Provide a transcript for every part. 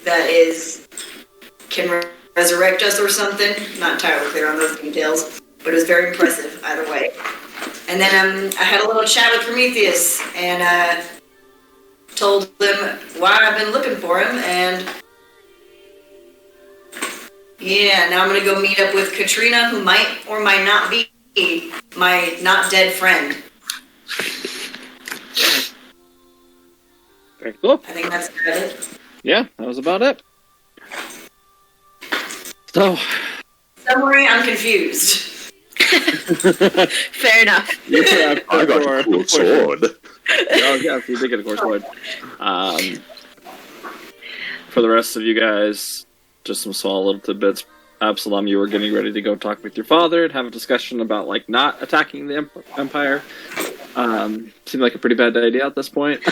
that can resurrect us or something. Not entirely clear on those details, but it was very impressive either way. And then I had a little chat with Prometheus and told him why I've been looking for him, and yeah, now I'm gonna go meet up with Katrina, who might or might not be my not dead friend. Very cool. I think that's about it. Yeah, that was about it. So, summary, I'm confused. Fair enough. Yeah, I got a cool sword. Oh, yeah, you did get a cool sword. For the rest of you guys, just some small little tidbits. Absalom, you were getting ready to go talk with your father and have a discussion about, like, not attacking the Empire. Seemed like a pretty bad idea at this point.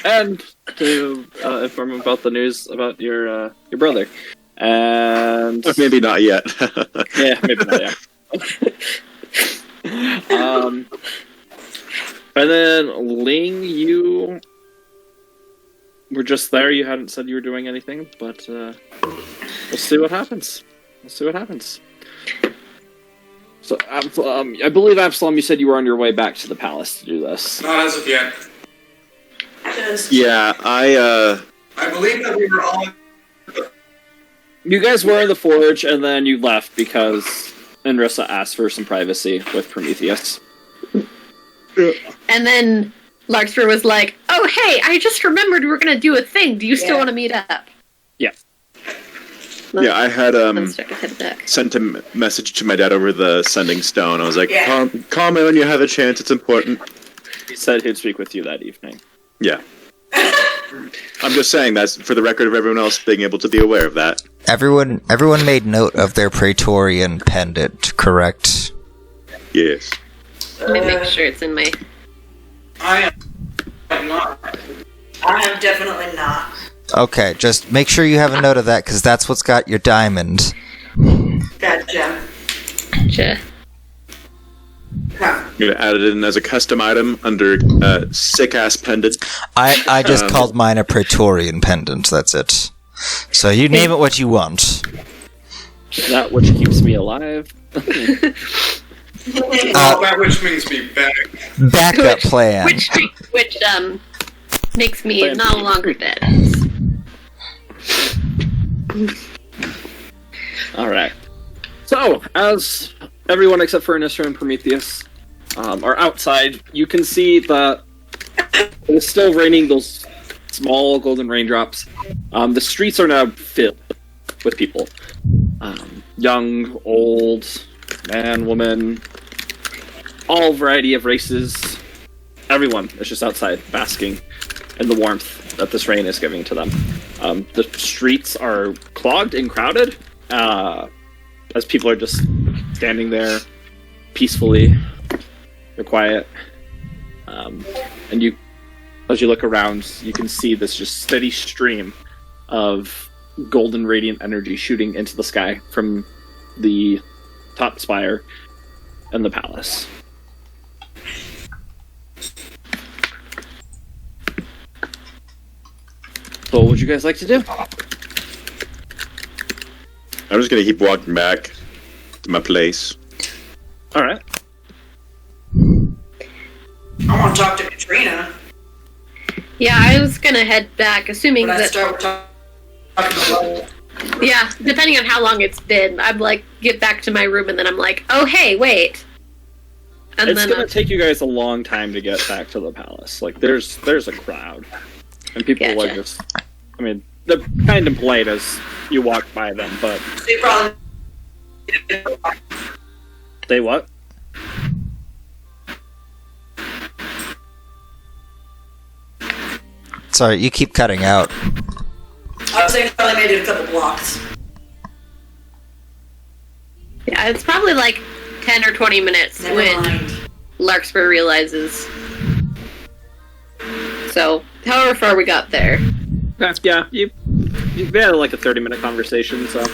And to inform him about the news about your brother. And... Maybe not yet. Yeah, maybe not yet. And then Ling, you were just there. You hadn't said you were doing anything, but we'll see what happens. So, I believe, Absalom, you said you were on your way back to the palace to do this. Not as of yet. Yeah, I believe that we were all... You guys were in the forge, and then you left because Enrissa asked for some privacy with Prometheus. And then Larkspur was like, "Oh, hey, I just remembered we were going to do a thing. Do you still want to meet up?" Yeah. Yeah, I had Let's check ahead of deck. sent a message to my dad over the sending stone. I was like, Yeah. call me when you have a chance, it's important. He said he'd speak with you that evening. Yeah. I'm just saying, that's for the record of everyone else being able to be aware of that. Everyone made note of their Praetorian pendant, correct? Yes. Let me make sure it's in my... I am not. I am definitely not. Okay, just make sure you have a note of that, because that's what's got your diamond. Gotcha. Gotcha. Huh. I'm gonna add it in as a custom item under sick-ass pendant. I just called mine a Praetorian pendant, that's it. So you name it what you want. That which keeps me alive. That which means be back. Backup plan. Which makes me Plan no B. longer dead. Alright. So, as everyone except for Anissa and Prometheus are outside, you can see that it's still raining those small golden raindrops. The streets are now filled with people. Young, old, man, woman, all variety of races. Everyone is just outside basking in the warmth that this rain is giving to them. The streets are clogged and crowded as people are just standing there peacefully. They're quiet. And as you look around, you can see this just steady stream of golden radiant energy shooting into the sky from the top spire and the palace. So what would you guys like to do? I'm just gonna keep walking back to my place. Alright. I want to talk to Katrina. Yeah, I was gonna head back, assuming When I that... start talking about Yeah, depending on how long it's been, I'm like, get back to my room, and then I'm like, oh, hey, wait. And It's then gonna take you guys a long time to get back to the palace. Like, there's a crowd. And people are Gotcha. just... I mean, they're kind of polite as you walk by them, but... they probably They what? Sorry, you keep cutting out. I was saying probably made it a couple blocks. Yeah, it's probably like 10 or 20 minutes Never when mind. Larkspur realizes. So, however far we got there. Yeah, you had like a 30-minute conversation, so...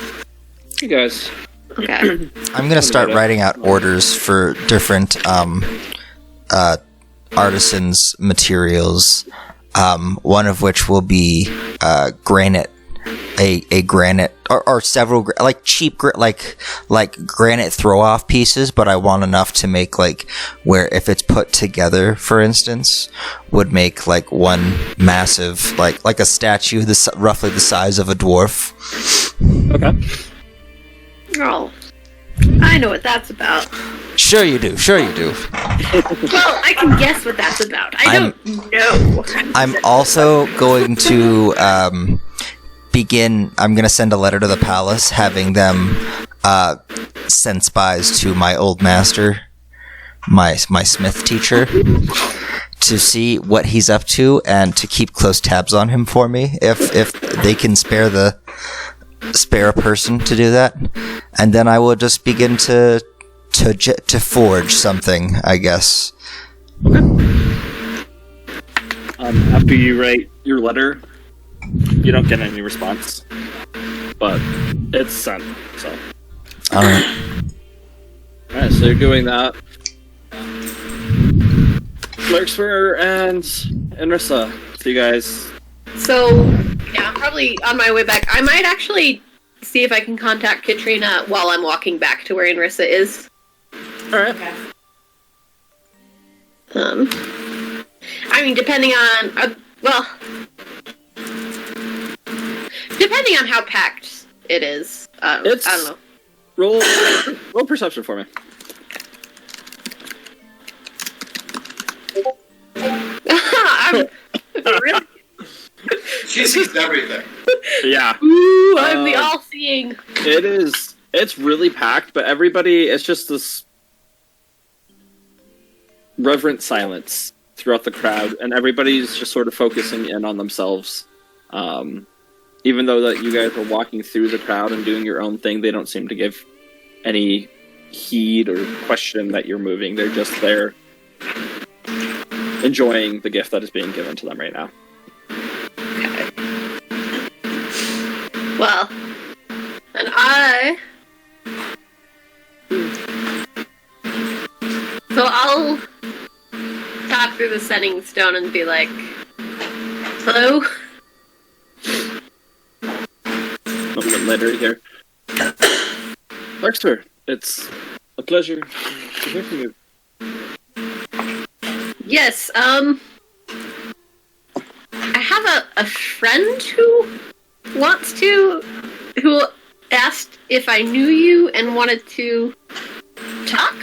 You guys... Okay. I'm gonna start writing out orders for different artisans' materials. One of which will be granite a granite or several like cheap like granite throw off pieces, but I want enough to make like where if it's put together, for instance, would make like one massive like a statue roughly the size of a dwarf. Okay. Oh, I know what that's about. Sure you do. Well, I can guess what that's about. I don't know. I'm also going to I'm going to send a letter to the palace having them send spies to my old master, my smith teacher, to see what he's up to and to keep close tabs on him for me if they can spare a person to do that. And then I will just begin to forge something, I guess. After you write your letter, you don't get any response, but it's sent. So, All right. so you're doing that. Larkspur and Rissa, so you guys. So, yeah, I'm probably on my way back. I might actually see if I can contact Katrina while I'm walking back to where Inrissa is. All right. Okay. I mean, depending on depending on how packed it is. I don't know. Roll perception for me. I'm really. She sees everything. Yeah. Ooh, I'm the all-seeing. It's really packed, but everybody, it's just this reverent silence throughout the crowd, and everybody's just sort of focusing in on themselves. Even though that you guys are walking through the crowd and doing your own thing, they don't seem to give any heed or question that you're moving. They're just there enjoying the gift that is being given to them right now. Well, and so I'll talk through the sending stone and be like, hello? A bit later here. Larkspur, it's a pleasure to hear from you. Yes, I have a friend who asked if I knew you and wanted to talk.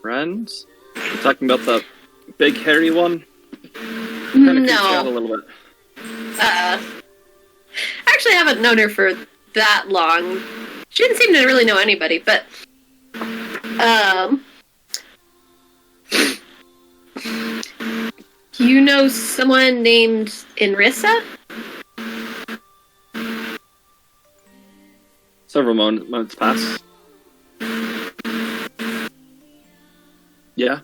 Friends? You're talking about the big hairy one? Kinda creeps me out a No. little bit. Actually, I haven't known her for that long. She didn't seem to really know anybody, but you know someone named Inrissa? Several moments pass. Yeah?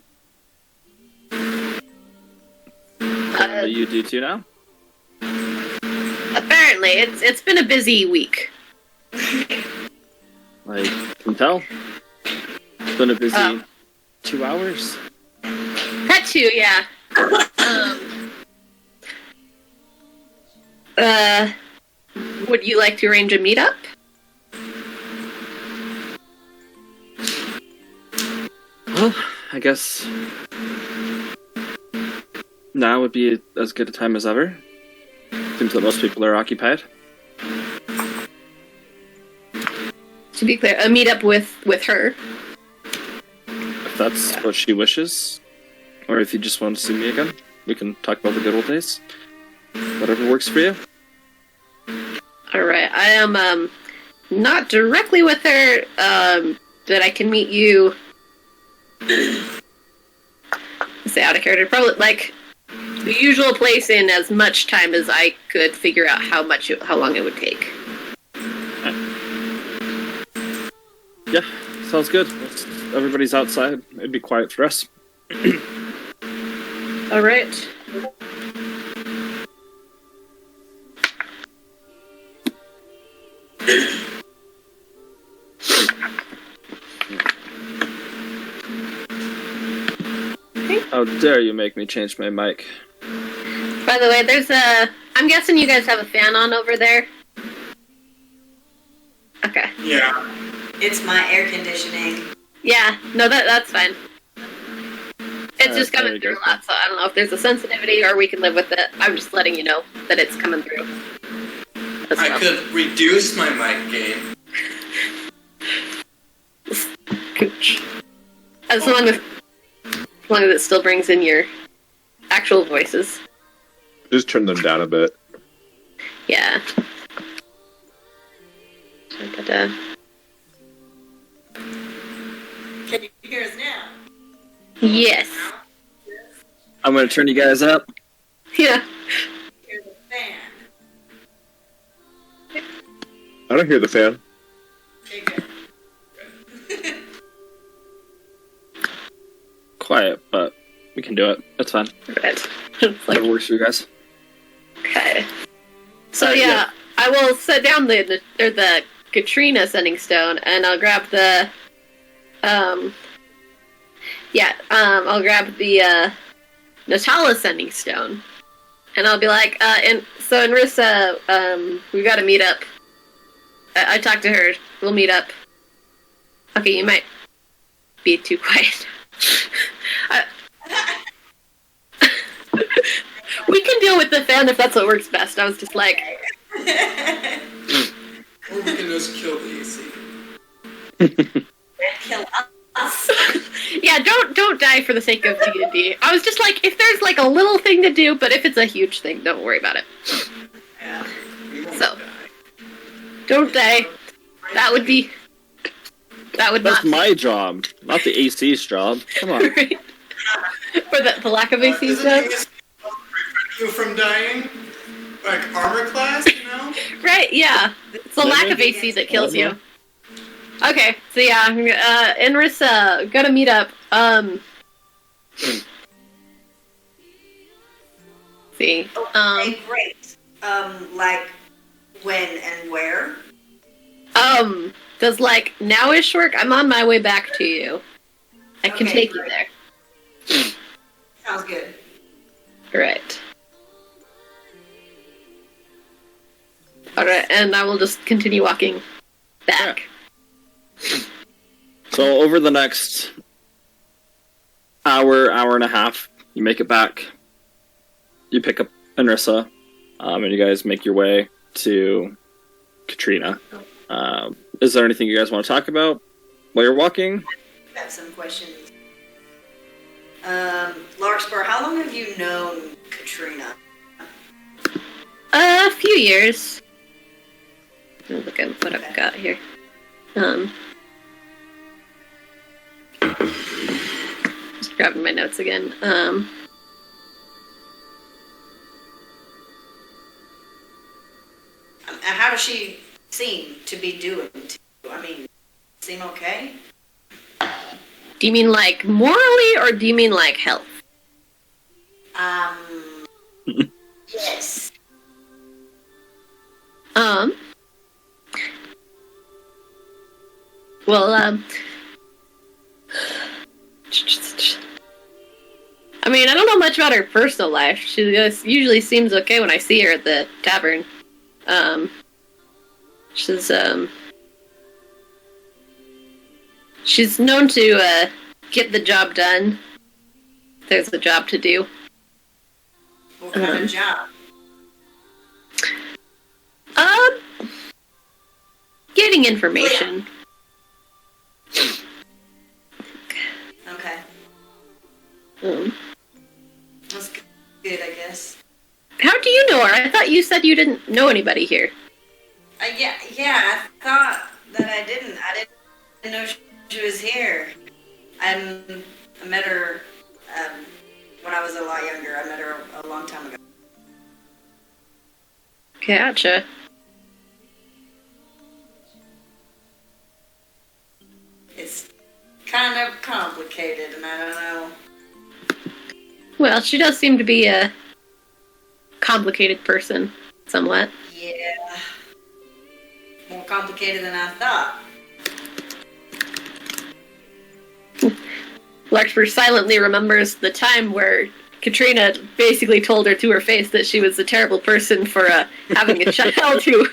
You do too now? Apparently, it's been a busy week. I can tell. It's been a busy 2 hours. That too, yeah. Would you like to arrange a meetup? Well, I guess now would be as good a time as ever. Seems that most people are occupied. To be clear, a meetup with her. If that's what she wishes. Or if you just want to see me again, we can talk about the good old days. Whatever works for you. Alright, I am not directly with her, but I can meet you. Say out of character. Probably like the usual place in as much time as I could figure out how long it would take. Yeah, sounds good. Everybody's outside. It'd be quiet for us. Alright. How dare you make me change my mic? By the way, there's a... I'm guessing you guys have a fan on over there? Okay. Yeah. It's my air conditioning. Yeah, no, that's fine. It's just there coming you through go. a lot, so I don't know if there's a sensitivity or we can live with it. I'm just letting you know that it's coming through. As I well. could reduce my mic gain. Cooch. As long as it still brings in your actual voices. Just turn them down a bit. Yeah. But, Can you hear us now? yes. I'm gonna turn you guys up. Yeah. Hear the fan. I don't hear the fan. Okay, good. Quiet, but we can do it. That's fine. Right. It's like, Whatever works for you guys. okay. So yeah, I will set down the Katrina sending stone, and I'll grab the I'll grab the Natala sending stone, and I'll be like, and so Enrissa, we got to meet up. I talked to her. We'll meet up. Okay, you might be too quiet. We can deal with the fan if that's what works best. I was just like, Or we can just kill the AC. Kill us. yeah, don't die for the sake of D&D. I was just like, if there's like a little thing to do, but if it's a huge thing, don't worry about it. Yeah. We won't So. die. Don't die. That would That's not my job, not the AC's job. Come on. right. For the lack of AC Isn't stuff. the AC prevent you from dying? Like armor class, you know? Right, yeah. It's the lack of AC that kills you. Okay, so yeah, Enrissa, gotta meet up. See. Okay, great. Like when and where? Does like nowish work? I'm on my way back to you. I can Okay, take great. you there. Sounds good. Right. Alright, and I will just continue walking back. So over the next hour and a half, you make it back. You pick up Enrissa, and you guys make your way to Katrina. Is there anything you guys want to talk about while you're walking? I have some questions. Larkspur, how long have you known Katrina? A few years. Let me look at what I've got here. Just grabbing my notes again. How does she seem to be doing to you? I mean, seem okay? Do you mean like morally, or do you mean like health? Yes. Well, I mean, I don't know much about her personal life. She just usually seems okay when I see her at the tavern. She's known to get the job done. There's a job to do. What kind of job? Getting information. Okay. That's good, I guess. How do you know her? I thought you said you didn't know anybody here. Yeah, I thought that I didn't. I didn't know she was here. I met her when I was a lot younger. I met her a long time ago. Gotcha. It's kind of complicated, and I don't know. Well, she does seem to be a complicated person, somewhat. Yeah. More complicated than I thought. Larkspur silently remembers the time where Katrina basically told her to her face that she was a terrible person for having a child who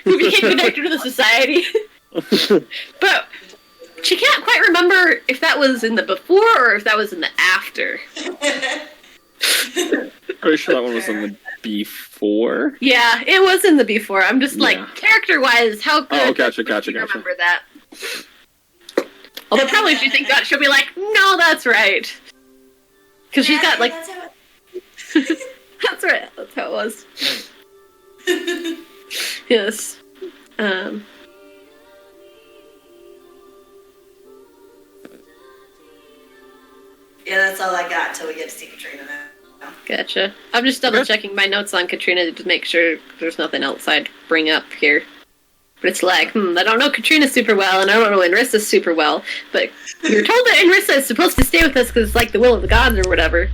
became connected to the society. But she can't quite remember if that was in the before or if that was in the after. Pretty sure that one was in the before. Yeah, it was in the before. I'm just like, Yeah. character-wise, how good Oh, gotcha. would you remember that? Although probably if you think that, she'll be like, no, that's right. Because she's got, like... That's how That's right, that's how it was. Yes. Yeah, that's all I got until we get to see Katrina now. Gotcha. I'm just double checking my notes on Katrina to make sure there's nothing else I'd bring up here. But it's like, I don't know Katrina super well, and I don't know Inrissa super well, but we were told that Inrissa is supposed to stay with us because it's like the will of the gods or whatever.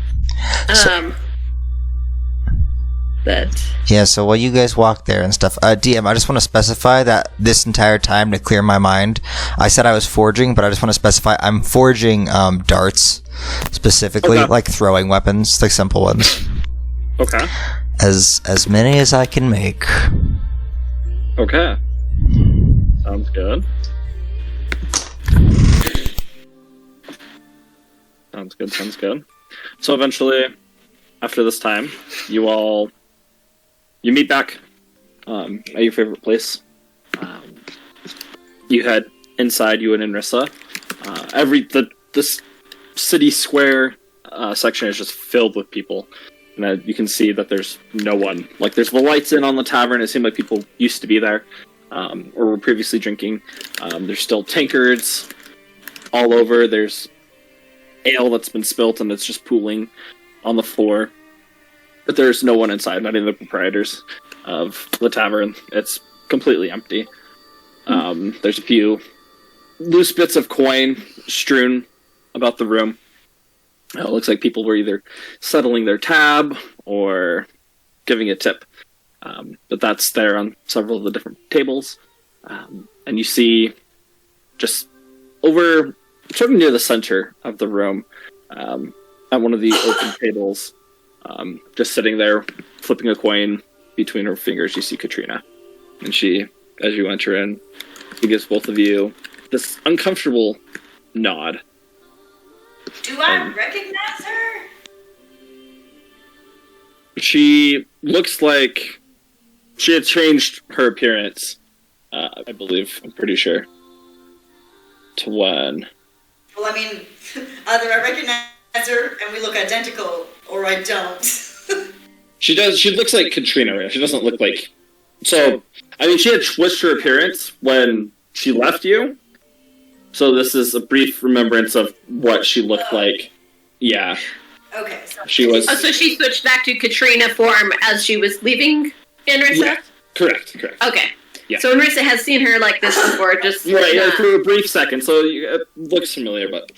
But... Yeah, so while you guys walk there and stuff, DM, I just want to specify that this entire time, to clear my mind, I said I was forging, but I just want to specify I'm forging darts, specifically, Okay. like throwing weapons, like simple ones. Okay. As many as I can make. Okay. Sounds good. Sounds good. So eventually, after this time, you meet back at your favorite place. You head inside, you and Inrissa. This city square section is just filled with people. And you can see that there's no one. Like, there's the lights in on the tavern. It seemed like people used to be there. Or were previously drinking. There's still tankards all over. There's ale that's been spilt and it's just pooling on the floor. But there's no one inside, not even the proprietors of the tavern. It's completely empty. There's a few loose bits of coin strewn about the room. It looks like people were either settling their tab or giving a tip. But that's there on several of the different tables. And you see just over, sort of near the center of the room, at one of the open tables, just sitting there, flipping a coin between her fingers, you see Katrina. And she, as you enter in, she gives both of you this uncomfortable nod. Do I recognize her? She looks like she had changed her appearance, I believe, I'm pretty sure, to when... Well, I mean, either I recognize her and we look identical, or I don't. She does. She looks like Katrina. Right? She doesn't look like... So, I mean, she had switched her appearance when she left you. So this is a brief remembrance of what she looked like. Yeah. Okay, so She was... Oh, so she switched back to Katrina form as she was leaving Inrissa? Yeah. Correct. Okay. Yeah. So Inrissa has seen her like this before, just... Right, yeah, for a brief second. So it looks familiar, but...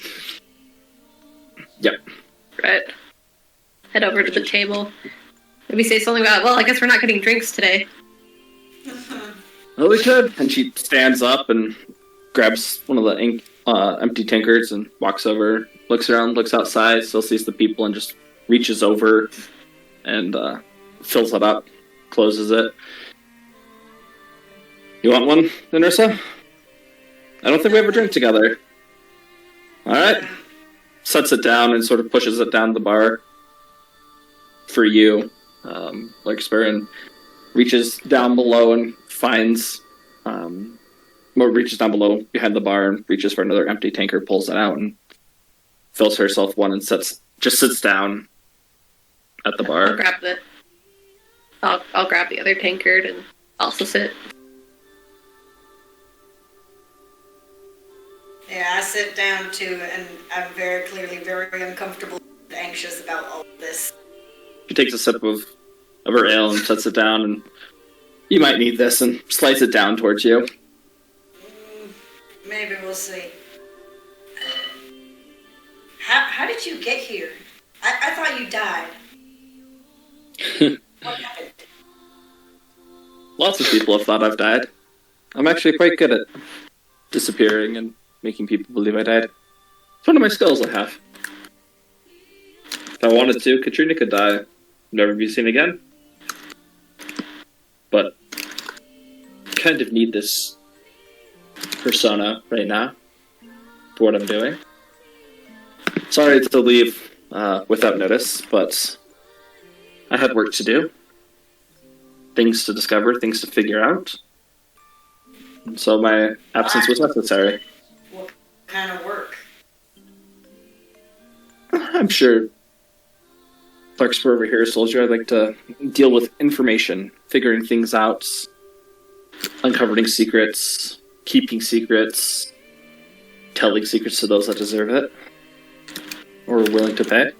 Yep. Right. Head over to the table. Maybe say something about, well, I guess we're not getting drinks today. Well, we could. And she stands up and grabs one of the empty tankards and walks over, looks around, looks outside, still sees the people, and just reaches over and fills it up, closes it. You want one, Inrissa? I don't think we ever drink together. Alright. Sets it down and sort of pushes it down the bar for you, Larkspur, and reaches down below and finds, reaches down below behind the bar and reaches for another empty tankard, pulls it out, and fills herself one and sits down at the bar. I'll grab the other tankard and also sit. yeah, I sit down too, and I'm very clearly very uncomfortable and anxious about all of this. She takes a sip of her ale and sets it down, and you might need this, and slides it down towards you. Maybe we'll see. How did you get here? I thought you died. What happened? Lots of people have thought I've died. I'm actually quite good at disappearing and making people believe I died. It's one of my skills I have. If I wanted to, Katrina could die, never be seen again. But I kind of need this persona right now for what I'm doing. Sorry to leave without notice, but I had work to do. Things to discover, things to figure out. And so my absence was necessary. What kind of work? I'm sure Larkspur over here has told you I'd like to deal with information, figuring things out, uncovering secrets, keeping secrets, telling secrets to those that deserve it, or are willing to pay,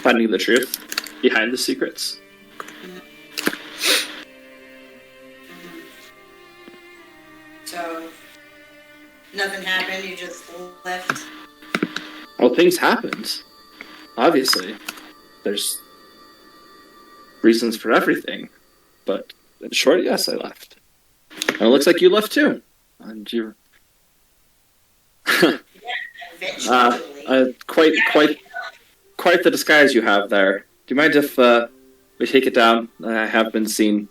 finding the truth behind the secrets. So, nothing happened, you just left? Well, things happened. Obviously. There's reasons for everything. But in short, yes, I left. And it looks like you left too. And you Eventually. quite the disguise you have there. Do you mind if we take it down? I have been seen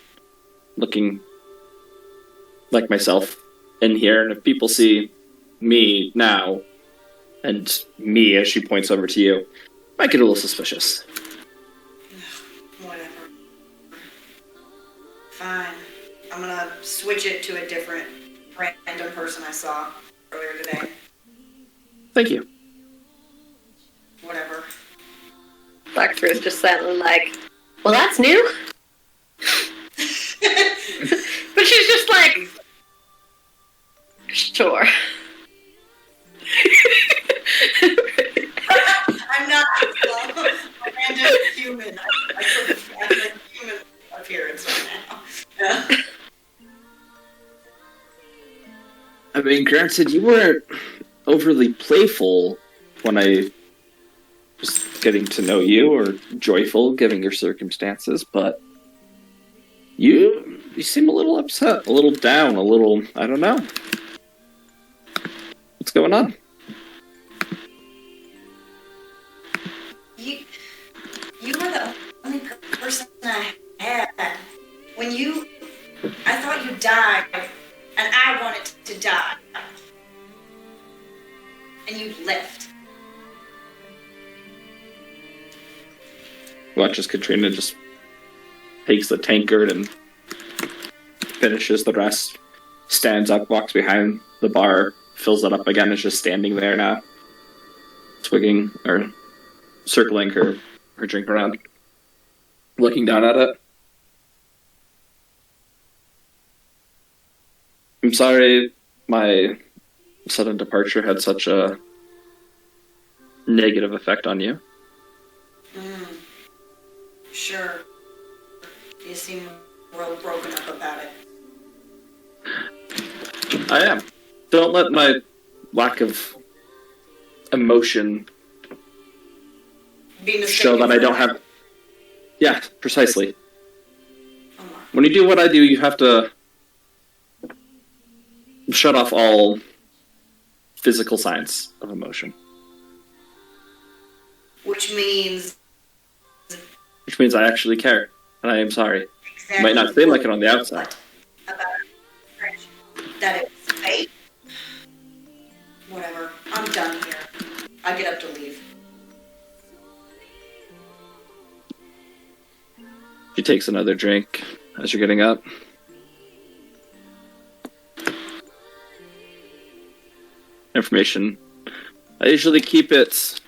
looking like myself in here, and if people see me now, and me as she points over to you, might get a little suspicious. Whatever. Fine. I'm gonna switch it to a different random person I saw earlier today. Thank you. Whatever. Larkspur is just silently like, well, that's new. But she's just like, sure. I'm not a random human. I'm a human appearance right now. I mean, granted, you weren't overly playful when I was getting to know you, or joyful, given your circumstances, but you seem a little upset, a little down, a little, I don't know. What's going on? You were the only person I had. I thought you died, and I wanted to die. And you left. Watch as Katrina just takes the tankard and finishes the rest, stands up, walks behind the bar, fills it up again, is just standing there now, twigging or circling her drink around, looking down at it. I'm sorry my sudden departure had such a negative effect on you. Sure. You seem real broken up about it. I am. Don't let my lack of emotion Be show that I don't have... Yeah, precisely. Oh my. When you do what I do, you have to shut off all physical signs of emotion. Which means Which means I actually care, and I am sorry. exactly Might not seem like it on the outside. what about friendship? That it was fake? Whatever. I'm done here. I get up to leave. She takes another drink as you're getting up. Information. I usually keep it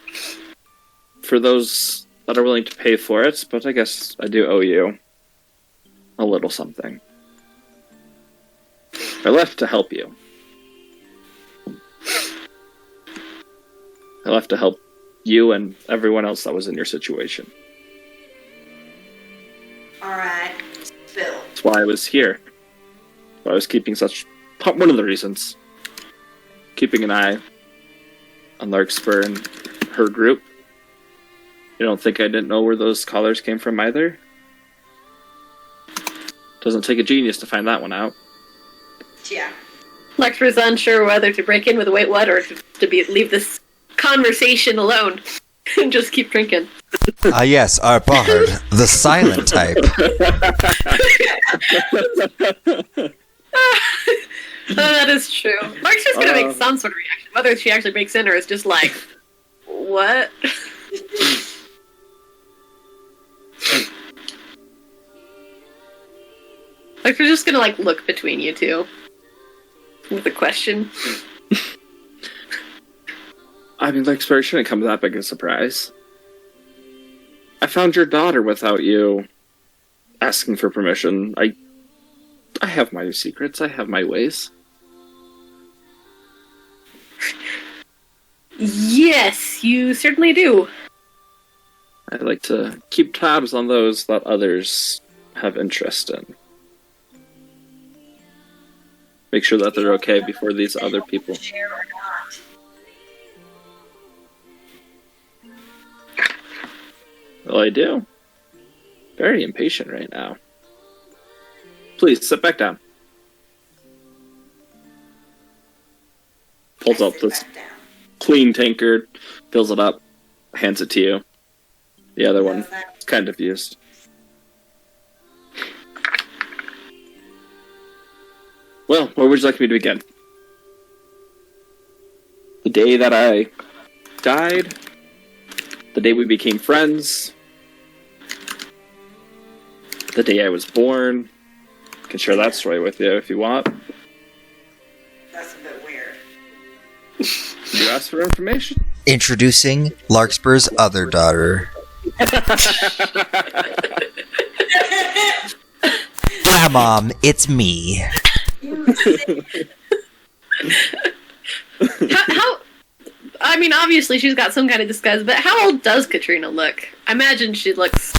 for those that are willing to pay for it, but I guess I do owe you a little something. I left to help you. I left to help you and everyone else that was in your situation. Alright. Spill. That's why I was here. Why I was keeping such... One of the reasons. Keeping an eye on Larkspur and her group. You don't think I didn't know where those collars came from either? Doesn't take a genius to find that one out. Yeah. Larkspur's unsure whether to break in with a wait what or to leave this conversation alone. and just keep drinking. Ah, yes, our bard, the silent type. Oh, that is true. Lark's just gonna make some sort of reaction, whether she actually breaks in or is just like, what? Like, we're just gonna, like, look between you two with a question. I mean, like, it shouldn't come that big a surprise. I found your daughter without you asking for permission. I have my secrets. I have my ways. Yes, you certainly do. I like to keep tabs on those that others have interest in. Make sure that they're okay before these other people. Share or not. Well, I do. Very impatient right now. Please, sit back down. Pulls up Sit this back down. clean tankard, fills it up, hands it to you. The other one, How's that? kind of used. Well, where would you like me to begin? The day that I died? The day we became friends? The day I was born? I can share that story with you if you want. That's a bit weird. You asked for information? Introducing Larkspur's other daughter. Hi, Mom, it's me. How I mean, obviously she's got some kind of disguise, but how old does Katrina look? I imagine she looks...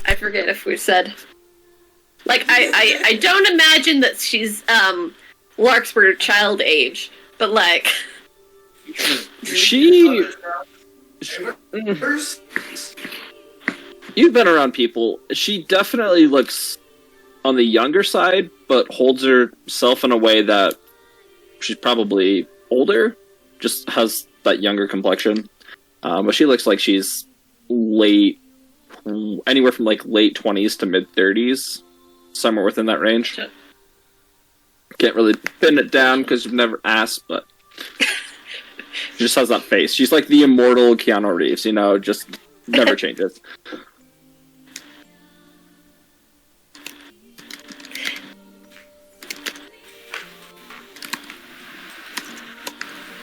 I forget if we said... Like, I don't imagine that she's, Larkspur child age, but, like... She... First, You've been around people. She definitely looks on the younger side, but holds herself in a way that she's probably older. Just has that younger complexion. But she looks like she's anywhere from like late 20s to mid 30s. Somewhere within that range. Sure. Can't really pin it down because you've never asked, but she just has that face. She's like the immortal Keanu Reeves, you know, just never changes.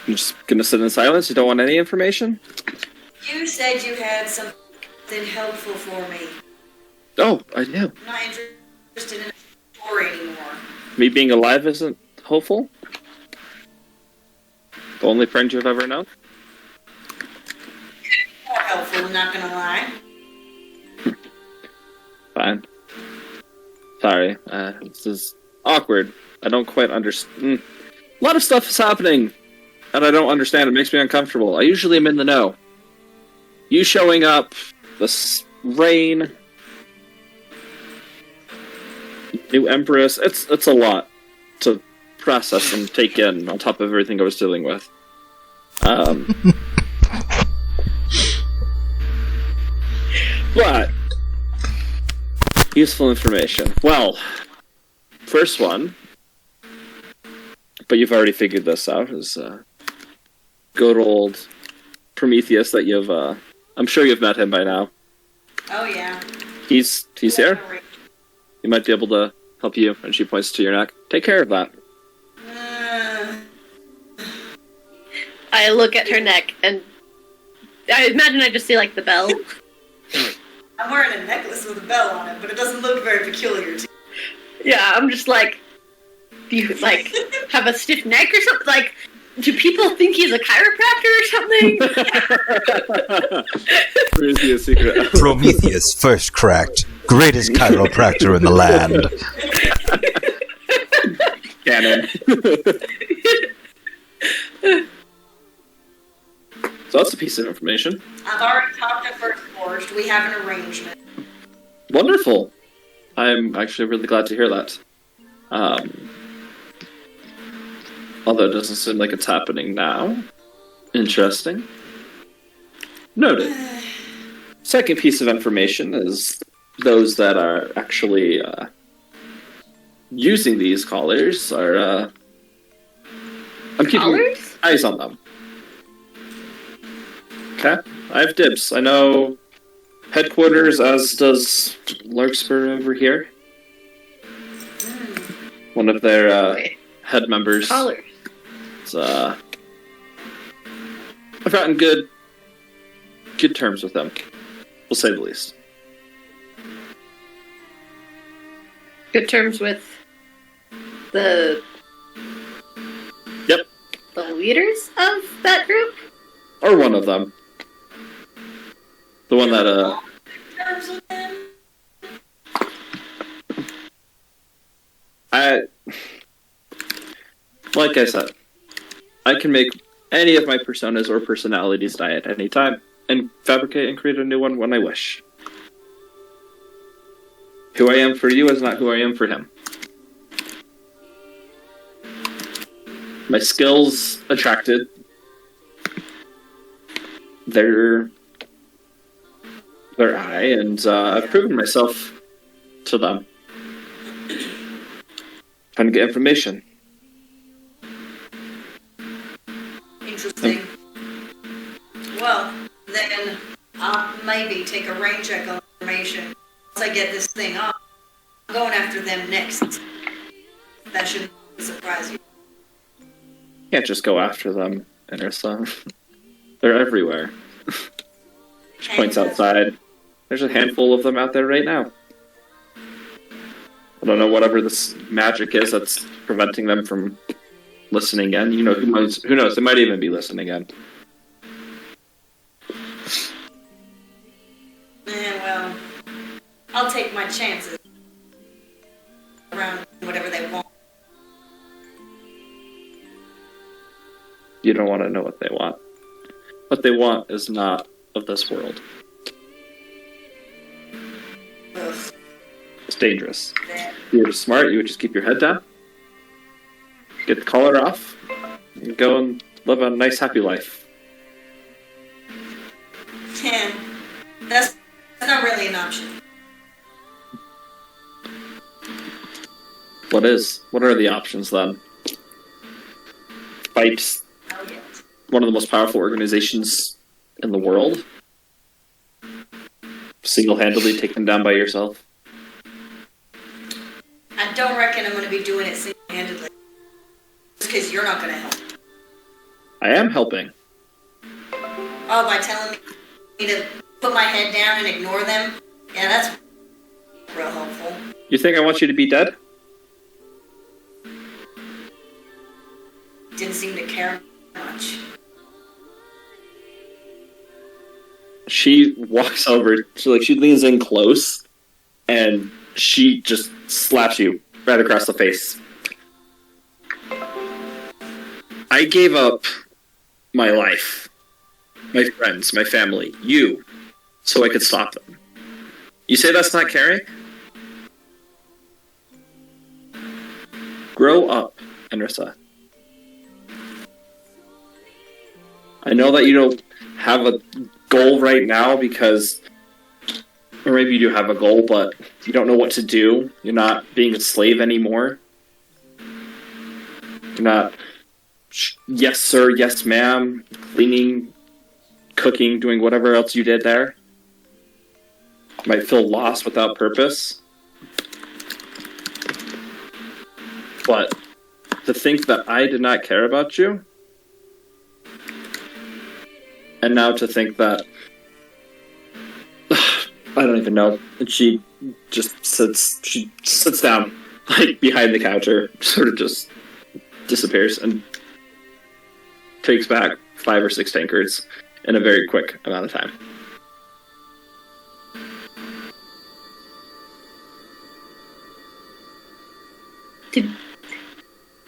I'm just gonna sit in silence. You don't want any information? You said you had something helpful for me. Oh, I do. I'm not interested in a story anymore. Me being alive isn't hopeful? The only friend you've ever known? More helpful, I'm not gonna lie. Fine. Sorry, this is awkward. I don't quite understand. A lot of stuff is happening, and I don't understand. It makes me uncomfortable. I usually am in the know. You showing up, this rain, new Empress, it's a lot to process and take in on top of everything I was dealing with. But useful information. Well, first one, but you've already figured this out, is good old Prometheus that you've, I'm sure you've met him by now. Oh yeah. He's here. He might be able to help you, and she points to your neck. Take care of that. I look at her neck, and I imagine I just see, like, the bell. I'm wearing a necklace with a bell on it, but it doesn't look very peculiar to Yeah, I'm just like, do you, like, have a stiff neck or something? Like, do people think he's a chiropractor or something? Prometheus secret. Prometheus first cracked. Greatest chiropractor in the land. Canon. So that's a piece of information. I've already talked to First Forged. We have an arrangement. Wonderful. I'm actually really glad to hear that. Although it doesn't seem like it's happening now. Interesting. Noted. Second piece of information is those that are actually using these collars are. I'm keeping Collars? eyes on them. Okay, I have dibs. I know headquarters, as does Larkspur over here. One of their Wait, head members. collars. It's, I've gotten good terms with them. We'll say the least. Good terms with the Yep. the leaders of that group. Or one of them. The one that, Terms with them? like I said, I can make any of my personas or personalities die at any time, and fabricate and create a new one when I wish. Who I am for you is not who I am for him. My skills attracted. Their eye, and I've proven myself to them. Trying to get information. Interesting. Well, then I'll maybe take a rain check on information. Once I get this thing off, I'm going after them next. That shouldn't surprise you. Can't just go after them, Intersa. They're everywhere. She points outside. There's a handful of them out there right now. I don't know whatever this magic is that's preventing them from listening in. You know, who knows? They might even be listening in. Well, I'll take my chances around whatever they want. You don't want to know what they want. What they want is not of this world. Ugh, It's dangerous. that- If you were smart, you would just keep your head down, get the collar off, and go and live a nice, happy life. That's not really an option. What is? What are the options then? Fight Oh, yeah. one of the most powerful organizations in the world? Single-handedly take them down by yourself? I don't reckon I'm going to be doing it single-handedly. Just because you're not going to help. I am helping. Oh, by telling me to put my head down and ignore them? Yeah, that's real helpful. You think I want you to be dead? Didn't seem to care much. She walks over, she leans in close, and she just slaps you right across the face. I gave up my life, my friends, my family, you, so I could stop them. You say that's not caring? Grow up, Enrisa. I know that you don't have a goal right now because, or maybe you do have a goal, but you don't know what to do. You're not being a slave anymore. You're not, yes sir, yes ma'am, cleaning, cooking, doing whatever else you did there. You might feel lost without purpose. But to think that I did not care about you, and now to think that I don't even know. And she sits down like behind the counter, sort of just disappears and takes back 5 or 6 tankards in a very quick amount of time. Did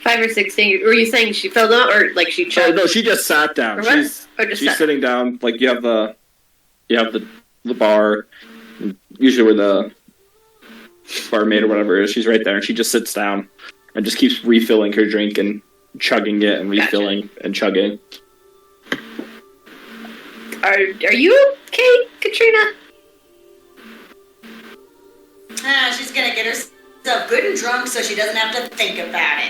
5 or 6 fingers? Were you saying she fell down, or like she Oh chugged? no, she just sat down. Or what? Or just She's sat- sitting down. Like you have the bar, usually where the barmaid or whatever is. She's right there, and she just sits down and just keeps refilling her drink and chugging it and refilling and chugging. All Are you okay, Katrina? She's gonna get herself good and drunk so she doesn't have to think about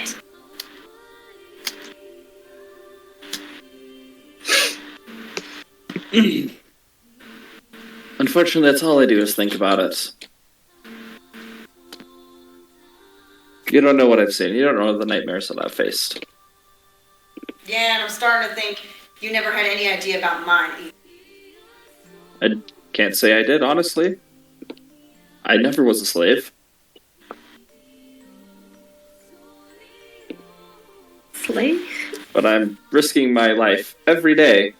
it. Unfortunately, that's all I do is think about it. You don't know what I've seen. You don't know the nightmares that I've faced. Yeah, and I'm starting to think you never had any idea about mine either. I can't say I did, honestly. I never was a slave. Slave? But I'm risking my life every day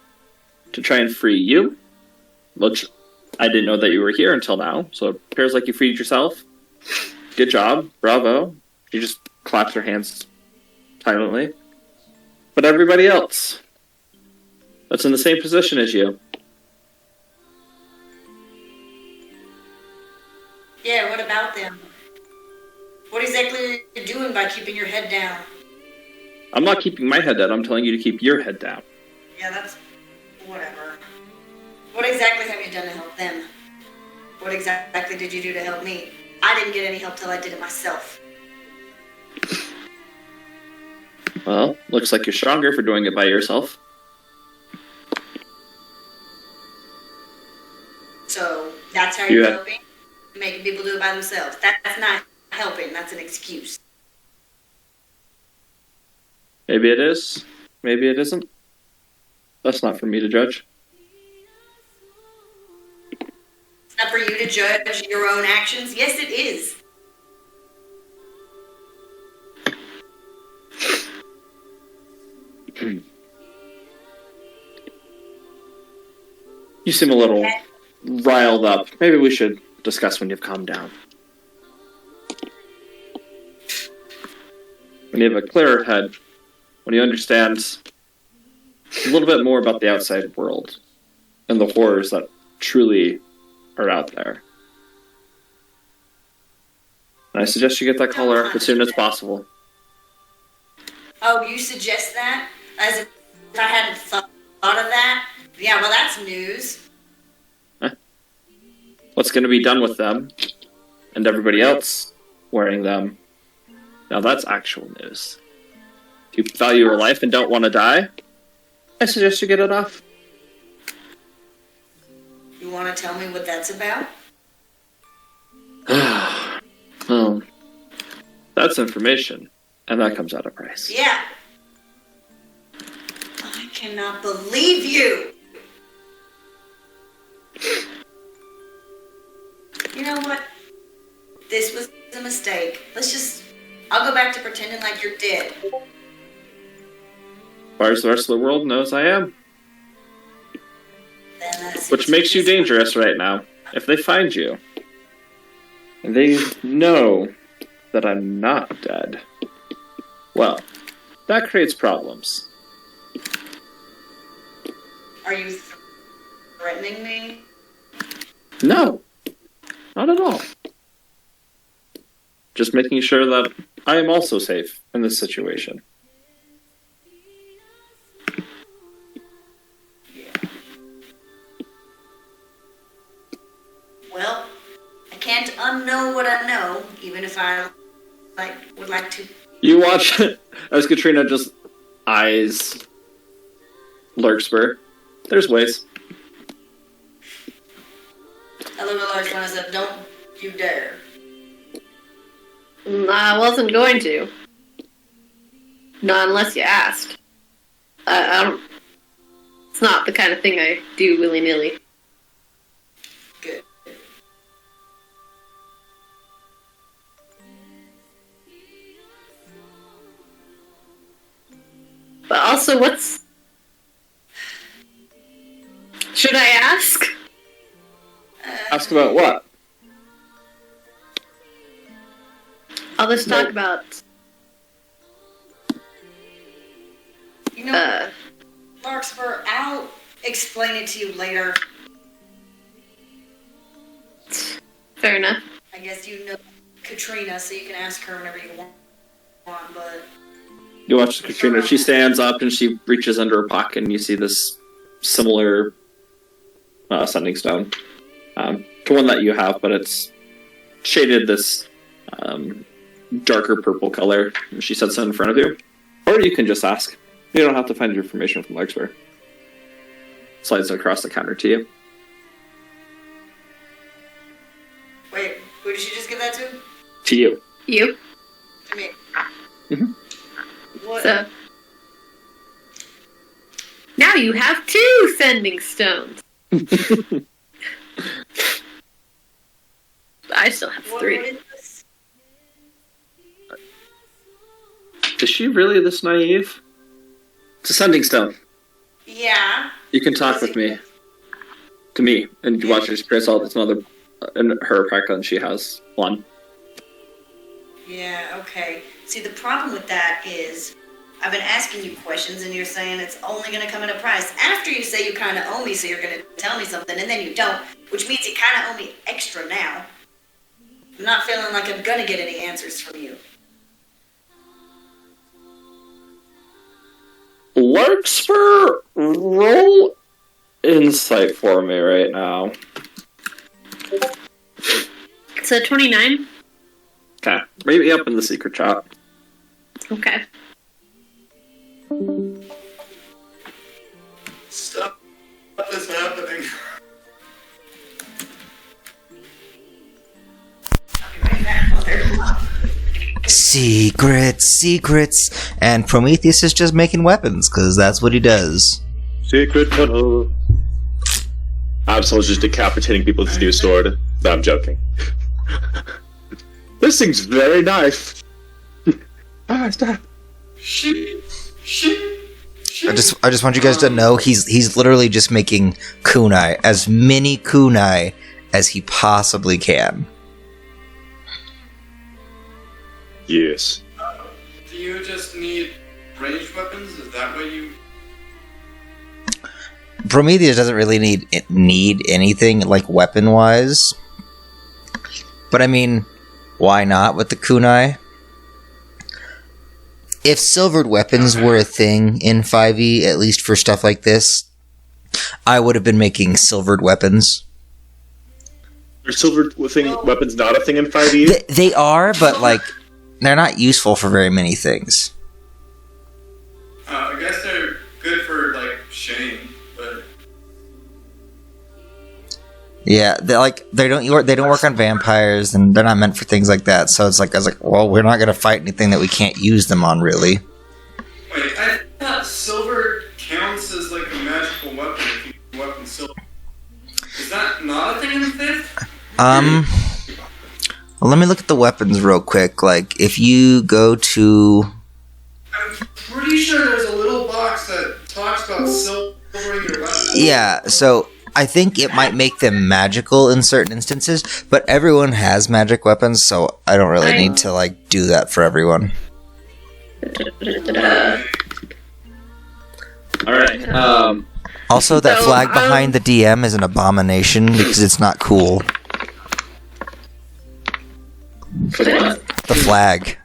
to try and free you. Which I didn't know that you were here until now, so it appears like you freed yourself. Good job. Bravo. She just claps her hands silently. But everybody else that's in the same position as you. Yeah, what about them? What exactly are you doing by keeping your head down? I'm not keeping my head down. I'm telling you to keep your head down. Yeah, that's... whatever. What exactly have you done to help them? What exactly did you do to help me? I didn't get any help till I did it myself. Well, looks like you're stronger for doing it by yourself. So, that's how you're helping? Making people do it by themselves. That's not helping, that's an excuse. Maybe it is. Maybe it isn't. That's not for me to judge. It's not for you to judge your own actions? Yes, it is. You seem a little riled up. Maybe we should discuss when you've calmed down. When you have a clearer head, when you understand a little bit more about the outside world and the horrors that truly are out there. And I suggest you get that collar up as soon as possible. Oh, you suggest that? As if I hadn't thought of that? Yeah, well, that's news. What's going to be done with them and everybody else wearing them? Now that's actual news. If you value your life and don't want to die, I suggest you get it off. You want to tell me what that's about? Well, that's information, and that comes at a price. Yeah. I cannot believe you! You know what? This was a mistake. I'll go back to pretending like you're dead. As far as the rest of the world knows, I am. Then that's Which makes you dangerous right now. If they find you, and they know that I'm not dead, well, that creates problems. Are you threatening me? No, not at all. Just making sure that I am also safe in this situation. Well, I can't unknow what I know, even if I would like to. You watch as Katrina just eyes Lurkspur. There's ways. I look at Lars when I said, "Don't you dare." I wasn't going to. Not unless you asked. I don't... It's not the kind of thing I do willy-nilly. Good. But also, what's... Should I ask? Ask about what? All this talk Nope. about... You know, Larkspur, I'll explain it to you later. Fair enough. I guess you know Katrina, so you can ask her whenever you want, but... You watch Katrina. She stands up and she reaches under her pocket, and you see this similar sending stone. To one that you have, but it's shaded this darker purple color. She sets it in front of you. Or you can just ask. You don't have to find your information from Larkspur. Slides it across the counter to you. Wait, who did she just give that to? To you. You. To me. Mhm. What? So now you have 2 sending stones. I still have What 3. is this? Is she really this naive? It's a sending stone. Yeah. You can talk with me. To me. And you watch her experience all this another in her practice, and she has one. Yeah, okay. See, the problem with that is I've been asking you questions and you're saying it's only going to come at a price. After you say you kind of owe me, so you're going to tell me something, and then you don't, which means you kind of owe me extra now. I'm not feeling like I'm going to get any answers from you. Larkspur, roll insight for me right now. So 29? Okay. Maybe up in the secret chat. Okay. Stuff is happening. Secrets. And Prometheus is just making weapons, because that's what he does. Secret tunnel. Absol's just decapitating people with his new sword. No, I'm joking. This thing's very nice. Stop. I just want you guys to know he's literally just making kunai, as many kunai as he possibly can. Yes. Do you just need ranged weapons? Is that what you... Prometheus doesn't really need anything like weapon wise, but I mean, why not with the kunai? If silvered weapons were a thing in 5e, at least for stuff like this, I would have been making silvered weapons. Are silver weapons not a thing in 5e? They are, but like they're not useful for very many things. I guess they're good for, like, Shane, but... Yeah, they don't work on vampires, and they're not meant for things like that. So it's like I was like, well, we're not gonna fight anything that we can't use them on, really. Wait, I thought silver counts as, like, a magical weapon if you use weapon silver. Is that not a thing in the 5th? Well, let me look at the weapons real quick. Like, if you go to... I'm pretty sure there's a little box that talks about silvering your weapon. Yeah, so I think it might make them magical in certain instances, but everyone has magic weapons, so I don't really need to, like, do that for everyone. Alright, Also, that So, flag behind the DM is an abomination because it's not cool. The flag.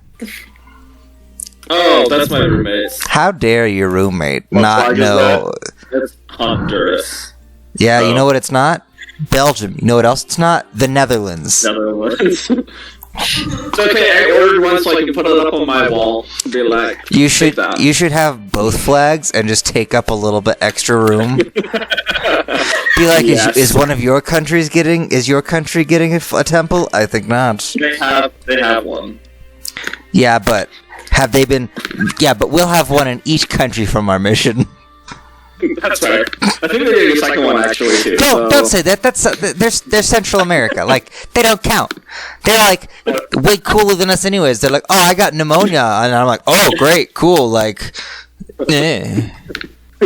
oh, that's my roommate's. How dare your roommate What not flag is know... It's Honduras. Yeah, you Oh. know what it's not? Belgium. You know what else it's not? The Netherlands. Netherlands. It's okay, I ordered one so I can put it up on my wall. Be like, You take that. should have both flags and just take up a little bit extra room. Be like, Yes. is one of your countries getting? Is your country getting a temple? I think not. They have one. Yeah, but have they been? Yeah, but we'll have one in each country from our mission. That's right. I think they're getting a second one actually too. Don't say that. That's they're Central America. Like they don't count. They're like way cooler than us, anyways. They're like, oh, I got pneumonia, and I'm like, oh, great, cool. Like, eh. I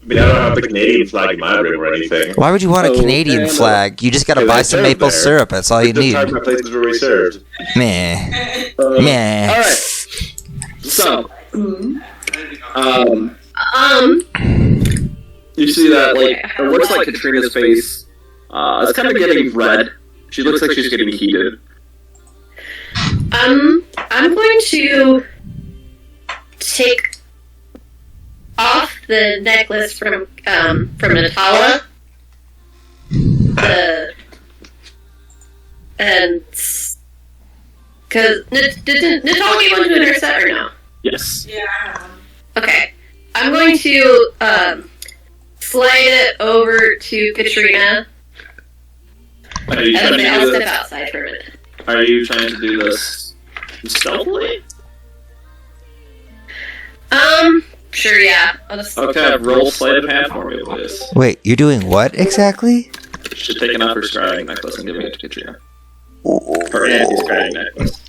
mean, I don't have the Canadian flag in my room or anything. Why would you want a Oh, Canadian Canada. flag? You just gotta Hey, buy they some serve maple there. syrup. That's all you Just need. talking about places where we served. Meh. Meh. All right. So, you see that like it looks like Katrina's face. It's kind of getting red. She looks like she's getting heated. I'm going to take off the necklace from Natala And because did Natal get one to intercept or no? Yes. Yeah, I have one. Okay, I'm going to slide it over to Katrina, Are you and trying then I'll to do step this? outside for a minute. Are you trying to do this stealthily? Sure, yeah. I'll just. Okay, roll sleight of hand for me, please. Wait, you're doing what exactly? Should take an upper scrying necklace and give it to Katrina. Or anti-scrying necklace.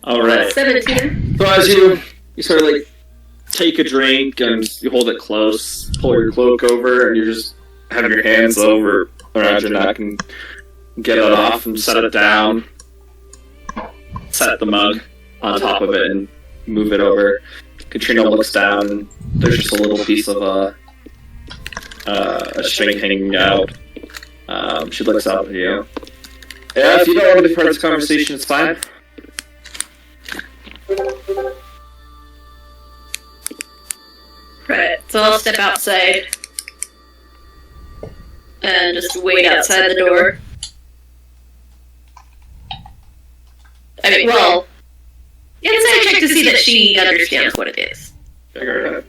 Alright. 17. So as you sort of like take a drink and you hold it close, pull your cloak over, and you just have your hands over around your neck and get it off and set it down. Set the mug on top of it and move it over. Katrina looks down and there's just a little piece of a string hanging out. She looks up at you. Yeah, if you don't want to be part of this conversation, it's fine. Right, so I'll step outside and just wait outside the door. I mean, well, inside check to see that she understands what it is. Figure it out.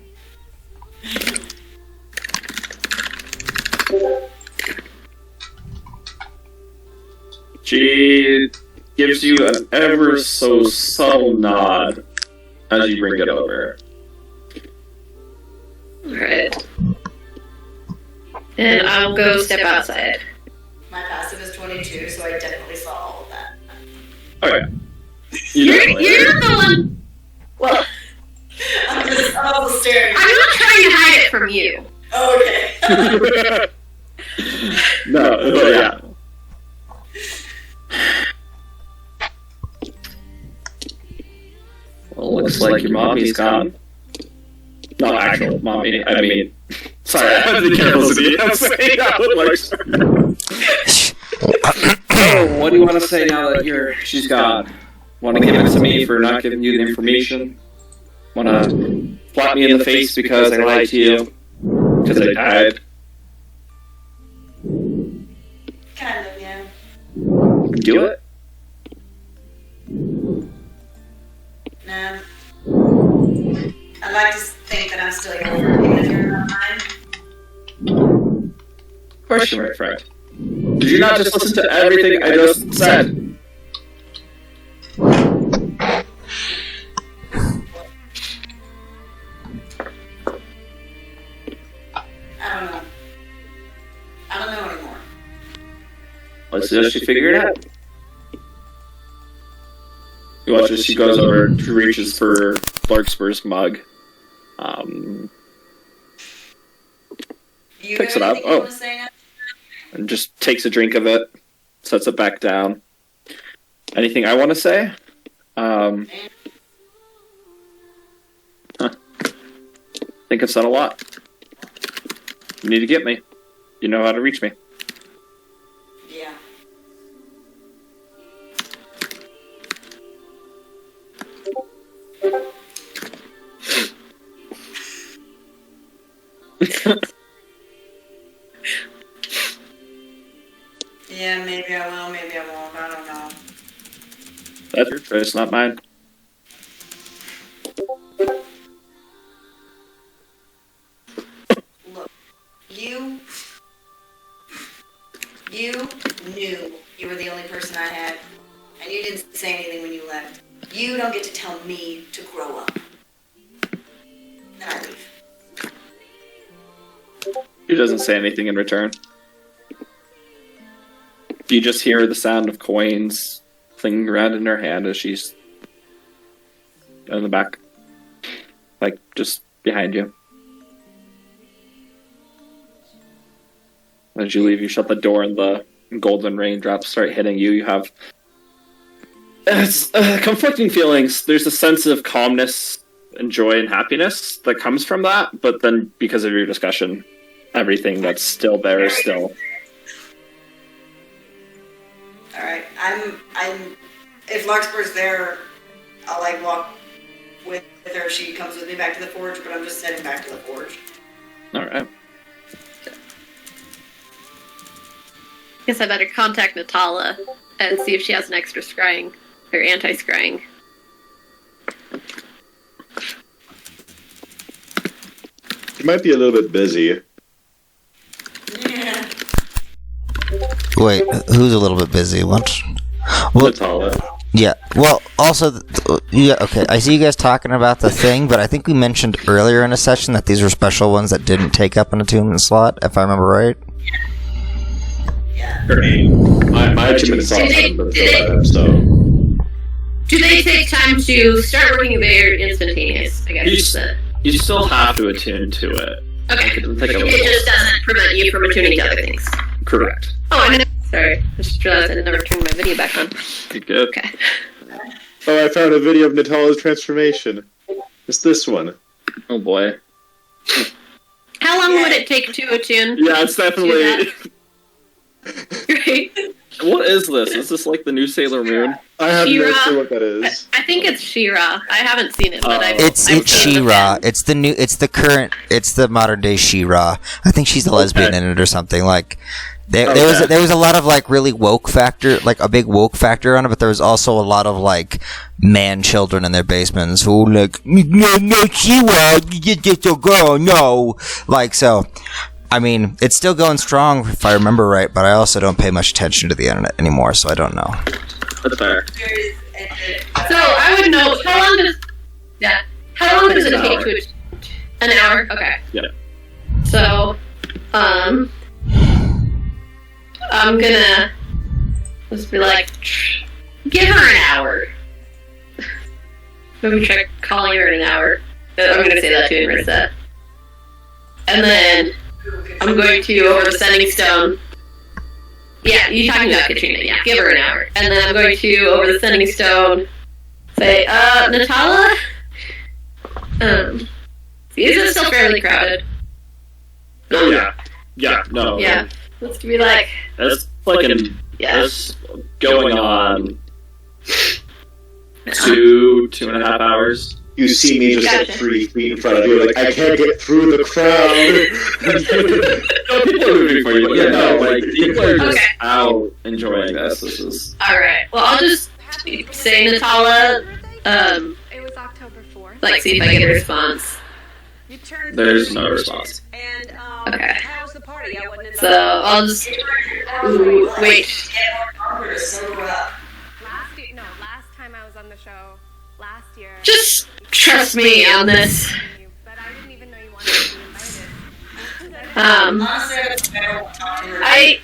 She gives you an ever so subtle nod as you bring it over. Alright. And I'll go step outside. My passive is 22, so I definitely saw all of that. Okay. You're not the one. Well, I'm just staring. I'm not trying to hide it from you. Oh, okay. No, yeah. Well, looks like your mommy's gone. Not actual mommy, I mean... Sorry, I had to be careful with you. I'm saying that like... Oh, what do you want to say now that she's gone? Want to give it to me for not giving you the information? Want to slap me in the face because I lied to you? Because I died? Kind of, yeah. Do it? Nah. I'd like to think that I'm still your even if you're not mine. Question mark, friend. Did you not just listen to everything I just said? I don't know. I don't know anymore. Let's see if she figure it out. You watch as she goes over, she reaches for Larkspur's mug. You Picks got it up. anything you Oh. want to say now? And just takes a drink of it, sets it back down. Anything I want to say? Think I've said a lot. You need to get me. You know how to reach me. Yeah. Yeah, maybe I will, maybe I won't. I don't know. That's your choice, not mine. Look, you knew you were the only person I had, and you didn't say anything when you left. You don't get to tell me to grow up. Then I leave. She doesn't say anything in return. You just hear the sound of coins clinging around in her hand as she's in the back. Like, just behind you. As you leave, you shut the door and the golden raindrops start hitting you. You have... It's conflicting feelings. There's a sense of calmness and joy and happiness that comes from that, but then because of your discussion, everything that's still there is still... Alright, I'm if Larkspur's there, I'll like walk with her if she comes with me back to the forge, but I'm just heading back to the forge. Alright. Guess I better contact Natala and see if she has an extra scrying or anti-scrying. She might be a little bit busy. Yeah. Wait, who's a little bit busy? What? Well, Natala. yeah. Well, also, yeah. Okay, I see you guys talking about the thing, but I think we mentioned earlier in a session that these were special ones that didn't take up an attunement slot, if I remember right. My achievement slots haven't been filled out, so. Do they take time to start working there instantaneous? I guess. You still have to attune to it. Okay. It doesn't take a It just doesn't prevent you from attuning to other things. Correct. Oh, I know. Sorry. I just realized I never turned my video back on. You're good. Okay. Oh, I found a video of Natala's transformation. It's this one. Oh boy. How long would it take to attune? Yeah, it's definitely. Great. What is this? Is this like the new Sailor Moon? I have no She-Ra. clue what that is. I think it's She-Ra. I haven't seen it, but I've It's I've seen the She-Ra. fan. It's the modern day She-Ra. I think she's a lesbian in it or something. Like there was a lot of like really woke factor, like a big woke factor on it, but there was also a lot of like man children in their basements who like no She-Ra, you just a girl, no. Like so. I mean, it's still going strong if I remember right, but I also don't pay much attention to the internet anymore, so I don't know. That's fair. So I would know how long does it take to attune? An hour? Okay. Yeah. So, I'm gonna just be like, give her an hour. Maybe try calling her in an hour. I'm gonna say that to Marissa. And then I'm going to over the sending stone. Yeah, you're talking about Katrina. Yeah, give her an hour. And then I'm going to over the sending stone say, Natala? Is it still fairly crowded? Oh yeah. Yeah. No. Yeah. Let's be like, That's like yeah. that's going on 2.5 hours. You see me just Gotcha. like 3 feet in front of you, like, I can't get through the crowd. No, people are moving for you. But yeah, no, like people are just Okay. out enjoying this. This is alright. Well, I'll just say Natala, It was October 4th. like see if I get a response. You turned There's 30 no years. response. And Okay. how was the party? I wasn't in So I'll just wait. Get more longer to sober up. last time I was on the show last year. Just trust me on this. But I didn't even know you wanted to be invited. Honestly, I don't talk to her. I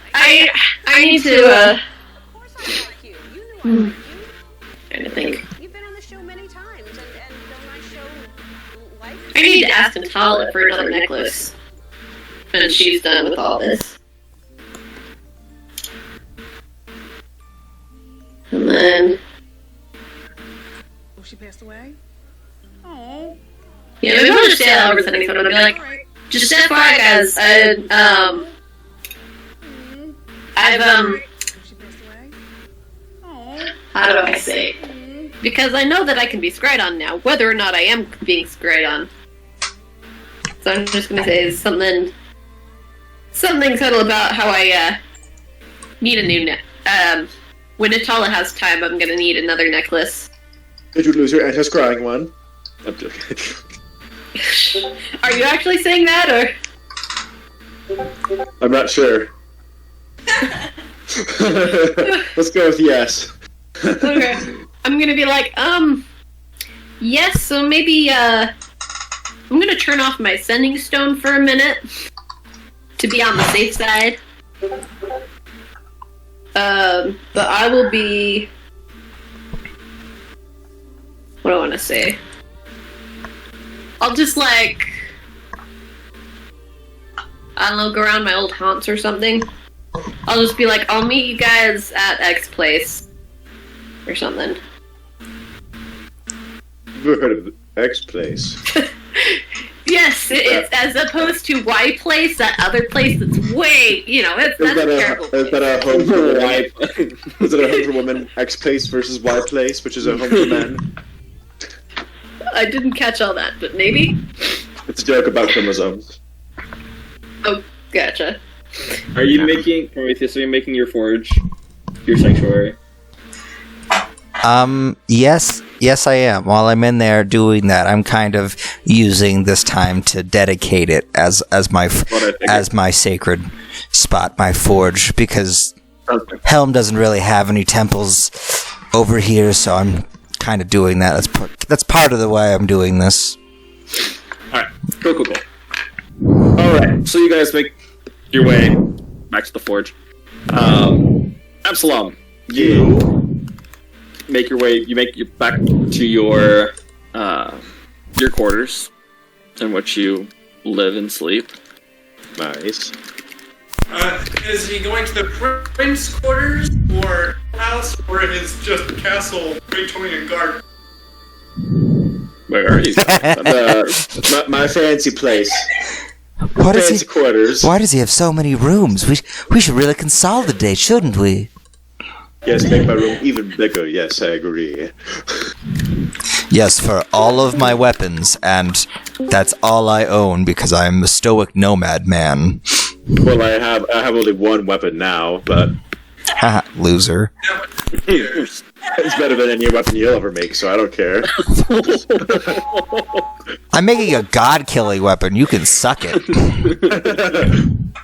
need to Of course I like you. You knew I liked you. trying to think. You've been on the show many times, and don't I show life? I need to ask Natala for another necklace. And she's done with all this. And then Oh, she passed away? Oh. yeah, maybe I'll just say that over something. So I'm gonna be like, just FYI guys, I've She passed away? Oh. how do I say it? Because I know that I can be scryed on now, whether or not I am being scryed on. So I'm just gonna say something subtle about how I need a new when Natala has time, I'm gonna need another necklace. Did you lose your anti-scrying one? I'm joking. Are you actually saying that, or? I'm not sure. Let's go with yes. Okay. I'm gonna be like, yes, so maybe, I'm gonna turn off my sending stone for a minute to be on the safe side. But I will be. What do I want to say? I'll just like, I don't know, go around my old haunts or something. I'll just be like, I'll meet you guys at X place or something. You've heard of X Place? Yes, it's as opposed to Y place, that other place that's way, that's a terrible Is that place. a home for women? Is it a home for women? X Place versus Y Place, which is a home for men? I didn't catch all that, but maybe. It's a joke about chromosomes. Oh, gotcha. Are you making Prometheus? Are you making your forge, your sanctuary? Yes, I am. While I'm in there doing that, I'm kind of using this time to dedicate it as my sacred spot, my forge, because Okay. Helm doesn't really have any temples over here, so I'm kind of doing that. That's part of the way I'm doing this. Alright, cool. Alright, so you guys make your way back to the forge. Absalom, you make your way, back to your quarters in which you live and sleep. Nice. Is he going to the prince quarters or house or his just castle, Praetorian Guard? Where are you? My fancy place. What is Fancy quarters. Why does he have so many rooms? We should really consolidate, shouldn't we? Yes, make my room even bigger. Yes, I agree. Yes, for all of my weapons, and that's all I own because I'm a stoic nomad man. Well, I have only one weapon now, but Haha, loser. it's better than any weapon you'll ever make, so I don't care. I'm making a god-killing weapon. You can suck it.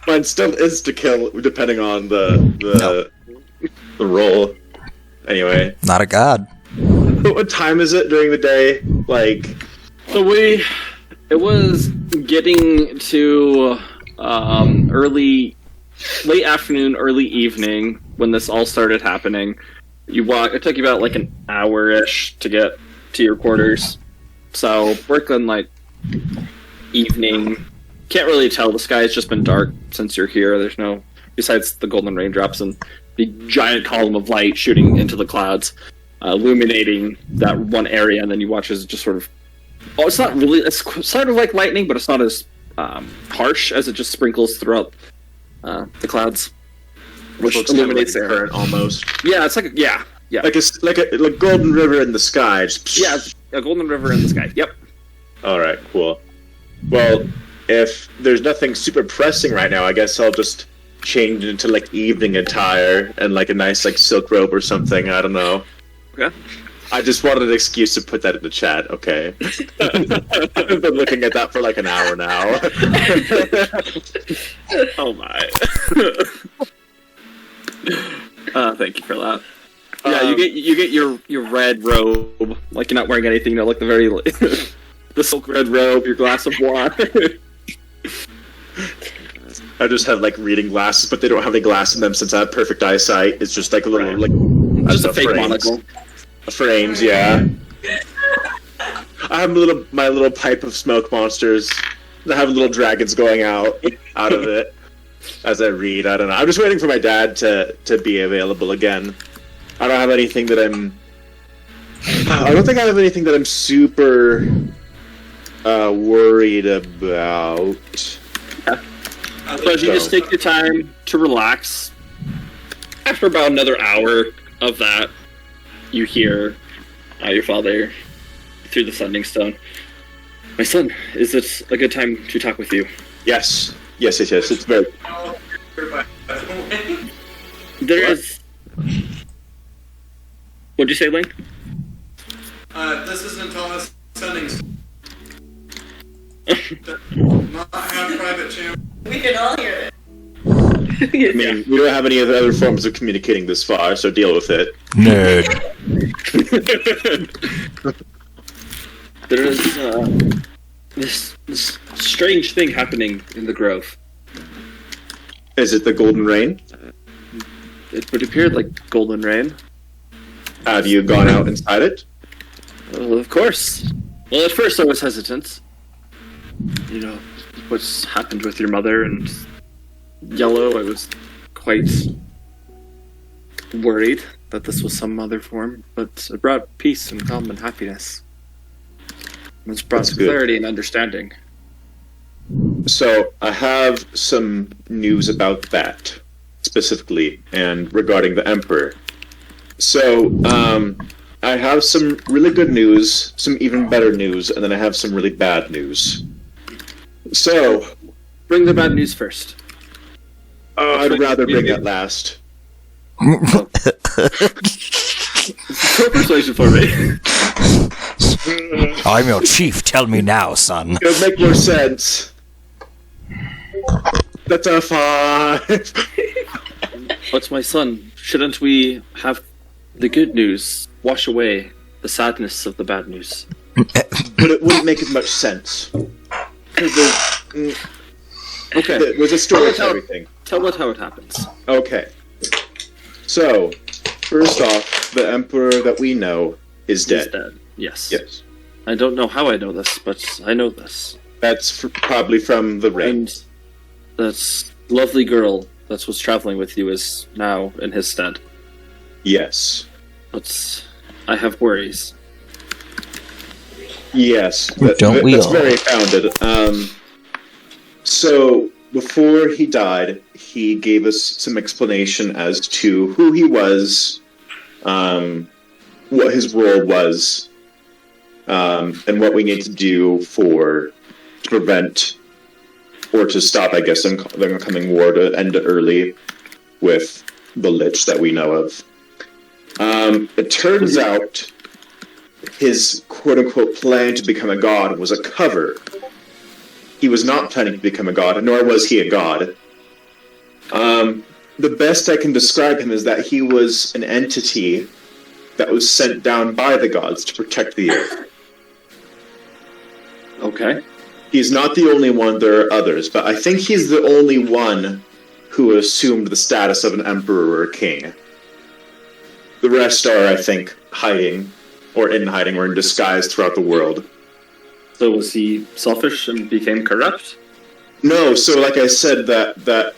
Mine still is to kill, depending on the roll. Anyway, Not a god. what time is it during the day? Like, So it was getting to late afternoon, early evening when this all started happening. It took you about like an hour-ish to get to your quarters. So working like evening. Can't really tell. The sky's just been dark since you're here. There's no, besides the golden raindrops and the giant column of light shooting into the clouds, illuminating that one area, and then you watch as it just sort of. Oh, it's not really. It's sort of like lightning, but it's not as harsh as it just sprinkles throughout the clouds, which looks kind of illuminates like the a area. current almost. Yeah, it's like Like a golden river in the sky. Just yeah, a golden river in the sky. Yep. All right, cool. Well, if there's nothing super pressing right now, I guess I'll just change into like evening attire and like a nice like silk robe or something. I don't know. Okay. I just wanted an excuse to put that in the chat. Okay. I've been looking at that for like an hour now. Oh my. Thank you for that. Yeah, you get your red robe. Like you're not wearing anything. You know, like the very the silk red robe, your glass of wine. I just have like reading glasses, but they don't have any glass in them since I have perfect eyesight. It's just like a little like Just a fake frames. monocle. Frames, yeah. I have my little pipe of smoke monsters. I have little dragons going out of it as I read. I don't know. I'm just waiting for my dad to be available again. I don't have anything that I don't think I have anything that I'm super worried about. So as you just take your time to relax, after about another hour of that, you hear your father through the sending stone. My son, is it a good time to talk with you? Yes. It's very. There is. What'd you say, Link? This isn't Thomas Sennings. Not have private channel. We can all hear it. I mean, we don't have any other forms of communicating this far, so deal with it. Nerd. There is this strange thing happening in the grove. Is it the Golden Rain? It would appear like golden rain. Have you gone out inside it? Of course. Well, at first I was hesitant. You know, what's happened with your mother and Yellow, I was quite worried that this was some other form, but it brought peace and calm and happiness. It's brought That's some good. clarity and understanding. So, I have some news about that, specifically, and regarding the Emperor. So, I have some really good news, some even better news, and then I have some really bad news. So, Bring the bad news first. I'd rather bring it last. Roll persuasion for me. I'm your chief. Tell me now, son. It would make more sense. That's a 5. But my son, shouldn't we have the good news wash away the sadness of the bad news? But it wouldn't make as much sense. Okay. There's a story to everything. Tell us how it happens. Okay. So, first off, the emperor that we know is He's dead. dead. Yes. Yes. I don't know how I know this, but I know this. That's probably from the rain. And that lovely girl that was traveling with you is now in his stead. Yes. But I have worries. Yes. Don't we that's all? very founded. So, before he died, he gave us some explanation as to who he was, what his role was, and what we need to do to prevent or to stop, I guess, the incoming war, to end it early with the Lich that we know of. It turns out his quote-unquote plan to become a god was a cover. He was not planning to become a god, nor was he a god. The best I can describe him is that he was an entity that was sent down by the gods to protect the earth. Okay. He's not the only one, there are others, but I think he's the only one who assumed the status of an emperor or a king. The rest are, I think, hiding, or in disguise throughout the world. So was he selfish and became corrupt? No, so like I said, that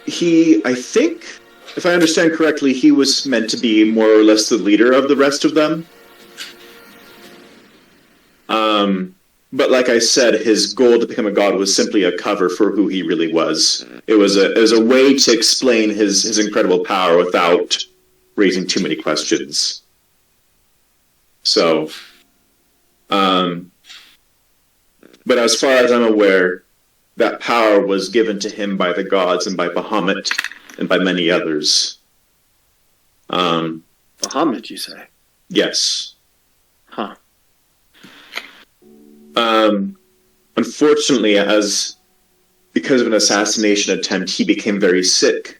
he, I think, if I understand correctly, he was meant to be more or less the leader of the rest of them. But like I said, his goal to become a god was simply a cover for who he really was. It was a way to explain his incredible power without raising too many questions. So, but as far as I'm aware, that power was given to him by the gods and by Bahamut and by many others. Bahamut, you say? Yes. Huh. Unfortunately, because of an assassination attempt, he became very sick.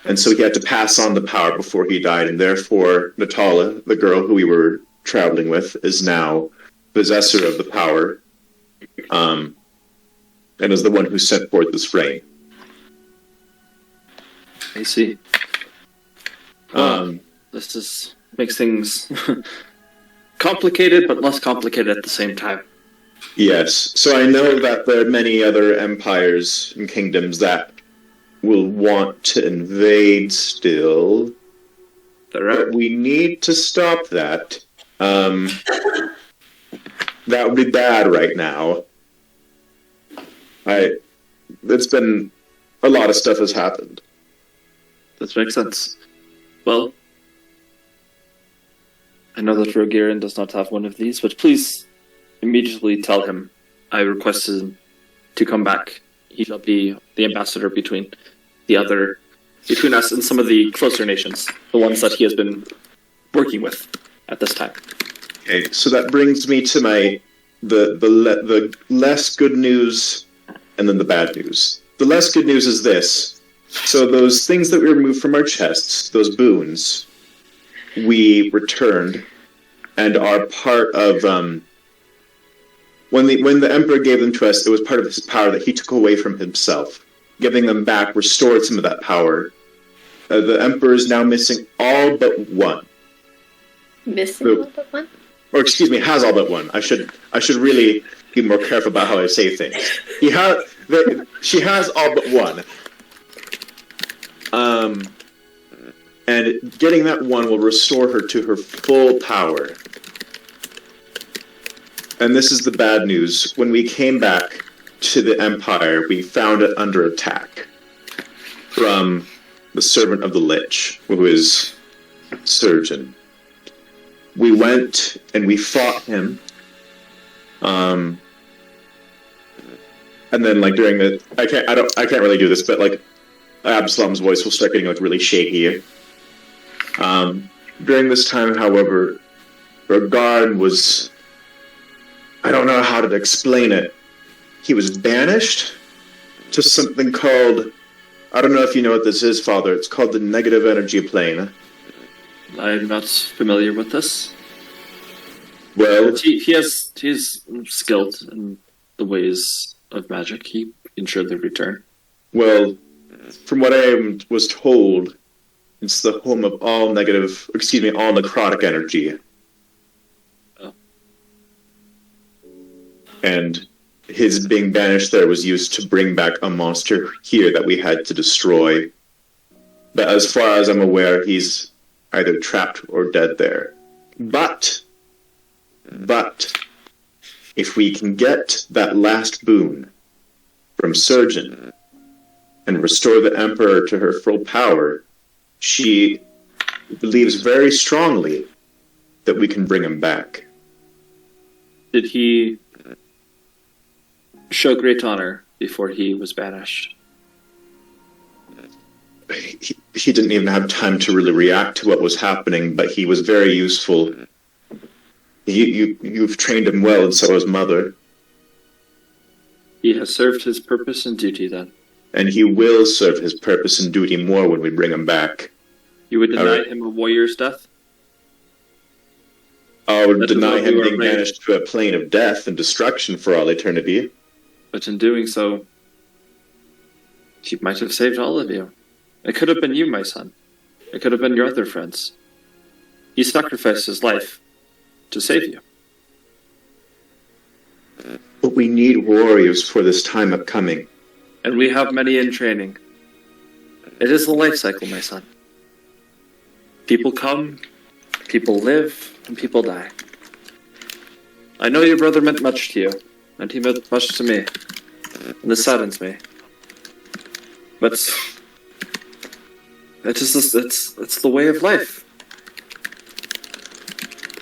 And so he had to pass on the power before he died, and therefore Natala, the girl who we were traveling with, is now possessor of the power, and is the one who sent forth this rain. I see. This makes things complicated, but less complicated at the same time. Yes, so I know that there are many other empires and kingdoms that will want to invade still, but we need to stop that. That would be bad right now. It's been a lot of stuff has happened. That makes sense. Well, I know that Rogirin does not have one of these, but please immediately tell him I request him to come back. He shall be the ambassador between us and some of the closer nations, the ones that he has been working with at this time. Okay, so that brings me to the less good news and then the bad news. The less good news is this. So those things that we removed from our chests, those boons, we returned and are part of when the Emperor gave them to us, it was part of his power that he took away from himself. Giving them back restored some of that power. The Emperor is now missing all but one. Missing all but one? Or excuse me, has all but one. I should really be more careful about how I say things. She has all but one. And getting that one will restore her to her full power. And this is the bad news. When we came back to the Empire, we found it under attack from the servant of the Lich, who is Surgeon. We went and we fought him. And then, like, during the I can't really do this, but like Absalom's voice will start getting like really shaky. During this time, however, Ragarn was, I don't know how to explain it. He was banished to something called, I don't know if you know what this is, Father. It's called the negative energy plane. I'm not familiar with this. Well, But he's skilled in the ways of magic. He ensured their return. well, from what I was told, it's the home of all all necrotic energy. Oh. And his being banished there was used to bring back a monster here that we had to destroy. But as far as I'm aware, he's either trapped or dead there. But, if we can get that last boon from Surgeon and restore the Emperor to her full power, she believes very strongly that we can bring him back. Did he show great honor before he was banished? He didn't even have time to really react to what was happening, but he was very useful. You've trained him well, and so has Mother. He has served his purpose and duty then. And he will serve his purpose and duty more when we bring him back. You would deny Alright. him a warrior's death? I would That is deny what him we were being made. banished to a plane of death and destruction for all eternity. But in doing so, he might have saved all of you. It could have been you, my son. It could have been your other friends. He sacrificed his life to save you. But we need warriors for this time upcoming. And we have many in training. It is the life cycle, my son. People come, people live, and people die. I know your brother meant much to you, and he meant much to me. And this saddens me. But it's the way of life.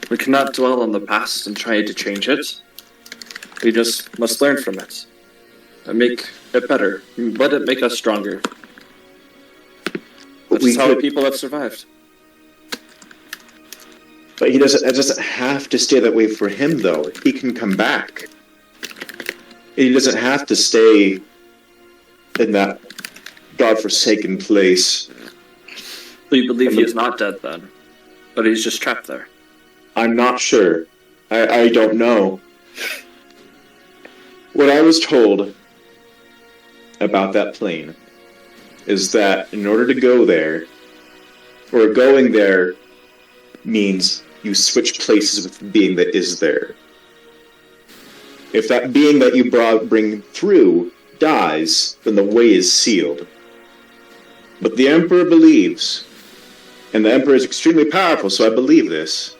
We cannot dwell on the past and try to change it. We just must learn from it and make it better. Let it make us stronger. But That's how people have survived. But it doesn't have to stay that way for him, though. He can come back. He doesn't have to stay in that godforsaken place. So you believe he is not dead then, but he's just trapped there. I'm not sure. I don't know. What I was told about that plane is that in order to go there, or going there means you switch places with the being that is there. If that being that you bring through dies, then the way is sealed. But the Emperor believes, and the Emperor is extremely powerful, so I believe this,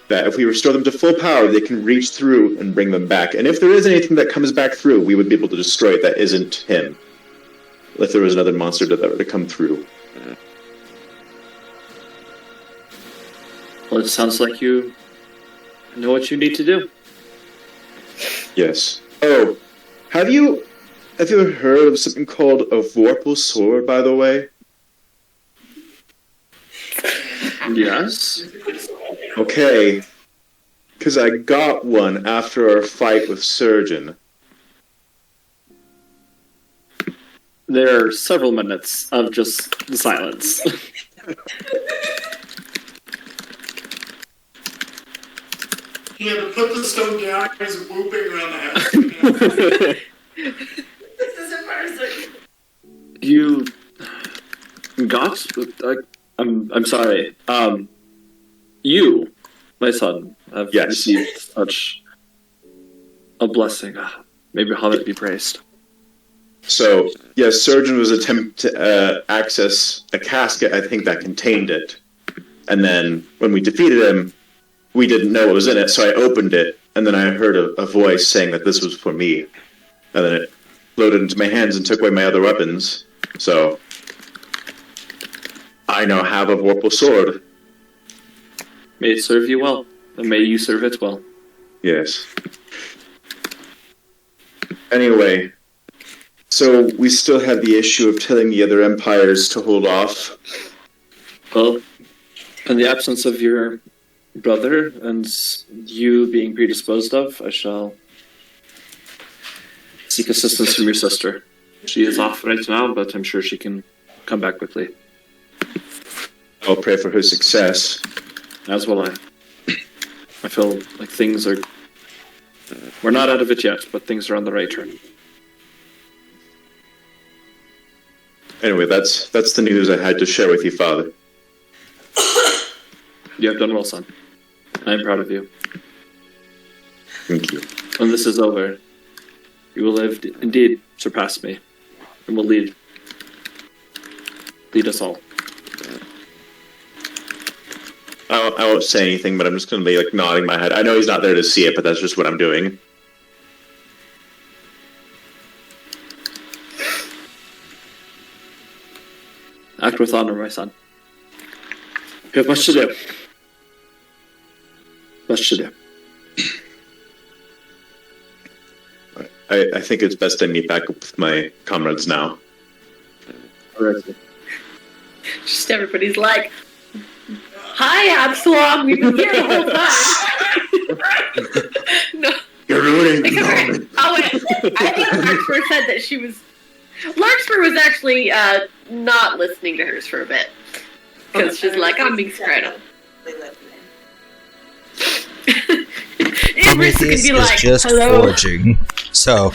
that if we restore them to full power, they can reach through and bring them back. And if there is anything that comes back through, we would be able to destroy it that isn't him. If there was another monster that were to come through. Well, it sounds like you know what you need to do. Yes. Oh, have you ever heard of something called a Vorpal Sword, by the way? Yes. Okay. Because I got one after our fight with Surgeon. There are several minutes of just silence. He had to put the stone down. He was whooping around the house. This is embarrassing. You got? I'm sorry. You, my son, have Yes. received such a blessing. Maybe Hobbit be praised. So, yes, Surgeon was attempting to access a casket, I think, that contained it. And then, when we defeated him, we didn't know what was in it, so I opened it, and then I heard a voice saying that this was for me. And then it loaded into my hands and took away my other weapons. So, I now have a Vorpal Sword. May it serve you well, and may you serve it well. Yes. Anyway, So we still have the issue of telling the other empires to hold off. Well, in the absence of your brother and you being predisposed of, I shall seek assistance from your sister. She is off right now, but I'm sure she can come back quickly. I'll pray for her success. As will I. I feel like things are... We're not out of it yet, but things are on the right turn. Anyway, that's the news I had to share with you, Father. You have done well, son. I am proud of you. Thank you. When this is over, you will have indeed surpassed me, and will lead us all. I won't say anything, but I'm just going to be like nodding my head. I know he's not there to see it, but that's just what I'm doing. Act with honor, my son. You have much to do. Much to do. I think it's best I meet back up with my comrades now. Just everybody's like, "Hi, Absalom. We've been here the whole time." No. You're ruining the Except for- moment. oh, wait. I think Larkspur said that she was. Larkspur was actually not listening to hers for a bit because she's like, "I'm being scared of." Prometheus be is like, just "Hello?" forging, so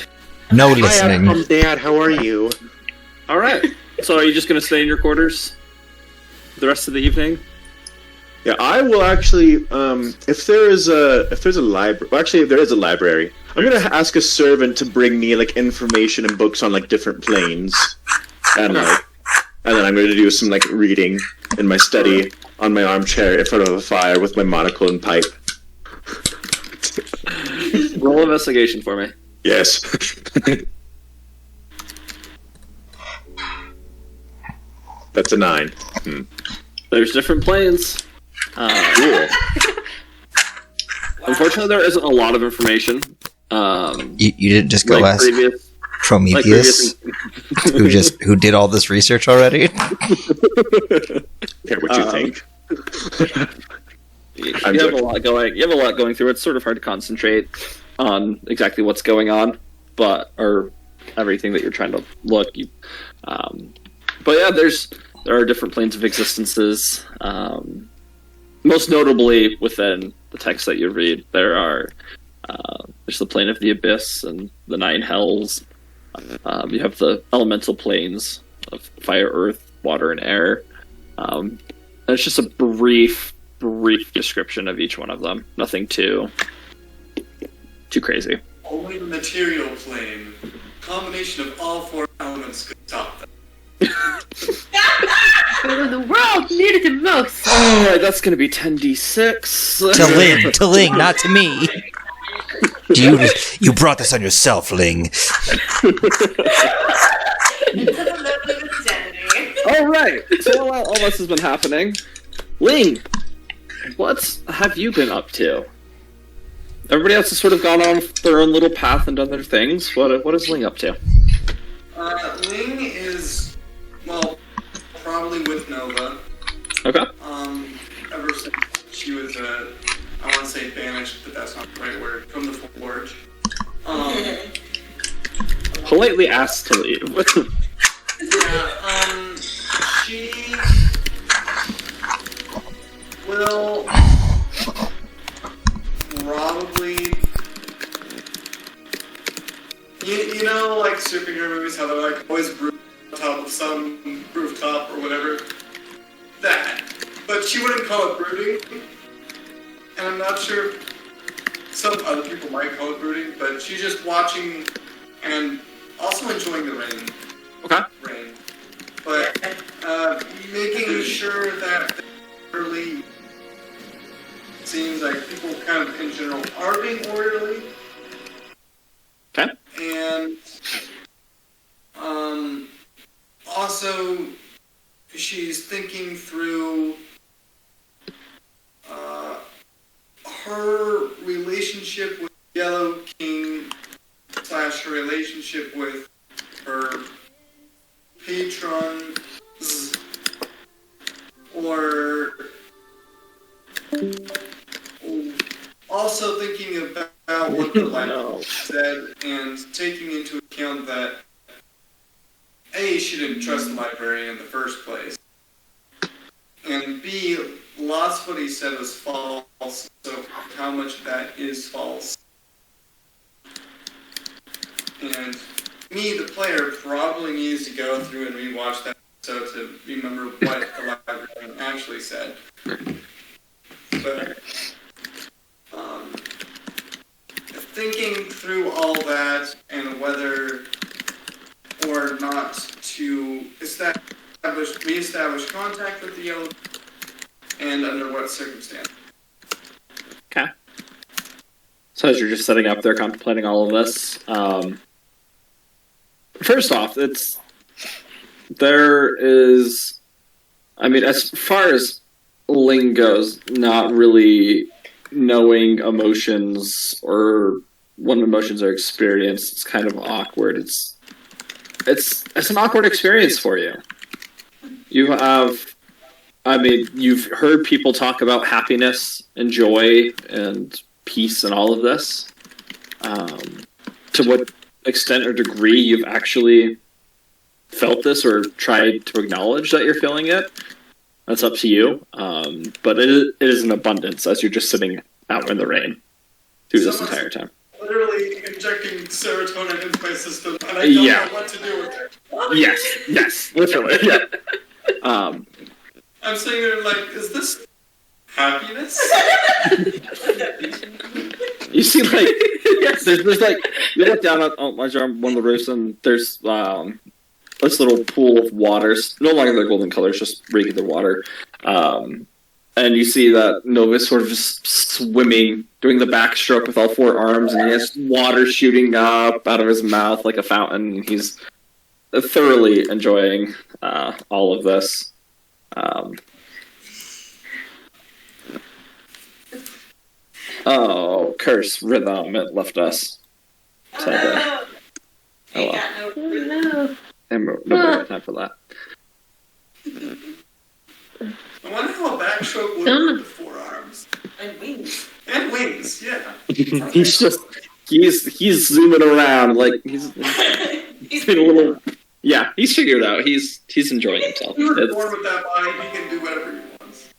no listening. Hi, Dad. How are you? All right. So are you just going to stay in your quarters the rest of the evening? Yeah, I will actually. If there's a library, well, actually, if there is a library, I'm gonna ask a servant to bring me like information and books on like different planes, and then I'm gonna do some like reading in my study on my armchair in front of a fire with my monocle and pipe. Roll investigation for me. Yes. That's a 9. There's different planes. Cool. Unfortunately, there isn't a lot of information. You didn't just go Like ask previous, Prometheus, who did all this research already? Care what you think. you I'm have joking. a lot going. You have a lot going through. It's sort of hard to concentrate on exactly what's going on, or everything that you're trying to look. But yeah, there are different planes of existences. Most notably within the text that you read, there's the plane of the abyss and the 9 hells. You have the elemental planes of fire, earth, water, and air. And it's just a brief description of each one of them. Nothing too crazy. Only the material plane. Combination of all 4 elements could stop them. When the world needed it most. Alright, that's gonna be 10d6. To Ling, not to me. You brought this on yourself, Ling. Alright, so while all this has been happening, Ling, what have you been up to? Everybody else has sort of gone on their own little path and done their things. What is Ling up to? Ling is, well, probably with Nova. Okay. Ever since she was, I want to say banished, but that's not the right word, from the Forge. Politely asked to leave. Yeah, she will probably, you know, like superhero movies, how they're like always on top of some rooftop or whatever. That, but she wouldn't call it brooding, and I'm not sure. Some other people might call it brooding, but she's just watching and also enjoying the rain. Okay. Rain, but making sure that early seems like people kind of in general are being orderly. Okay. And also she's thinking through her relationship with Yellow King / her relationship with her Also thinking about what the librarian No. said and taking into account that A, she didn't trust the librarian in the first place, and B, lots of what he said was false, so how much of that is false? And me, the player, probably needs to go through and rewatch that episode to remember what the librarian actually said. But thinking through all that and whether or not to reestablish contact with the Yellow, and under what circumstance. Okay. So as you're just sitting up there contemplating all of this, first off, there is, I mean, as far as Ling goes, not really knowing emotions or when emotions are experienced, it's kind of awkward. It's an awkward experience for you. You've heard people talk about happiness and joy and peace and all of this. To what extent or degree you've actually felt this or tried to acknowledge that you're feeling it, that's up to you. But it is an abundance as you're just sitting out in the rain through this entire time. Literally injecting serotonin into my system, and I don't know what to do with it. Yes, literally. Yeah. I'm sitting there like, is this happiness? You see, like, there's like, you look down at one of the roofs, and there's this little pool of water. It's no longer the golden color, it's just regular water. And you see that Novus sort of just swimming, doing the backstroke with all four arms, and he has water shooting up out of his mouth like a fountain. He's thoroughly enjoying all of this. Curse Rhythm, it left us. Oh, no. Oh, well. Got no No. And nobody had time for that. I wonder how a backstroke would work with forearms. and wings. And wings, yeah. He's just he's zooming around like he's been a little. Yeah, he's figured it out. He's enjoying himself. He was It's- born with that body, he can do whatever he wants.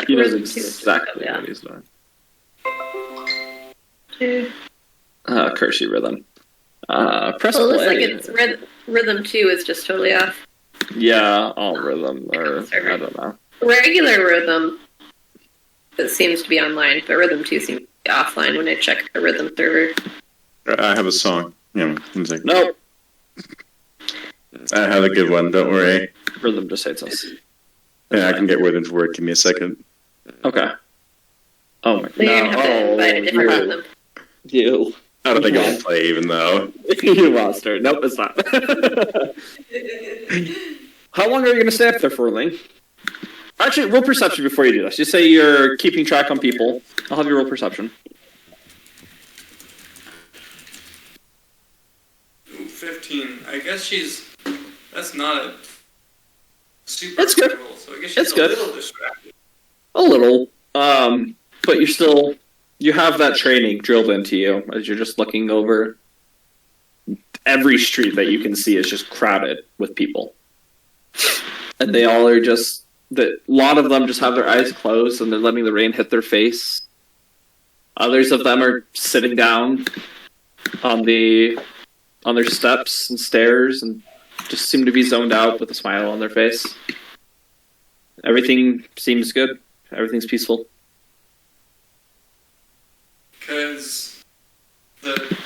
he knows Rhythm too. exactly Yeah. what he's doing. Two. Curse you, Rhythm. Press Well, it looks play. like it's rhythm 2 is just totally off. Yeah, all Rhythm, or I don't know. Regular rhythm, it seems to be online, but rhythm 2 seems to be offline when I check the rhythm server. I have a song. Yeah, one second. Nope, I have a good one. Don't worry. Rhythm just hates us. Yeah, I can get Rhythm to work. Give me a second. Okay. Oh my So you're gonna have to invite a different you. rhythm. You. I don't think it'll play, even though. You lost her. Nope, it's not. How long are you going to stay up there for, Ling? Actually, roll perception before you do this. Just say you're keeping track on people. I'll have you roll perception. Ooh, 15. I guess that's not a super It's good. roll, so I guess It's she's good. a little distracted. A little. But you have that training drilled into you as you're just looking over. Every street that you can see is just crowded with people. And they all are a lot of them just have their eyes closed and they're letting the rain hit their face. Others of them are sitting down on their steps and stairs and just seem to be zoned out with a smile on their face. Everything seems good. Everything's peaceful. Because the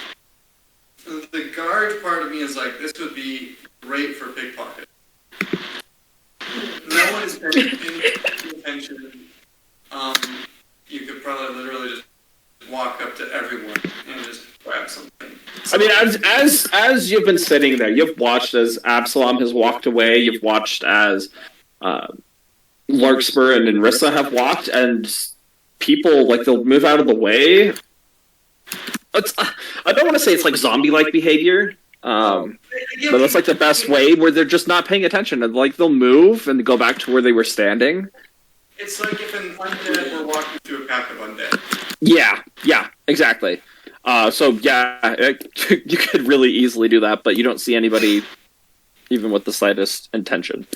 guard part of me is like, this would be great for pickpocket. No one is paying any attention. You could probably literally just walk up to everyone and just grab something. I mean, as you've been sitting there, you've watched as Absalom has walked away. You've watched as Larkspur and Nrissa have walked, and people they'll move out of the way. I don't want to say it's like zombie-like behavior, but that's the best way where they're just not paying attention, and they'll move and go back to where they were standing. It's like if an undead were walking through a pack of undead. Yeah, exactly. So you could really easily do that, but you don't see anybody even with the slightest intention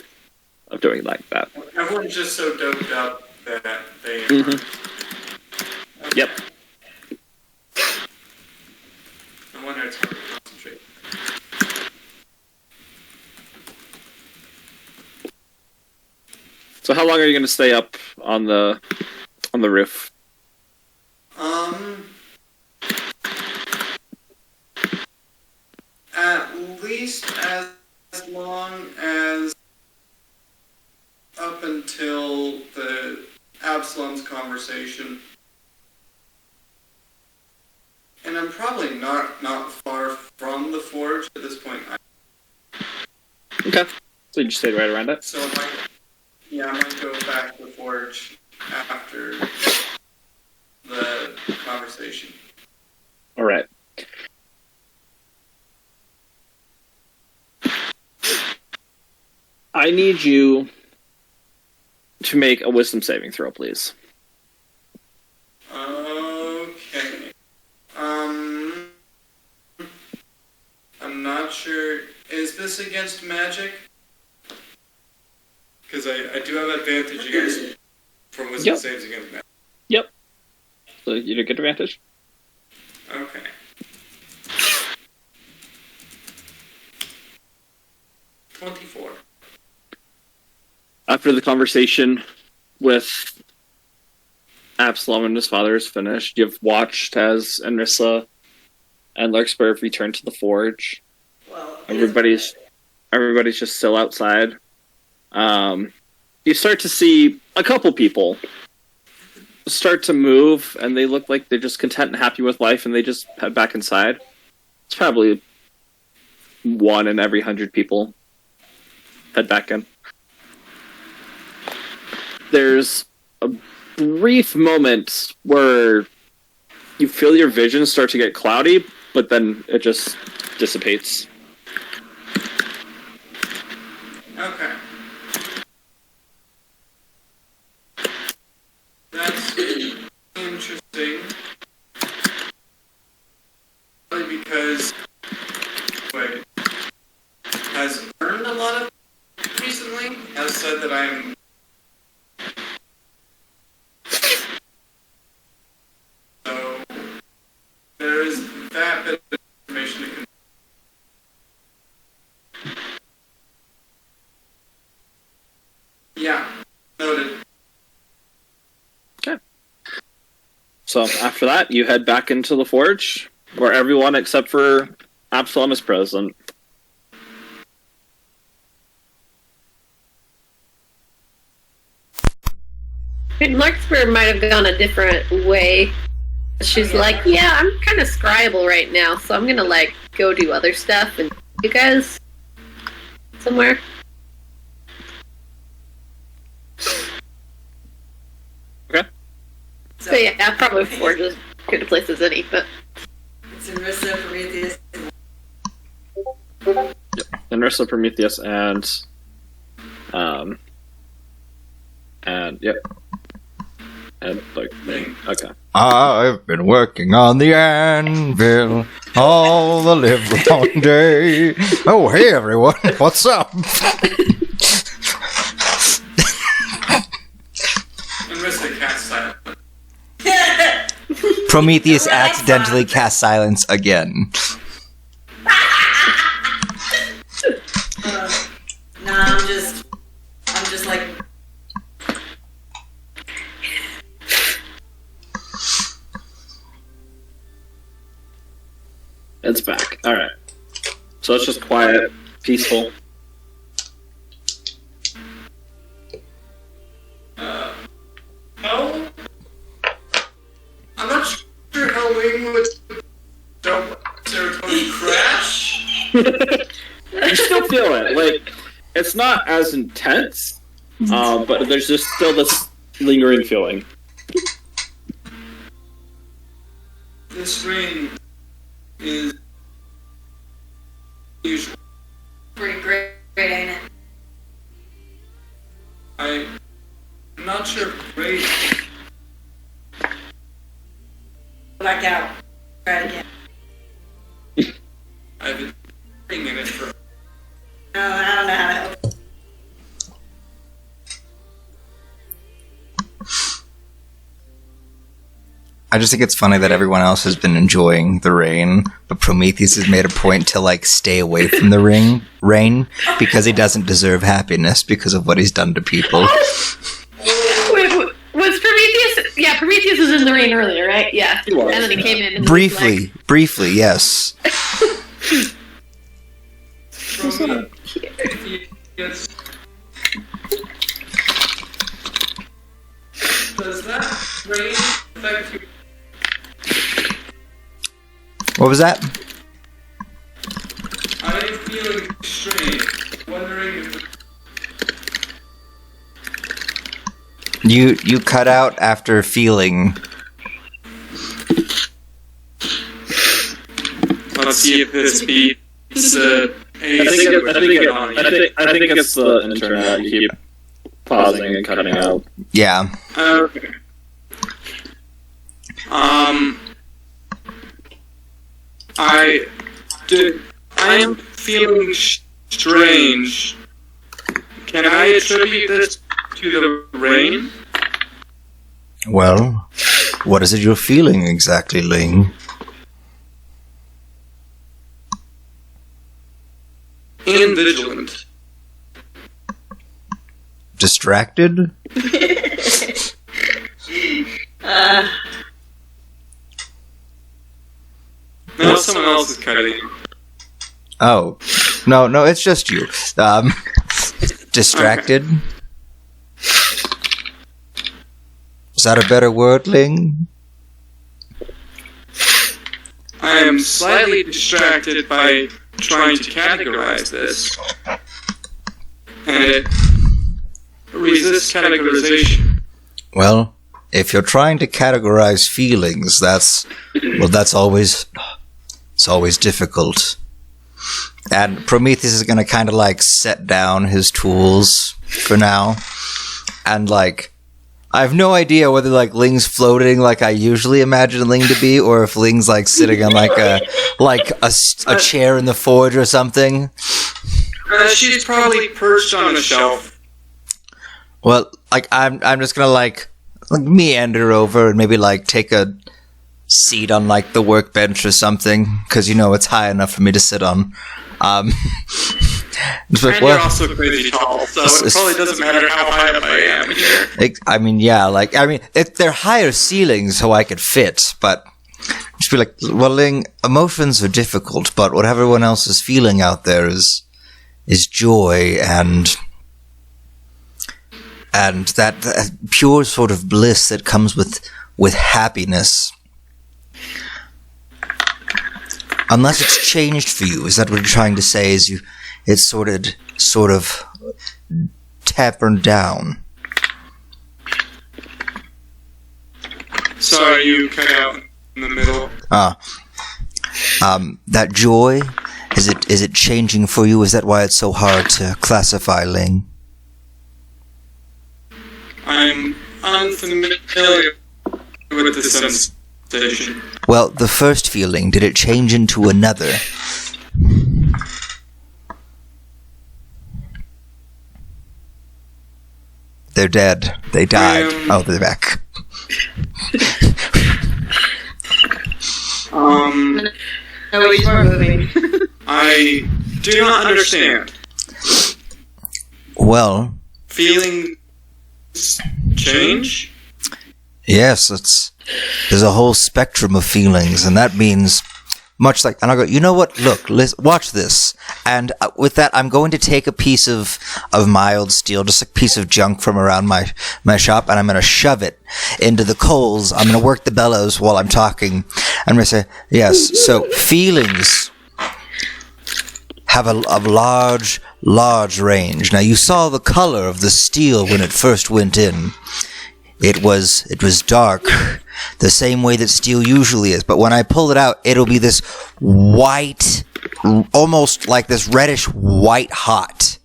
of doing like that. Everyone's just so doped up that they. Yep. No wonder it's hard to concentrate. So how long are you going to stay up on the roof? At least as long as up until the Absalom's conversation. And I'm probably not far from the forge at this point. Okay. So you just stayed right around it? So I might go back to the forge after the conversation. All right. I need you to make a wisdom saving throw, please. Okay. I'm not sure. Is this against magic? Because I do have advantage against from wisdom saves against magic. Yep. So you did get advantage? Okay. $24. After the conversation with Absalom and his father is finished, you've watched as Anrissa and Larkspur have returned to the forge. Well, Everybody's just still outside. You start to see a couple people start to move, and they look like they're just content and happy with life, and they just head back inside. It's probably 1 in every 100 people head back in. There's a brief moment where you feel your vision start to get cloudy, but then it just dissipates. Okay. That's interesting. Probably because has learned a lot of recently. Has said that I'm. So there is that bit of information to consider. Yeah, noted. Okay. So after that, you head back into the forge, where everyone except for Absalom is present. And Larkspur might have gone a different way. She's like, yeah, I'm kind of scribal right now, so I'm gonna like go do other stuff and you guys somewhere. Okay. So yeah, probably Forge is good a place as any, but it's Anrissa, Prometheus. Anrissa, Prometheus, and yep. And like, okay. I've been working on the anvil all the live long day. Oh, hey everyone, what's up? Anrissa cast silence. Prometheus accidentally cast silence again. Nah, I'm just like. It's back. Alright. So it's just quiet, peaceful. How? I'm not sure how Ling would don't serotonin crash. You still feel it. Like, it's not as intense, but there's just still this lingering feeling. This ring is usual. Pretty great, ain't it? I'm not sure. Great. Black out. Try it again. I've been thinking it for. No, I don't know how to help. I just think it's funny that everyone else has been enjoying the rain, but Prometheus has made a point to like stay away from the rain because he doesn't deserve happiness because of what he's done to people. Wait, was Prometheus? Yeah, Prometheus was in the rain earlier, right? Yeah. He was, And then he came in. And Briefly, yes. Yes. Does that rain affect you? What was that? I'm feeling strange. Wondering if You cut out after feeling. Let's see if this beats I think it's the internet. You keep pausing and cutting out. Yeah. Okay. I am feeling strange. Can I attribute this to the rain? Well, what is it you're feeling exactly, Ling? Invigilant. Distracted? Now someone else is cutting. Oh. No, it's just you. Distracted? Is that a better word, Ling? I am slightly distracted by trying to categorize this. And it resists categorization. Well, if you're trying to categorize feelings, that's always difficult. And Prometheus is gonna kind of like set down his tools for now, and like I have no idea whether like Ling's floating like I usually imagine Ling to be, or if Ling's like sitting on like a chair in the forge or something. She's probably perched on a shelf. Well, like I'm just gonna like meander over and maybe like take a seat on like the workbench or something, because it's high enough for me to sit on. Just like, and you're also crazy tall, so it probably doesn't matter how high up I am here. They're higher ceilings, so I could fit, but just be like, well, Ling, emotions are difficult, but what everyone else is feeling out there is joy and that pure sort of bliss that comes with happiness. Unless it's changed for you, is that what you're trying to say? It's sort of tapered down. Sorry, you cut out in the middle. That joy, is it changing for you? Is that why it's so hard to classify, Ling? I'm unfamiliar with the sensation. Well, the first feeling, did it change into another? They're dead. They died. Oh, they're back. No, we were moving. I do not understand. Well, feelings change? Yes, there's a whole spectrum of feelings, and that means much like, and I'll go, you know what, look, watch this, and with that, I'm going to take a piece of mild steel, just a piece of junk from around my shop, and I'm going to shove it into the coals. I'm going to work the bellows while I'm talking. I'm going to say, yes, so feelings have a large range. Now, you saw the color of the steel when it first went in. It was dark, the same way that steel usually is. But when I pull it out, it'll be this white, almost like this reddish white hot.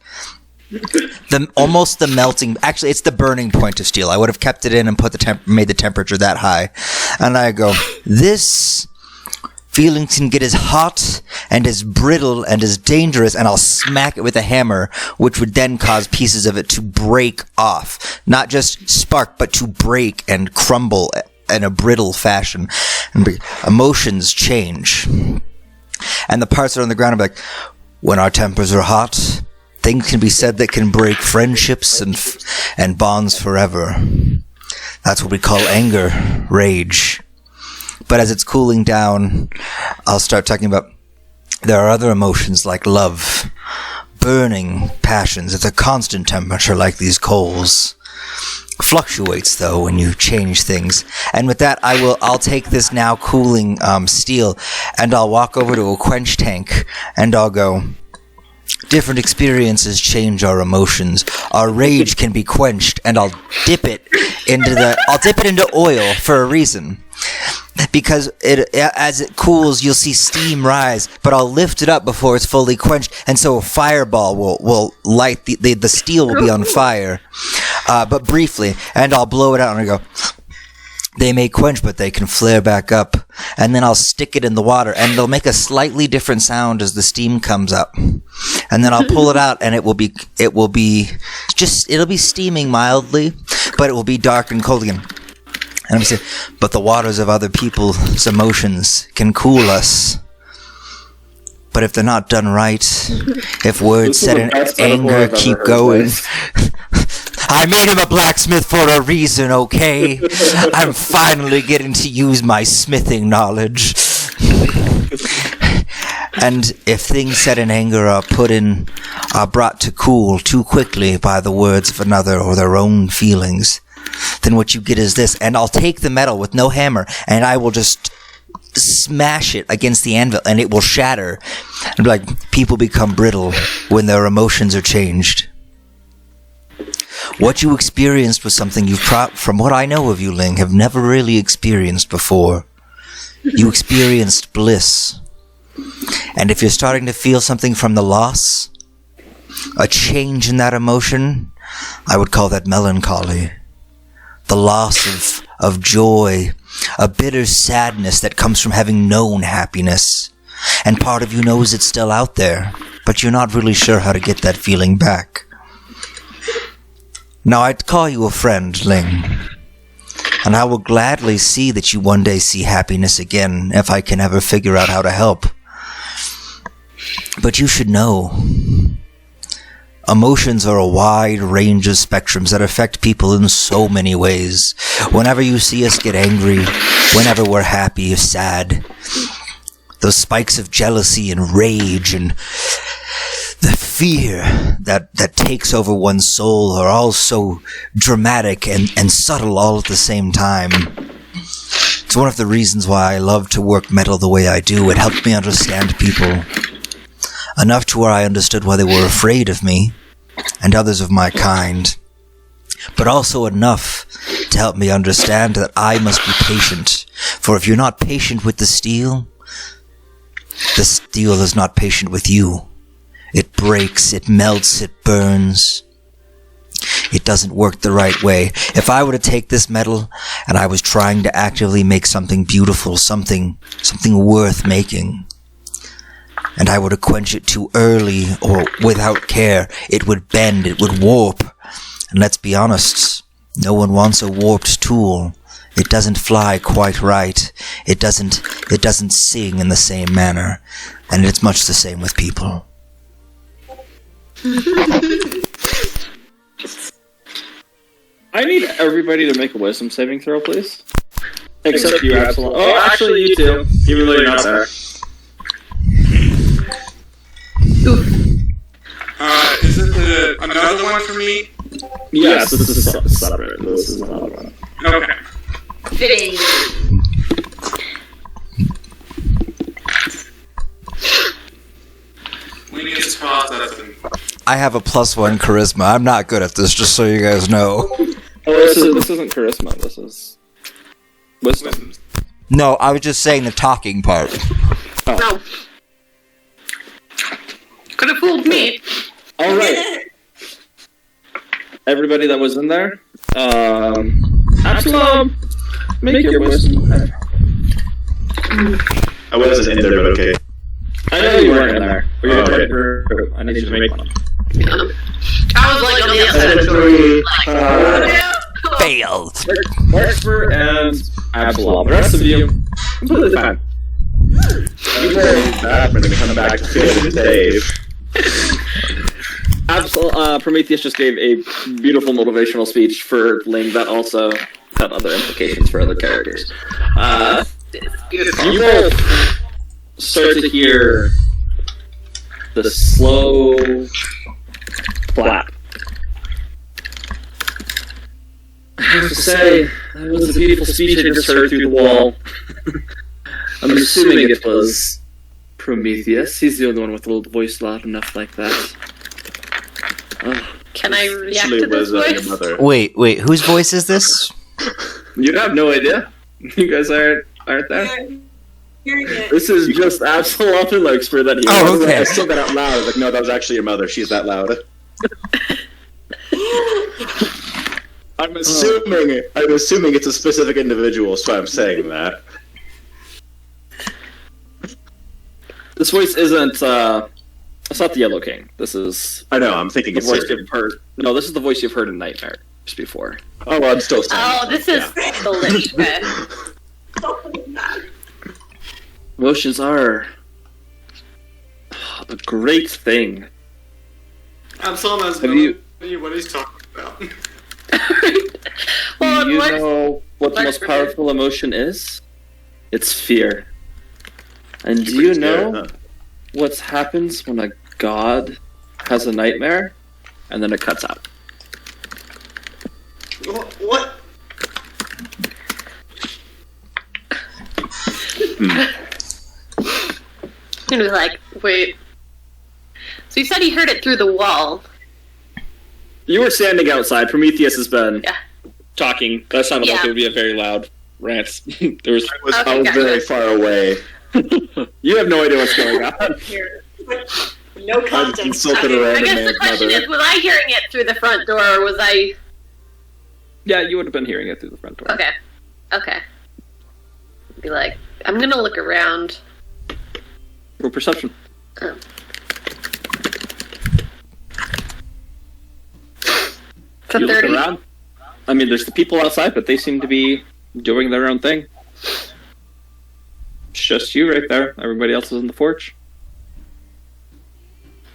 almost the melting. Actually, it's the burning point of steel. I would have kept it in and made the temperature that high. And I go, this feeling can get as hot and as brittle and as dangerous, and I'll smack it with a hammer, which would then cause pieces of it to break off. Not just spark, but to break and crumble in a brittle fashion. And emotions change. And the parts that are on the ground are like, when our tempers are hot, things can be said that can break friendships and bonds forever. That's what we call anger, rage. But as it's cooling down, I'll start talking about there are other emotions like love, burning passions. It's a constant temperature like these coals. Fluctuates though when you change things. And with that, I'll take this now cooling steel, and I'll walk over to a quench tank, and I'll go, different experiences change our emotions. Our rage can be quenched, and I'll dip it into oil for a reason. Because as it cools, you'll see steam rise, but I'll lift it up before it's fully quenched, and so a fireball will light the steel will be on fire, but briefly, and I'll blow it out, and I go, they may quench, but they can flare back up, and then I'll stick it in the water, and it'll make a slightly different sound as the steam comes up, and then I'll pull it out, and it'll be steaming mildly, but it will be dark and cold again. And I'm saying, but the waters of other people's emotions can cool us. But if they're not done right, if words said in anger keep going. I made him a blacksmith for a reason, okay? I'm finally getting to use my smithing knowledge. And if things said in anger are brought to cool too quickly by the words of another or their own feelings, then what you get is this. And I'll take the metal with no hammer, and I will just smash it against the anvil, and it will shatter. And like, people become brittle when their emotions are changed. What you experienced was something from what I know of you, Ling, have never really experienced before. You experienced bliss. And if you're starting to feel something from the loss, a change in that emotion, I would call that melancholy. The loss of joy, a bitter sadness that comes from having known happiness. And part of you knows it's still out there, but you're not really sure how to get that feeling back. Now, I'd call you a friend, Ling, and I will gladly see that you one day see happiness again if I can ever figure out how to help. But you should know, emotions are a wide range of spectrums that affect people in so many ways. Whenever you see us get angry, whenever we're happy or sad, those spikes of jealousy and rage and the fear that takes over one's soul are all so dramatic and subtle all at the same time. It's one of the reasons why I love to work metal the way I do. It helps me understand people enough to where I understood why they were afraid of me and others of my kind, but also enough to help me understand that I must be patient. For if you're not patient with the steel is not patient with you. It breaks, it melts, it burns. It doesn't work the right way. If I were to take this metal and I was trying to actively make something beautiful, something worth making, and I were to quench it too early or without care, it would bend, it would warp. And let's be honest, no one wants a warped tool. It doesn't fly quite right. It doesn't sing in the same manner. And it's much the same with people. I need everybody to make a wisdom saving throw, please. Except you, Absalom. Oh, actually, you too. Even though you're not there. Isn't another one for me? Yes, this is separate. This is another one. Okay. Fitting. We need to process. I have a +1 charisma. I'm not good at this, just so you guys know. Oh, this isn't charisma. This is wisdom. No, I was just saying the talking part. Oh. No. Could have fooled me. All right. everybody that was in there. Absalom, make your wisdom. I wasn't in there, but okay. I know you weren't in there. But you're Okay. I need you to make one. I was like on the outside of the door. Failed. Larkspur and Absalom. The rest of you, completely fine. You I'm gonna come back to finish Dave. Prometheus just gave a beautiful motivational speech for Ling that also had other implications for other characters. You both start to hear the slow clap. I have to say, that was a beautiful speech I just heard through the wall. I'm assuming it was Prometheus. He's the only one with a little voice loud enough like that. Can I react Actually, to it this was your voice? mother. Wait, whose voice is this? You have no idea. You guys aren't there. Hearing it. This is just Absalom and Larkspur that he Oh, heard. okay. I still got out loud. I was like, no, that was actually your mother. She's that loud. I'm assuming it's a specific individual, so I'm saying that. This voice isn't. It's not the Yellow King. This is I know. I'm thinking the it's voice Siri. you've heard. No, this is the voice you've heard in Nightmares before. Oh, well, I'm still saying. Oh, this is delicious. Emotions are a great thing. Absalom has Have no you- idea what he's talking about. Well, Do you what- know what the most Larkspur- powerful emotion is? It's fear. And do you know what happens when a god has a nightmare and then it cuts out? What? And was like, wait. So you said he heard it through the wall. You were standing outside. Prometheus has been Yeah. talking. That sounded like Yeah. it would be a very loud rant. There was. I was Okay, gotcha. very far away. You have no idea what's going on. No I context. consulted a I random guess the man's question mother. is, was I hearing it through the front door, or was I... Yeah, you would have been hearing it through the front door. Okay. Be like, I'm gonna look around. Roll perception. Oh. It's a You look 30. around. I mean, there's the people outside, but they seem to be doing their own thing. It's just you right there. Everybody else is in the porch.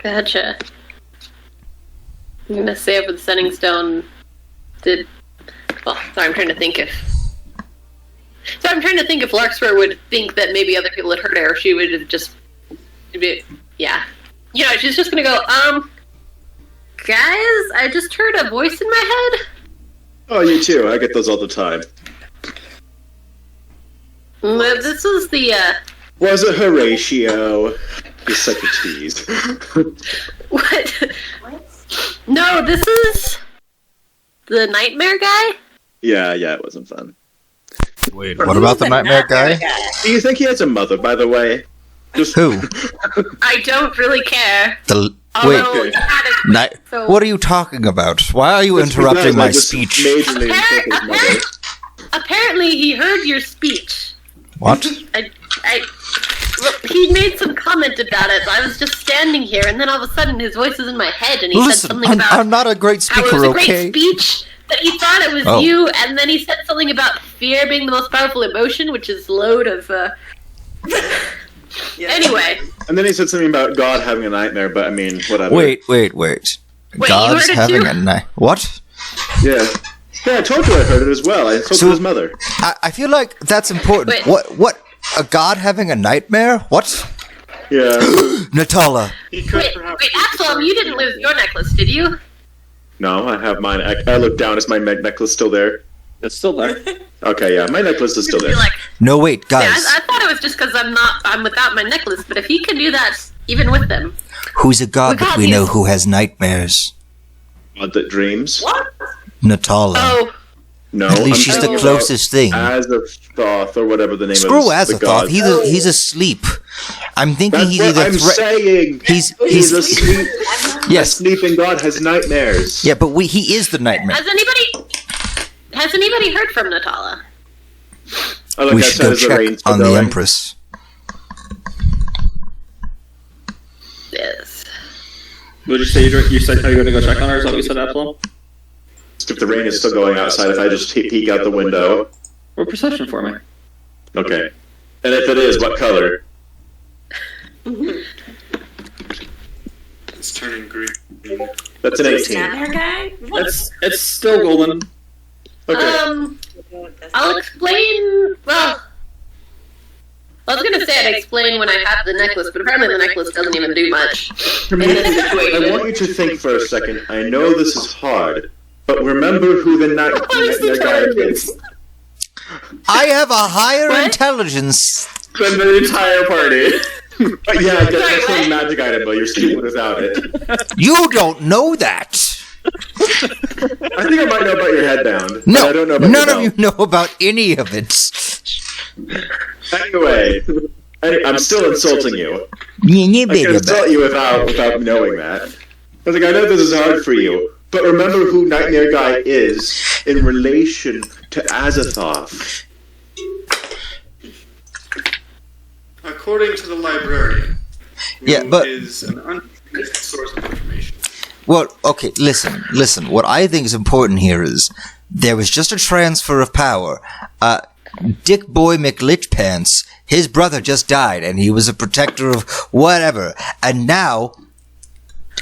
Gotcha. I'm gonna say over the setting stone. I'm trying to think if. So I'm trying to think if Larkspur would think that maybe other people had heard her, or she would have just. Yeah. You know, she's just gonna go, guys, I just heard a voice in my head. Oh, you too. I get those all the time. This was the, Was it Horatio? He's such a tease. what? No, this is the nightmare guy? yeah, it wasn't fun. Wait, what about the nightmare guy? Do you think he has a mother, by the way? Just Who? I don't really care. The Although, wait. he had a- Ni- so- what are you talking about? Why are you interrupting my speech? Majorly insulted his mother. Apparently, he heard your speech. What? Well, he made some comment about it. I was just standing here, and then all of a sudden, his voice was in my head, and he said Listen, something I'm, about I'm not a great how it was speaker, a great okay? speech. That he thought it was Oh. you, and then he said something about fear being the most powerful emotion, which is load of. Anyway, And then he said something about God having a nightmare, but I mean, whatever. Wait. you God's heard it having too? a night. What? Yeah. Yeah, I told you I heard it as well. I spoke So- to his mother. I feel like that's important. Wait. What? A god having a nightmare? What? Yeah. Natala. He could wait, perhaps. Absalom, you didn't lose your necklace, did you? No, I have mine. I look down. Is my necklace still there? It's still there. Okay, yeah, my necklace is still there. You're like, No, wait, yeah, guys. I thought it was just because I'm without my necklace, but if he can do that, even with them. Who's a god that Because we know he's- who has nightmares? God that dreams? What? Natala. Oh, No. At least I'm she's talking the about closest thing. Azathoth, or whatever the name Screw of the Azathoth. god. He's asleep. I'm thinking That's he's what either I'm saying. he's He's asleep. A Yes. sleeping god has nightmares. Yeah, but he is the nightmare. Has anybody heard from Natala? I look We should outside go as the check rain's on the going. Empress. Yes. Would you say you said how you're going to go check on her? Is that what you said, Absalom? If the rain is still going outside, if I just peek out the window. Or perception for me? Okay. And if it is, what color? It's turning green. That's an 18. Snapper guy? It's still golden. Okay. I'll explain. Well, I was gonna say I'd explain when I have the necklace, but apparently the necklace doesn't even do much in this I situation. want you to think for a second. I know this is hard, but remember who the nightmare guy is. I have a higher What? intelligence. Then the entire party. Yeah, I guess Sorry, that's what? one magic item, but you're stupid without it. You don't know that. I think I might know about your headbound. but No, I don't know about none your of you belt. know about any of it. Anyway, I'm still insulting you. I can insult you without knowing that. I was like, I know this is hard for you, but remember who Nightmare Guy is in relation to Azathoth. According to the librarian, Yeah, who but- is an untrusted source of information. Well, okay, listen. What I think is important here is there was just a transfer of power. Dick Boy McLitchpants, his brother just died, and he was a protector of whatever. And now,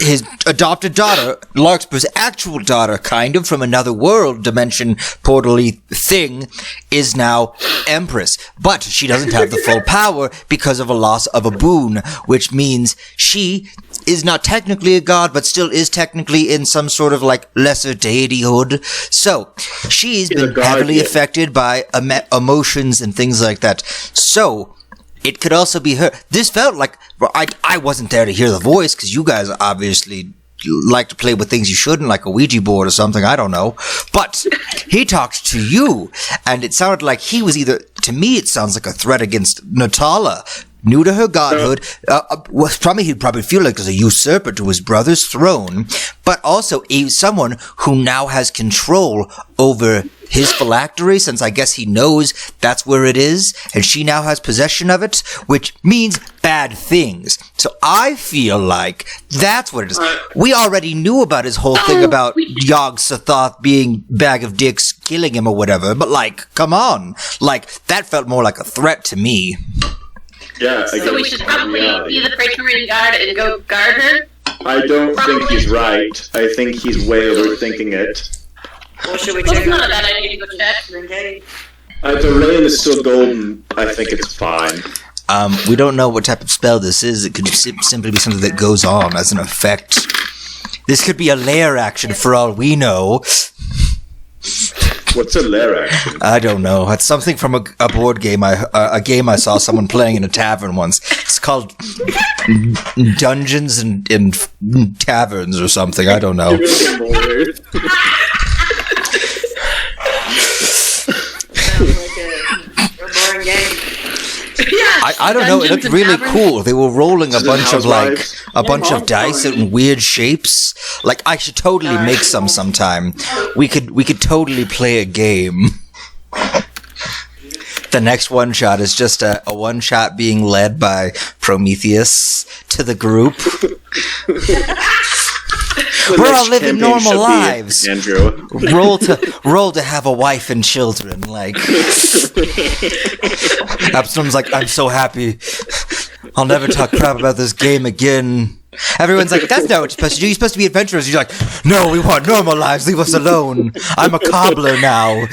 his adopted daughter, Larkspur's actual daughter, kind of from another world dimension portally thing, is now Empress. But she doesn't have the full power because of a loss of a boon, which means she is not technically a god, but still is technically in some sort of like lesser deityhood. So she's She's a been heavily guardian. affected by emotions and things like that. So it could also be her. This felt like well, I wasn't there to hear the voice because you guys obviously like to play with things you shouldn't, like a Ouija board or something. I don't know, but he talks to you, and it sounded like he was either. To me, it sounds like a threat against Natala. New to her godhood, he'd probably feel like there's a usurper to his brother's throne, but also someone who now has control over his phylactery, since I guess he knows that's where it is, and she now has possession of it, which means bad things. So I feel like that's what it is. We already knew about his whole thing about Yog Sothoth being bag of dicks, killing him or whatever, but like, come on. Like, that felt more like a threat to me. Yeah, So we should probably reality. be the Praetorian Guard and go guard her. I don't think he's right. I think he's way overthinking it. Well, should we Well, check it's not a on bad idea to go check. in case? If the rain is still golden, I think it's fine. We don't know what type of spell this is. It could simply be something that goes on as an effect. This could be a lair action for all we know. What's a lair action? I don't know. It's something from a board game. A game I saw someone playing in a tavern once. It's called Dungeons and Taverns or something. I don't know. Sounds like a boring game. I don't know. It Dungeons looked and really Taverns. cool. They were rolling a Is it bunch of like Housewives? a bunch of dice in weird shapes. Like I should totally make some sometime. We could totally play a game. The next one shot is just a one shot being led by Prometheus to the group. We're all living normal lives. Andrew. Roll to have a wife and children. Like Absalom's like, I'm so happy. I'll never talk crap about this game again. Everyone's like, that's not what you're supposed to do. You're supposed to be adventurers. You're like, no, we want normal lives. Leave us alone. I'm a cobbler now.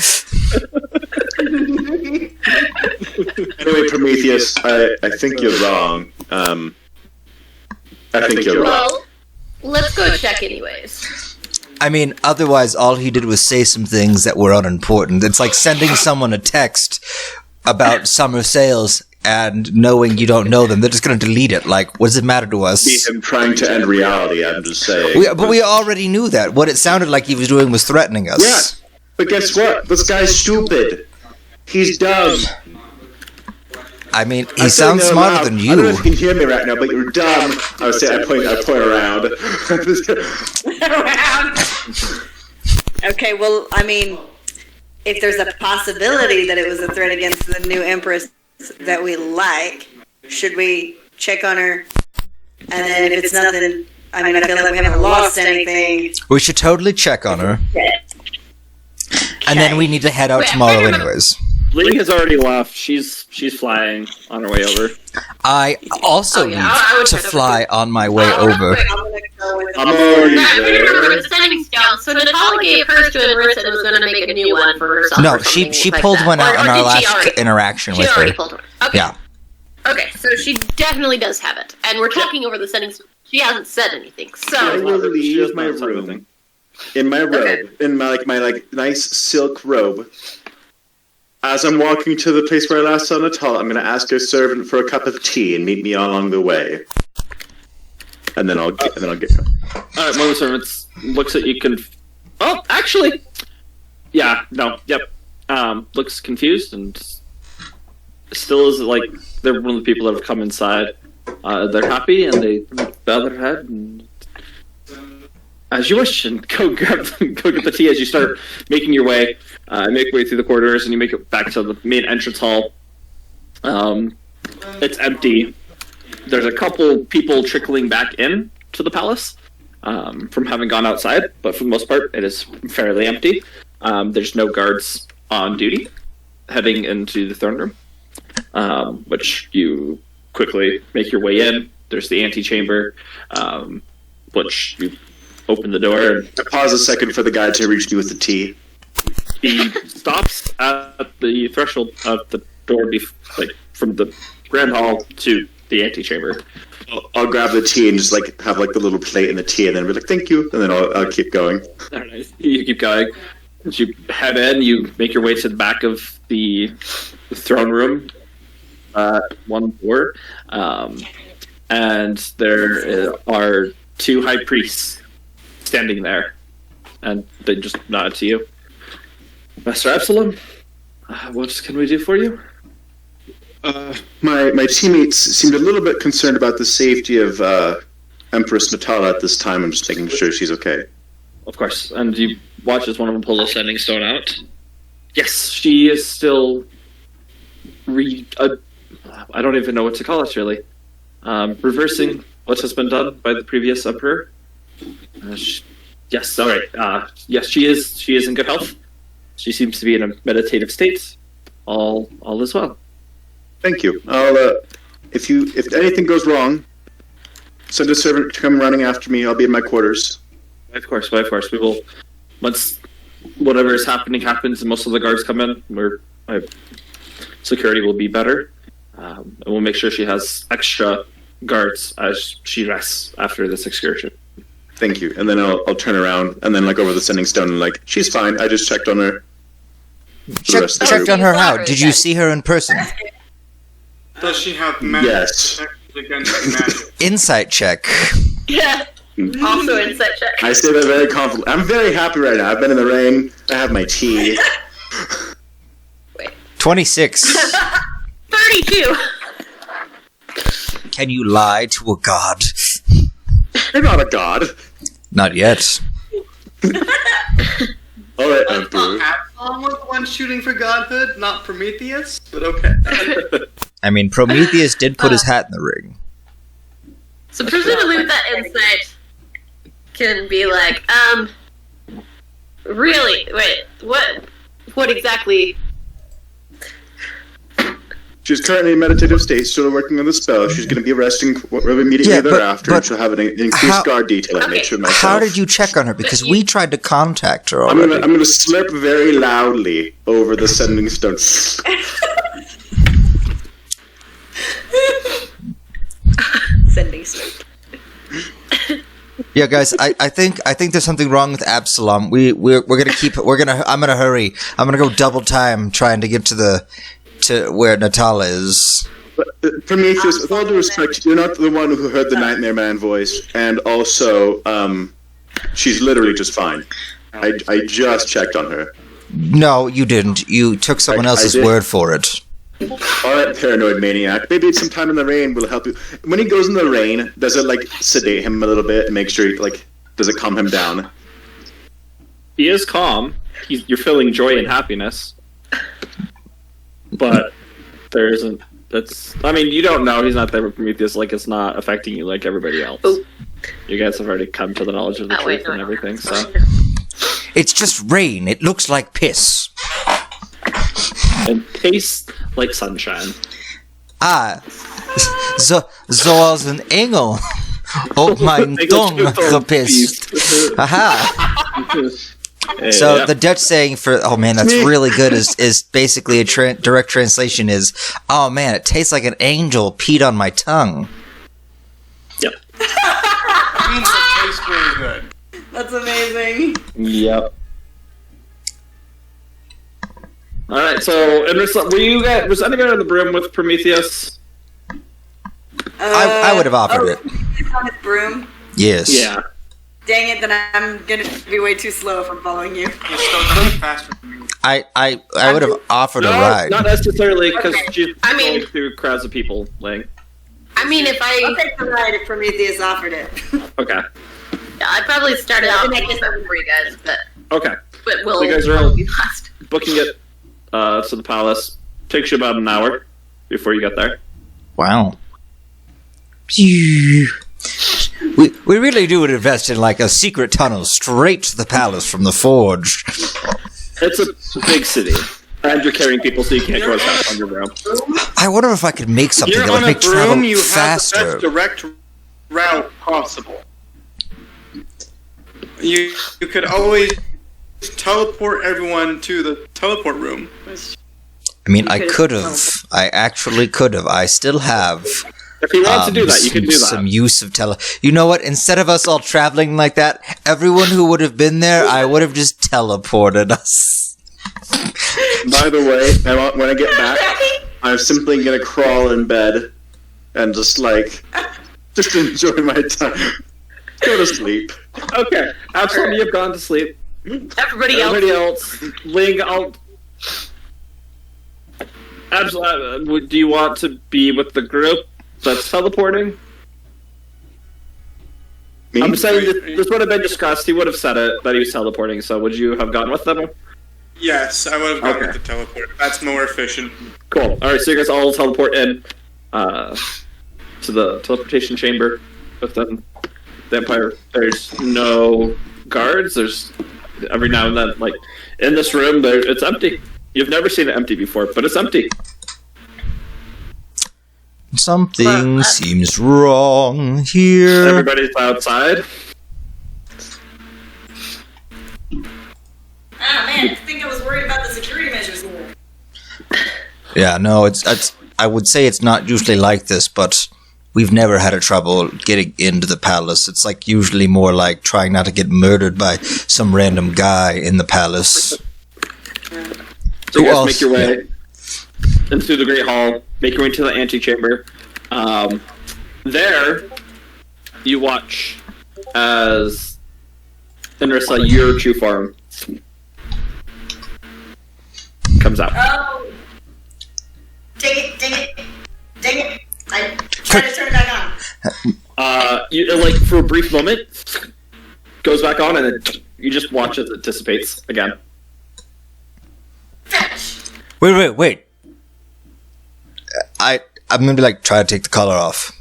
Anyway, Prometheus, I think you're wrong. I think you're wrong. Well, let's go check anyways. I mean, otherwise, all he did was say some things that were unimportant. It's like sending someone a text about summer sales and knowing you don't know them. They're just going to delete it. Like, what does it matter to us? See him trying to end reality, I'm just saying. But we already knew that. What it sounded like he was doing was threatening us. Yeah, but guess what? This guy's stupid. He's dumb. I mean, he I'm sounds saying smarter loud. than I don't know you. if you can hear me right now, but you're dumb. I was saying I point around. Okay, well, I mean, if there's a possibility that it was a threat against the new Empress that we like, should we check on her? And then if it's nothing, I mean, I feel like we haven't lost anything. We should totally check on her. And then we need to head out tomorrow anyways. Lee has already left. She's flying on her way over. I also I would need to head over fly on my way over. I'm gonna go with I'm already I remember there. the sending stone. So Natala gave hers to Anrissa and was going to make a new one for herself. No, or she something like pulled that. one out Or in our did she last already? interaction She with already her. pulled one. Okay. Yeah. Okay, so she definitely does have it, and we're talking over the sending stone. She hasn't said anything, I so will She leave has my not said room anything. in my robe, Okay. in my nice silk robe. As I'm walking to the place where I last saw Natal, I'm going to ask a servant for a cup of tea and meet me along the way. And then I'll get going. All right, one of the servants looks at you. Oh, actually, yeah, no, yep. Looks confused and still is like they're one of the people that have come inside. They're happy and they bow their head and as you wish, and go get the tea as you start making your way. Make your way through the corridors and you make it back to the main entrance hall. It's empty. There's a couple people trickling back in to the palace from having gone outside, but for the most part, it is fairly empty. There's no guards on duty heading into the throne room, which you quickly make your way in. There's the antechamber, which you open the door and I pause a second for the guy to reach me with the tea. he stops at the threshold of the door, from the grand hall to the antechamber. I'll grab the tea and just have the little plate in the tea, and then be like, "Thank you," and then I'll keep going. Alright, you keep going. As you head in, you make your way to the back of the throne room, one door, and there are two high priests standing there, and they just nod to you. Master Absalom, what can we do for you? My teammates seemed a little bit concerned about the safety of Empress Natala at this time. I'm just making sure she's okay. Of course, and you watch as one of them pulls a sending stone out. Yes, she is still I don't even know what to call it, really. Reversing what has been done by the previous emperor. Yes, all right. Yes, she is in good health. She seems to be in a meditative state. All is well. Thank you. I'll if anything goes wrong, send a servant to come running after me. I'll be in my quarters. Of course. We will. Once whatever is happening happens, and most of the guards come in, security will be better. And we'll make sure she has extra guards as she rests after this excursion. Thank you. And then I'll turn around and then over the sending stone and she's fine. I just checked on her. Checked on her how? Did you see her in person? Does she have magic Yes. against magic? Insight check. yeah. Also insight check. I say that very confident. I'm very happy right now. I've been in the rain. I have my tea. 26. 32. Can you lie to a god? I'm not a god. Not yet. All right, I Emperor. thought Absalom was the one shooting for godhood, not Prometheus, but okay. I mean, Prometheus did put his hat in the ring. So presumably with that insight can be like, really? Wait, what exactly? She's currently in meditative state, still working on the spell. She's going to be resting immediately Yeah, but- thereafter, but and she'll have an increased how- guard detail. I made Okay. sure myself. How did you check on her? Because we tried to contact her I'm already. gonna slurp very loudly over the sending stone. sending straight. Yeah, guys, I think there's something wrong with Absalom. I'm gonna hurry. I'm gonna go double time trying to get to where Natala is. Prometheus, with all due respect, you're not the one who heard the Nightmare Man voice, and also, she's literally just fine. I just checked on her. No, you didn't. You took someone I else's did. word for it. Alright, paranoid maniac. Maybe sometime in the rain will help you. When he goes in the rain, does it like sedate him a little bit and make sure does it calm him down? He is calm. You're feeling joy and happiness. But there isn't. You don't know. He's not there with Prometheus. Like, it's not affecting you like everybody else. Ooh. You guys have already come to the knowledge of the Oh, truth wait, no, and no. everything, so. It's just rain. It looks like piss. And tastes like sunshine. Ah, zoals een engel op mijn tong gepist. Aha. So Yeah. the Dutch saying for "oh man, that's really good" is basically a direct translation is "oh man, it tastes like an angel peed on my tongue." Yep. Means it tastes really good. That's amazing. Yep. All right. So, and was anybody in the room with Prometheus? I would have offered it. He's on his broom. Yes. Yeah. Dang it, then I'm gonna be way too slow if I'm following you. He's still going faster than me. I would have offered a No, ride. not necessarily, because Okay. she's I mean- going through crowds of people. Like, I mean, if I'll I, take the ride if Prometheus offered it. okay, I probably started out for you guys, okay. but we'll So you guys are all- probably be last. Booking it to the palace takes you about an hour before you get there. Wow. We really do invest in like a secret tunnel straight to the palace from the forge. It's a big city, and you're carrying people, so you can't go as fast on your broom. I wonder if I could make something You're that would on a make travel broom, you have the faster. best direct route possible. You could always teleport everyone to the teleport room. I mean, I could have. I actually could have. I still have. If you want to do that, you can do Some that. use of You know what? Instead of us all traveling like that, everyone who would have been there, I would have just teleported us. By the way, when I get back, I'm simply gonna crawl in bed and just enjoy my time. Go to sleep. Okay, absolutely, you've gone to sleep. Everybody else. Ling, absolutely. Do you want to be with the group that's teleporting? Me? I'm saying this would have been discussed. He would have said it that he was teleporting. So would you have gone with them? Yes, I would have gone Okay. with the teleport. That's more efficient. Cool. All right, so you guys all teleport in to the teleportation chamber within the Empire. There's no guards. There's every now and then, like in this room, it's empty. You've never seen it empty before, but it's empty. Something seems wrong here. Everybody's outside. Ah man, I think I was worried about the security measures here. Yeah, no, it's. I would say it's not usually like this, but we've never had a trouble getting into the palace. It's like usually more like trying not to get murdered by some random guy in the palace. So you Who guys else? make your way into the Great Hall, make your way to the antechamber. There, you watch as Inrissa, your true form, comes out. Oh! Dang it! I tried to turn it back on. You, for a brief moment, goes back on, and then you just watch as it dissipates again. Fetch! Wait. I'm gonna be try to take the collar off.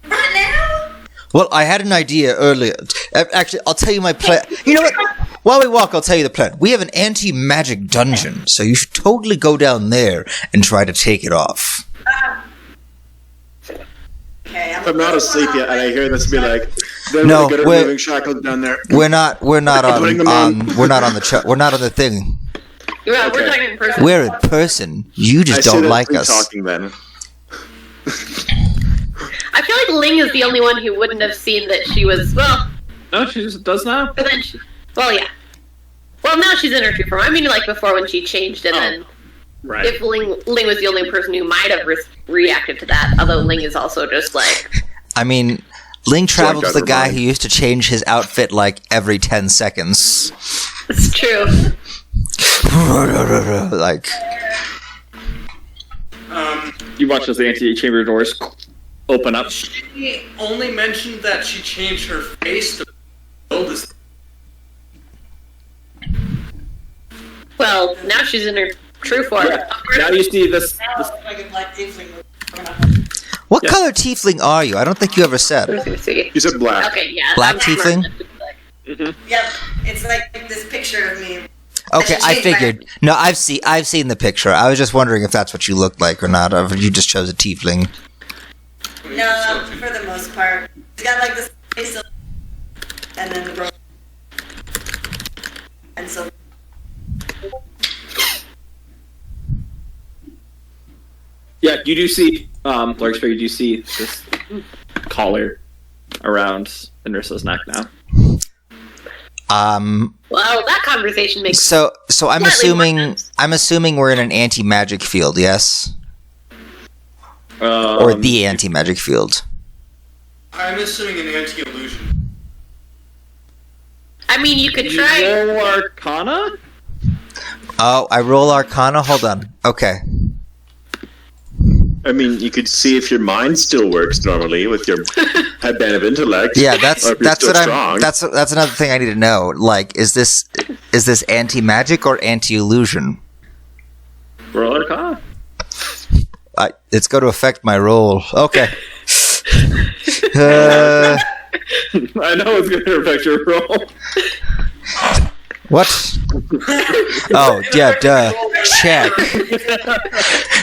Right now? Well, I had an idea earlier. Actually, I'll tell you my plan. You know what? While we walk, I'll tell you the plan. We have an anti-magic dungeon, so you should totally go down there and try to take it off. Okay, I'm not asleep yet, and I hear this be like, they're No, really good at we're- moving shackles down there. We're not Putting them on. we're not on the thing. Yeah, we're Okay. talking in person. We're in person. You just I say don't that like through us. talking then. I feel like Ling is the only one who wouldn't have seen that she was, well, No, she just does now. but then she, well, yeah. Well, now she's in her true form. I mean, before when she changed, and then Right. if Ling was the only person who might have reacted to that, although Ling is also just I mean, Ling travels got the her guy mind. who used to change his outfit every 10 seconds. it's true. like, You watch as the antechamber doors open up. She only mentioned that she changed her face to build this. Well, now she's in her true form. Yeah. Now you see this. Like a black tiefling. what Yeah. color tiefling are you? I don't think you ever said. Let's see. You said black. Okay, yeah. Black I'm smart tiefling? enough to be like- Yep, it's like this picture of me. Okay, I should change my- figured. No, I've seen the picture. I was just wondering if that's what you looked like or not, or if you just chose a tiefling. No, for the most part. It's got like this face of, and then the bro. And so. Yeah, you do see, Larkspur, you do see this collar around Inrissa's neck now. Well, that conversation makes So I'm Slightly more assuming sense. we're in an anti-magic field, yes, or the anti-magic field. I'm assuming an anti-illusion. I mean, you could try. Roll Arcana? Oh, I roll Arcana. Hold on. Okay. I mean, you could see if your mind still works normally with your headband of intellect. Yeah, that's or if you're that's still what strong. I'm. That's another thing I need to know. Like, is this anti-magic or anti-illusion? Roll Arcana? It's going to affect my roll. Okay. I know it's going to affect your roll. What? Oh, yeah, duh. Check.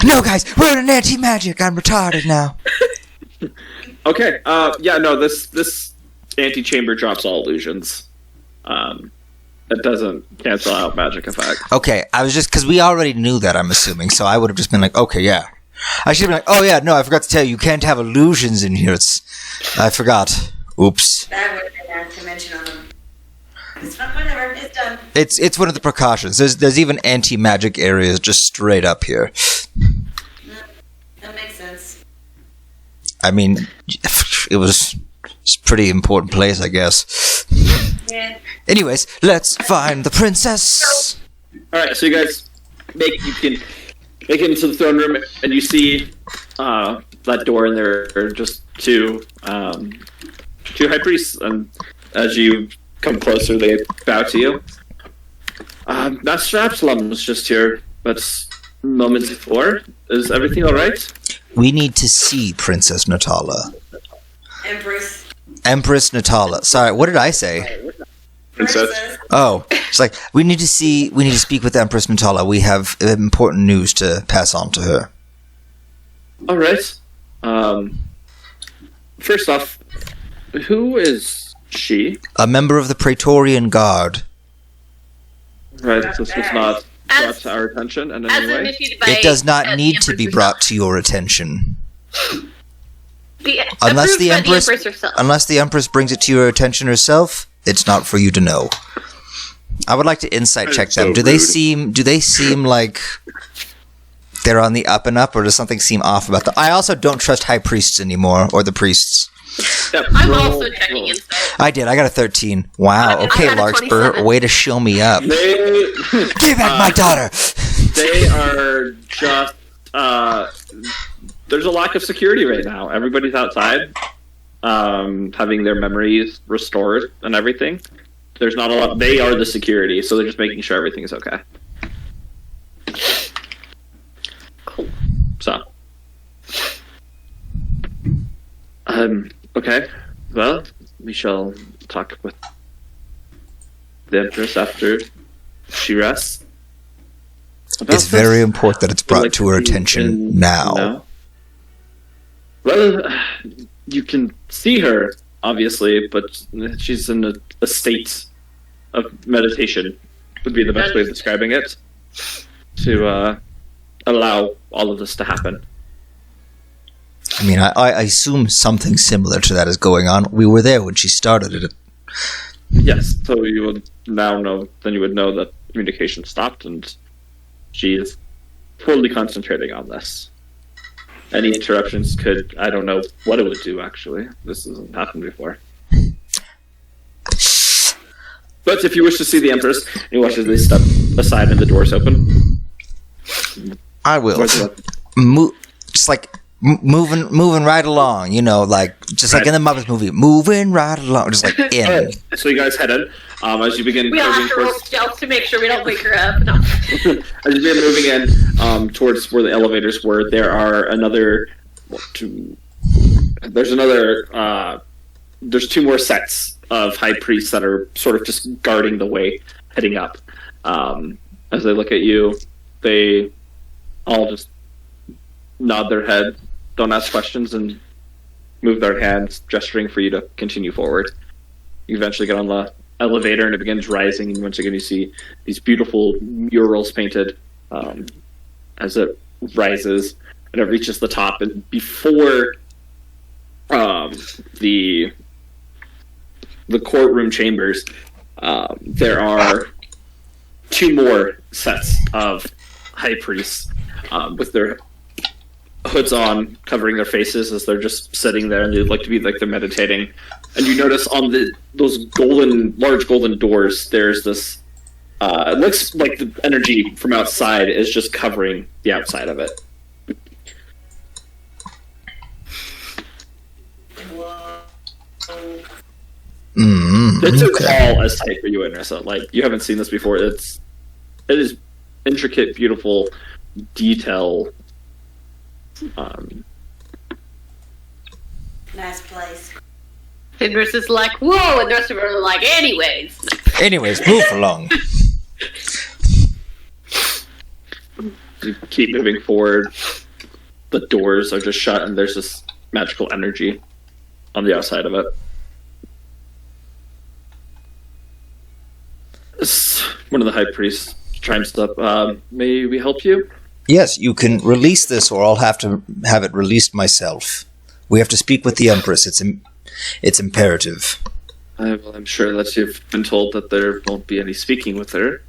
No, guys, we're in an anti-magic. I'm retarded now. Okay, yeah, no, this antechamber drops all illusions. It doesn't cancel out magic effect. Okay, I was just, because we already knew that, I'm assuming, so I would have just been like, okay, yeah. I should have been like, oh, yeah, no, I forgot to tell you, you can't have illusions in here. I forgot. Oops. That would have been to mention on them. It's not whatever, it's done. It's one of the precautions. There's even anti-magic areas just straight up here. That makes sense. I mean, it's a pretty important place, I guess. Yeah. Anyways, let's find the princess. Alright, so you guys can make it into the throne room, and you see that door, and there are just two high priests, and as you come closer, they bow to you. Master Absalom was just here, but moments before. Is everything alright? We need to see Princess Natala. Empress. Empress Natala. Sorry, what did I say? Princess. Oh, it's like we need to speak with Empress Natala. We have important news to pass on to her. Alright. First off, who is she? A member of the Praetorian Guard. Right, this was not brought As- to our attention in As any way. initiated by It does not the need to be Empress brought to your attention. herself. Unless Approved the by Empress, herself. unless the Empress brings it to your attention herself, it's not for you to know. I would like to insight check so them. Do they rude. seem like they're on the up and up, or does something seem off about them? I also don't trust high priests anymore, or the priests. Yep, I'm roll- also checking roll. insight. I did. I got a 13. Wow. I Okay, got a Larkspur, 27. way to show me up. They Give back my daughter. they are just there's a lack of security right now. Everybody's outside, having their memories restored and everything. There's not a lot. They are the security, so they're just making sure everything is okay. Cool. So, okay. Well, we shall talk with the Empress after she rests. about It's very this. important that it's Would brought like to her see attention in- now. Well, you can see her, obviously, but she's in a state of meditation, would be the best way of describing it, to allow all of this to happen. I mean, I assume something similar to that is going on. We were there when she started it. Yes, so you would now know, then you would know that communication stopped, and she is fully concentrating on this. Any interruptions could, I don't know what it would do, actually. This hasn't happened before. But if you wish to see the Empress, you watch as they step aside and the doors open. I will. Where's the- Just like moving right along, you know, like just like in the Muppets movie, moving right along, just like in. Alright, so you guys head in. As you begin We all moving have to roll towards, stealth to make sure we don't wake her up. No. as you begin moving in towards where the elevators were, there are another. There's two more sets of high priests that are sort of just guarding the way heading up. As they look at you, they all just nod their head, don't ask questions, and move their hands, gesturing for you to continue forward. You eventually get on the elevator, and it begins rising, and once again you see these beautiful murals painted as it rises, and it reaches the top, and before the courtroom chambers, there are two more sets of high priests with their hoods on, covering their faces as they're just sitting there, and they look to be like they're meditating. And you notice on those large golden doors, there's this. It looks like the energy from outside is just covering the outside of it. This is all as tight for you, Inrissa. Like, you haven't seen this before. It is intricate, beautiful detail. Nice place. And Nurse is like, whoa, and the rest of them are like, anyways. Anyways, move along. You keep moving forward. The doors are just shut, and there's this magical energy on the outside of it. One of the high priests chimes up. May we help you? Yes, you can release this, or I'll have to have it released myself. We have to speak with the Empress. It's imperative. Well, I'm sure that you've been told that there won't be any speaking with her.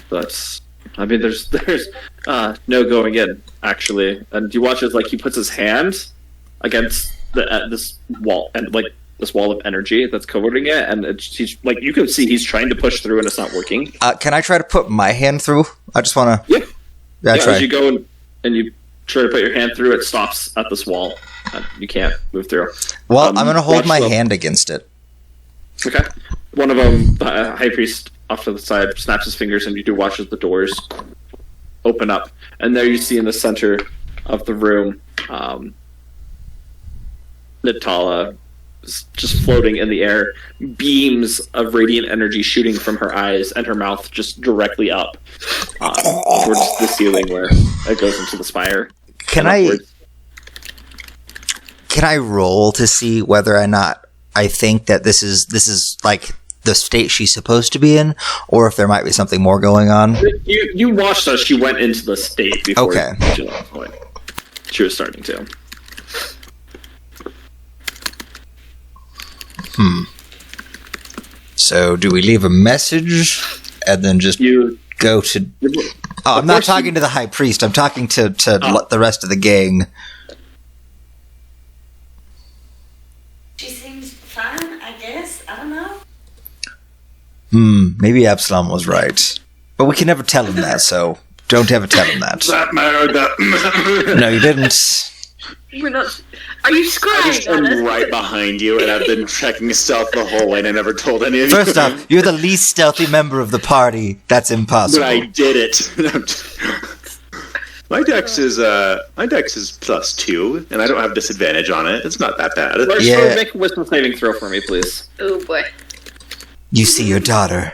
But I mean, there's no going in, actually. And you watch as like he puts his hand against this wall, and like this wall of energy that's covering it, and he's like, you can see he's trying to push through, and it's not working. Can I try to put my hand through? I just want to. Yeah. Try. As you go and you try to put your hand through, it stops at this wall. And you can't move through. Well, I'm going to hold my hand against it. Okay. One of them, the high priest off to the side, snaps his fingers, and you do watch as the doors open up. And there you see in the center of the room, Natala just floating in the air, beams of radiant energy shooting from her eyes and her mouth just directly up towards the ceiling where it goes into the spire. Can I roll to see whether or not I think that this is like the state she's supposed to be in, or if there might be something more going on? You watched as she went into the state before Okay. She was starting to. So, do we leave a message and then just go to? Oh, I'm not talking to the high priest. I'm talking to the rest of the gang. She seems fine, I guess. I don't know. Maybe Absalom was right, but we can never tell him that. So, don't ever tell him that. That mattered. No, you didn't. We're not. Are you I just scrying on am us? right behind you, and I've been checking stealth the whole way, and I never told any of you. First off, you're the least stealthy member of the party. That's impossible. But I did it. My dex is +2, and I don't have disadvantage on it. It's not that bad. Yeah. Make a wisdom saving throw for me, please. Oh boy. You see your daughter.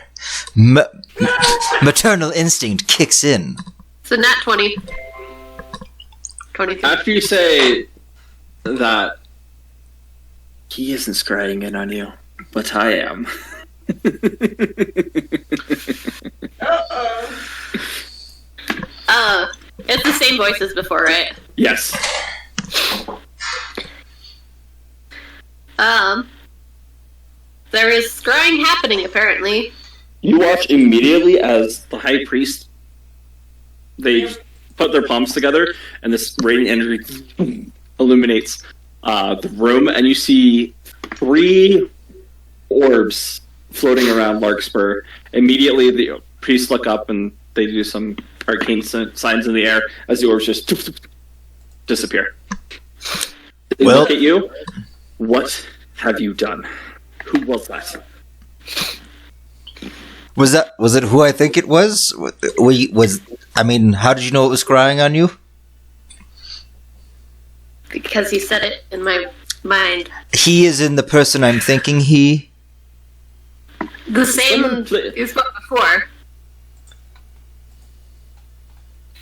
Maternal instinct kicks in. So nat 20. 23. After you say that he isn't scrying in on you, but I am. It's the same voice as before, right? Yes. There is scrying happening, apparently. You watch immediately as the high priest, they put their palms together, and this radiant energy illuminates the room, and you see 3 orbs floating around Larkspur. Immediately, the priests look up and they do some arcane signs in the air as the orbs just disappear. They Well- look at you. What have you done? Who was that? Was it who I think it was? I mean, how did you know it was scrying on you? Because he said it in my mind. He is in the person I'm thinking he. The same Someone pl- you spoke before.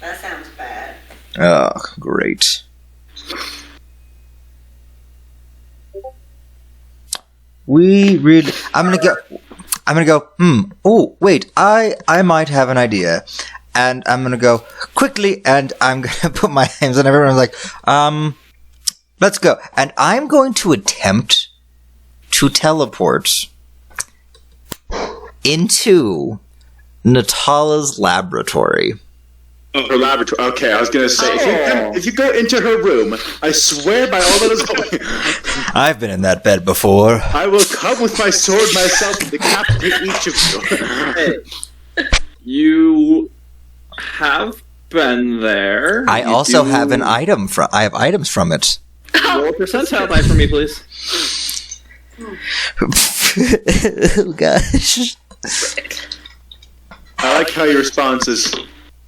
That sounds bad. Oh, great. I'm gonna go, oh, wait, I might have an idea. And I'm gonna go quickly, and I'm gonna put my hands on everyone. I'm like, let's go. And I'm going to attempt to teleport into Natala's laboratory. Oh, her laboratory. Okay, I was gonna say if you go into her room, I swear by all that is holy, I've been in that bed before. I will come with my sword myself and decapitate each of you. You have been there. I You also do- have an item from. I have items from it. Roll a percentile die for me, please. Oh gosh. I like how your response is,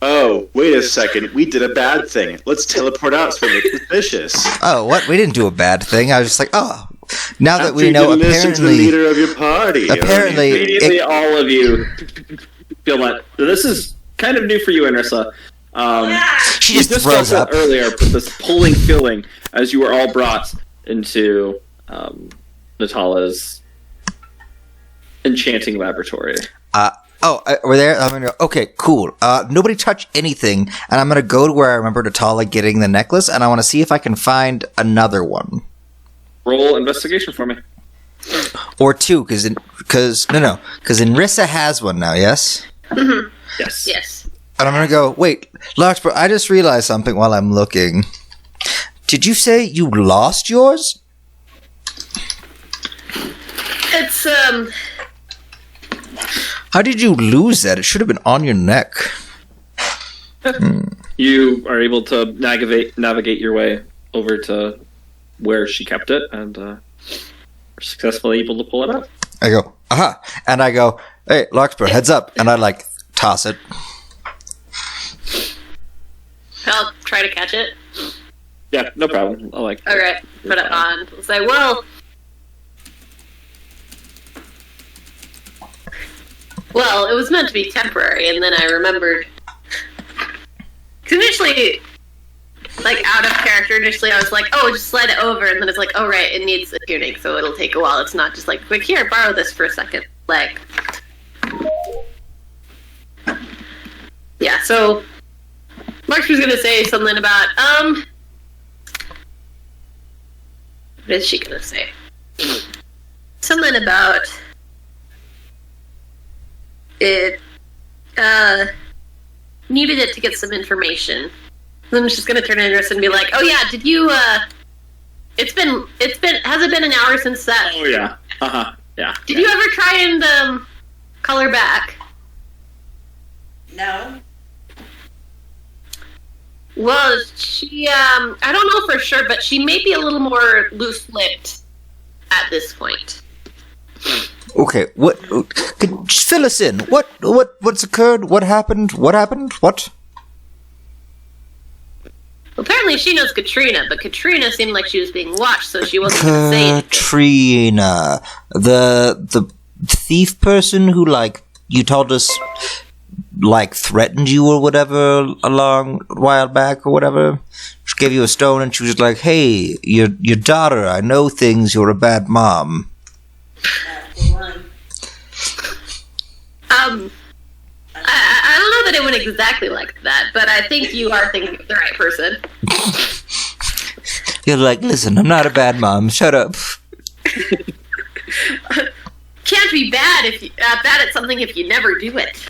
oh, wait a second, we did a bad thing. Let's teleport out so we look suspicious. Oh, what? We didn't do a bad thing. I was just like, oh, now that After we you know, didn't listen to the apparently, leader of your party. apparently, Immediately, all of you feel that this is kind of new for you, Anrissa. she You just felt throws it up. earlier, but this pulling feeling as you were all brought into Natala's enchanting laboratory. We're there. I'm gonna go. Okay, cool. Nobody touch anything, and I'm gonna go to where I remember Natala getting the necklace, and I want to see if I can find another one Roll investigation for me. or two, because Nrissa has one now. Yes. Yes. Yes. And I'm gonna go, wait, Larkspur, I just realized something while I'm looking. Did you say you lost yours? It's How did you lose that? It should have been on your neck. You are able to navigate your way over to where she kept it, and are successfully able to pull it out. I go, aha. And I go, hey, Larkspur, heads up. And I, toss it. I'll try to catch it. Yeah, no problem. I like. Alright, put it on. I'll say, well, it was meant to be temporary, and then I remembered. 'Cause initially, out of character, I was like, oh, just slide it over, and then it's like, oh, right, it needs a tuning, so it'll take a while. It's not just quick, here, borrow this for a second. Yeah, so Mark was gonna say something about, what is she gonna say? Something about it, needed it to get some information. Then she's gonna turn to Andrus and be like, oh yeah, did you, has it been an hour since that? Oh yeah. Yeah. Did you ever try and, call her back? No. Well, she, I don't know for sure, but she may be a little more loose-lipped at this point. Okay, just fill us in. What's occurred? What happened? What? Apparently she knows Katrina, but Katrina seemed like she was being watched, so she wasn't going to say anything. Katrina. The thief person who, you told us, threatened you or whatever a while back or whatever. She gave you a stone and she was like, hey, your daughter, I know things, you're a bad mom. That's the one. I don't know that it went exactly like that, but I think you are thinking of the right person. You're like, listen, I'm not a bad mom, shut up. Can't be bad bad at something if you never do it.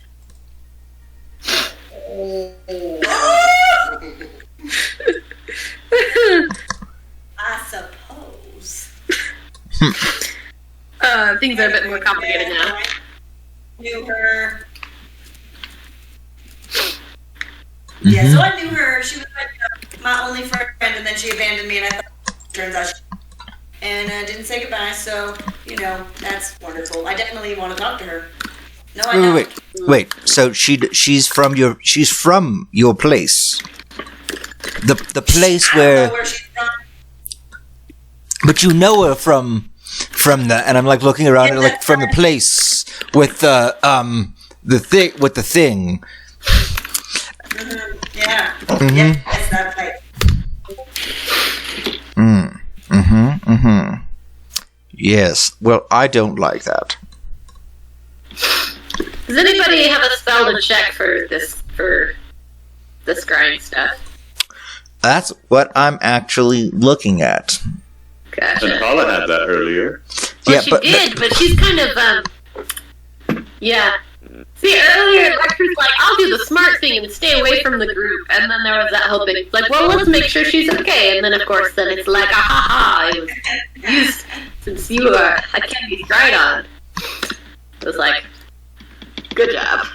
I suppose. The things are a bit more complicated now. I knew her. Yeah, so I knew her. She was my only friend, and then she abandoned me, and I thought, turns out, and didn't say goodbye. So that's wonderful. I definitely want to talk to her. No, I don't. Wait. So she's from your place. The place I don't where. know where she's from. But you know her from the, and I'm like looking around and like from the place with the thing. Yeah. Mhm. Yes, that's right. Yes. Well, I don't like that. Does anybody have a spell to check for this scrying stuff? That's what I'm actually looking at. Gotcha. And Paula had that earlier. Well, Yeah, she but- did, but she's kind of, yeah. See, earlier, Lecter's like, I'll do the smart thing and stay away from the group. And then there was that whole thing. It's like, well, let's make sure she's okay. And then, of course, then it's like, it was used, since you are, I can't be tried on. It was like, good job.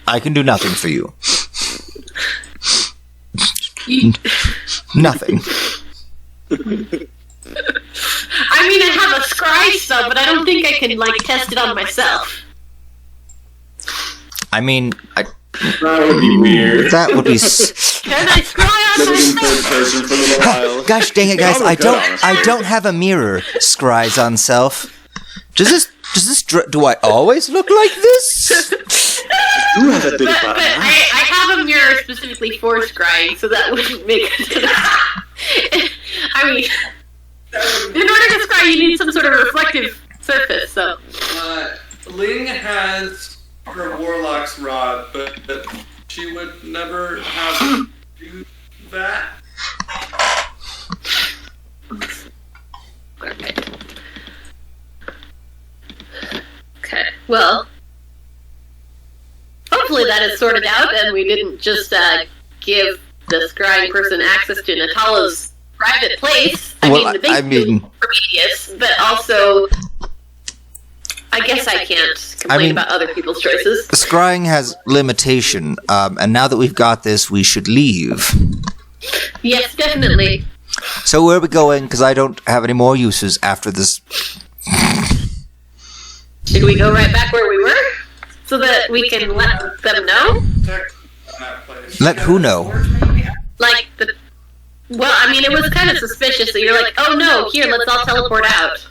I can do nothing for you. You- Nothing. I mean, I have a scry stuff, but I don't think I can, like, test it on myself. I mean, That would be weird. that would be. Can I scry on Living in third myself? person for a little while. Gosh dang it, guys! Probably could, honestly. I don't have a mirror. Scries on self. Does this? Do I always look like this? You have that big But button. I have a mirror specifically for scrying, so that wouldn't make it. I mean, in order to scry, you need some sort of reflective surface, so. Ling has her warlock's rod, but she would never have do that. Alright. Okay, well. Hopefully that is sorted out and we didn't just give the scrying person access to Natala's private place. I mean, Prometheus, but also, I guess I can't complain about other people's choices. Scrying has limitation, and now that we've got this, we should leave. Yes, definitely. So where are we going? Because I don't have any more uses after this. Should we go right back where we were? So that we can let them know? Protect that place. Let who know? Like, well, I mean, it was kind of suspicious that you're like, oh no, here, let's all teleport out.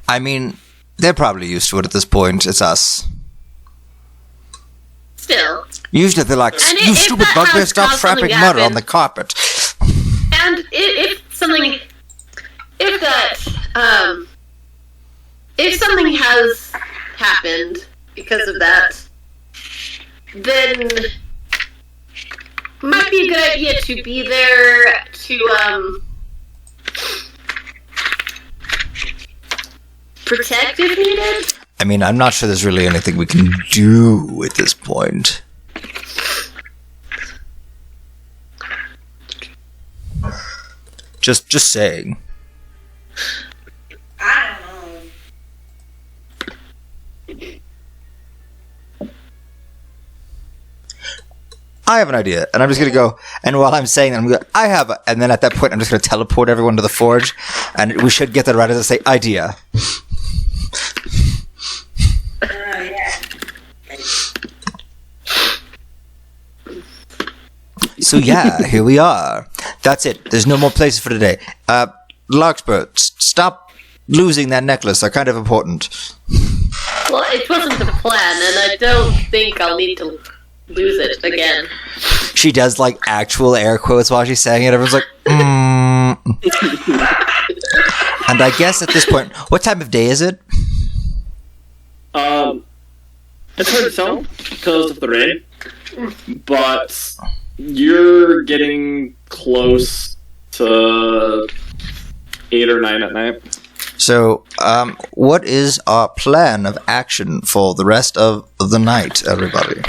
I mean, they're probably used to it at this point. It's us. Still. Usually they're like, And you if stupid that bugbear, has stop caused something trapping to mud on happen- the carpet. And if something has happened because of that, then might be a good idea to be there to protect if needed. I mean, I'm not sure there's really anything we can do at this point. Just saying. I don't know. I have an idea, and I'm just gonna go. And while I'm saying that, I'm gonna, I have, and then at that point, I'm just gonna teleport everyone to the forge, and we should get that right as I say idea. Yeah. So yeah, here we are. That's it. There's no more places for today. Larkspur, stop losing that necklace. They're kind of important. Well, it wasn't the plan, and I don't think I'll need to lose it again. She does like actual air quotes while she's saying it. Everyone's like, And I guess at this point, what time of day is it? It's hard to tell because of the rain, but you're getting close to 8 or 9 at night. So, what is our plan of action for the rest of the night, everybody?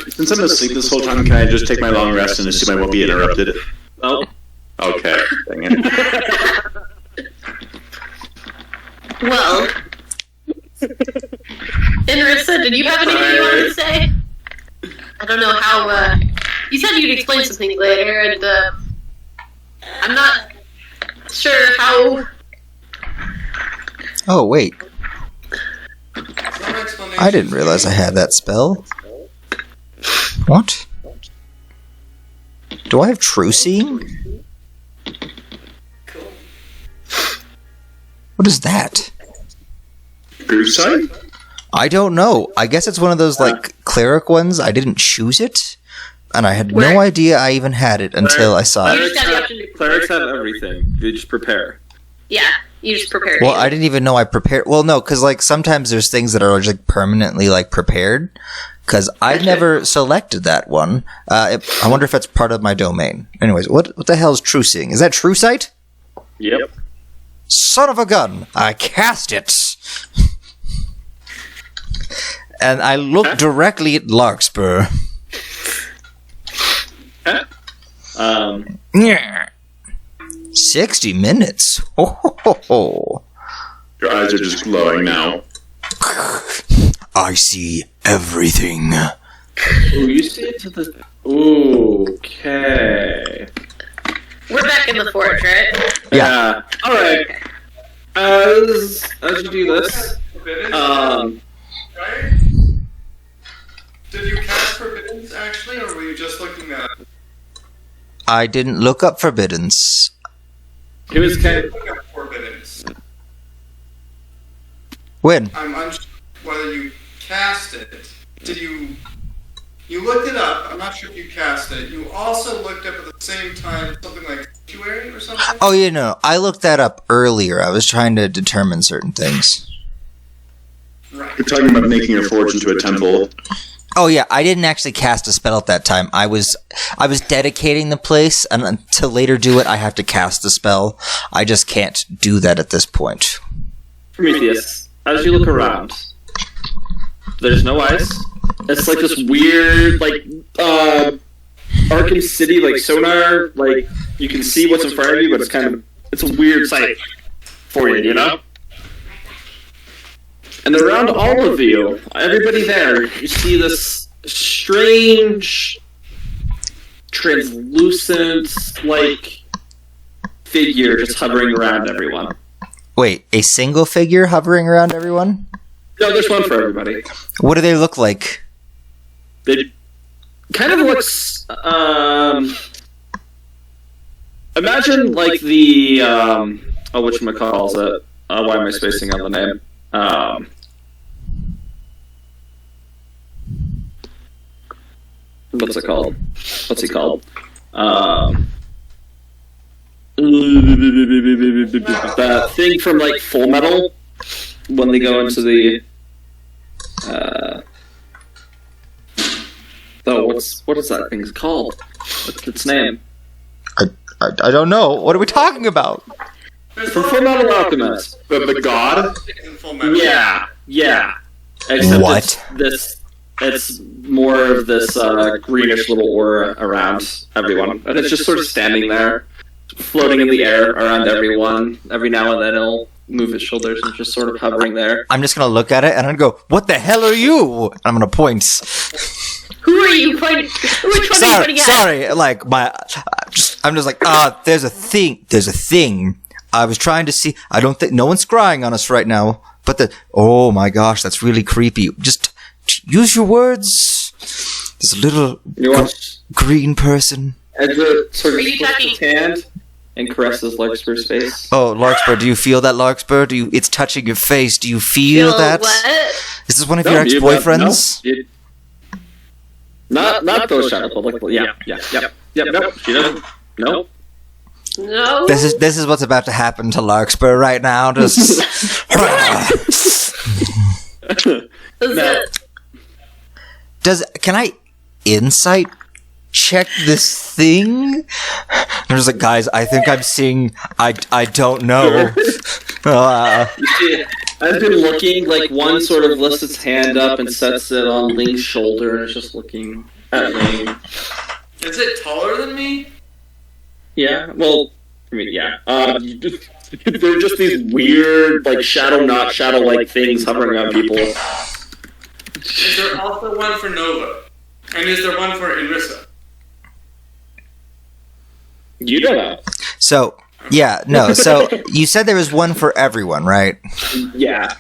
Since I'm asleep this whole time, can I just take my long rest and assume I won't be interrupted? Well, Okay. Dang it. Well, Inrissa, did you have anything you wanted to say? I don't know how, you said you'd explain some things later, and, I'm not sure how... Oh, wait. No explanation. I didn't realize I had that spell. What? Do I have True Seeing? Cool. What is that? True sight? I don't know. I guess it's one of those, like, cleric ones. I didn't choose it, and I had no Where- idea I even had it until I saw You it. just have the option to Clerics have everything. You just prepare. Yeah, you just prepare. Well, I didn't even know I prepared. Well, no, because, like, sometimes there's things that are, like, permanently, like, prepared. Because I've never selected that one. I wonder if that's part of my domain. Anyways, what the hell is True Seeing? Is that True Sight? Yep. Son of a gun! I cast it! And I looked directly at Larkspur. Yeah. 60 minutes. Ho, ho, ho, ho. Your eyes are just glowing now. I see everything. Ooh, you see it to the. Okay. We're back in the forge, right? Yeah. All right. As you do this, Forbidden, right? Did you cast Forbiddens actually, or were you just looking at it? I didn't look up forbiddens. It was kind of. Look up Forbiddens. When? I'm unsure whether you cast it. Did you? You looked it up. I'm not sure if you cast it. You also looked up at the same time something like sanctuary or something. Oh, you know, I looked that up earlier. I was trying to determine certain things. Right. You're talking about making your forge into a temple. Oh yeah, I didn't actually cast a spell at that time. I was dedicating the place, and to later do it, I have to cast a spell. I just can't do that at this point. Prometheus, as you look around, there's no ice. It's like this weird, like, Arkham City, like, sonar, like, you can see what's in front of you, but it's a weird sight for you, you know? And around all of you, everybody there, you see this strange, translucent, like, figure just hovering around everyone. Wait, a single figure hovering around everyone? No, there's one for everybody. What do they look like? It kind of looks, imagine like the, whatchamacalls it? Why am I spacing out the name? What's it called? What's he called? That thing from like Full Metal when they go into the. What is that thing called? What's its name? I don't know. What are we talking about? There's From Full Metal Alchemist. The god? in Full Metal. Yeah. Except What? It's more of this greenish little aura around everyone, and it's just sort of standing there, floating in the air around everyone. Every now and then it'll move its shoulders and just sort of hovering there. I'm just gonna look at it and I'm gonna go, "What the hell are you?" I'm gonna point. Who are you pointing? Which one are you pointing at? Sorry. Like I'm just like, there's a thing. I was trying to see. I don't think no one's scrying on us right now. But oh my gosh, that's really creepy. Just use your words. There's a little You watch green person. Edra sort of Are you puts talking- his hand and caresses Larkspur's face. Oh, Larkspur, do you feel that, Larkspur? It's touching your face. Do you feel that? What? Is this one of your ex-boyfriends? Not those shadow public. Yep. No, she doesn't. No. No. This is what's about to happen to Larkspur right now. Just No. Can I insight check this thing? I'm just like, guys, I think I'm seeing. I don't know. You see, I've been looking, like, one sort of lifts its hand up and sets it on Ling's shoulder and it's just looking at Ling. Is it taller than me? Yeah. Well, I mean, yeah. They're just these weird, like shadow-like things hovering on people. Is there also one for Nova? And is there one for Irissa? You don't know. So, yeah, no. So you said there was one for everyone, right? Yeah.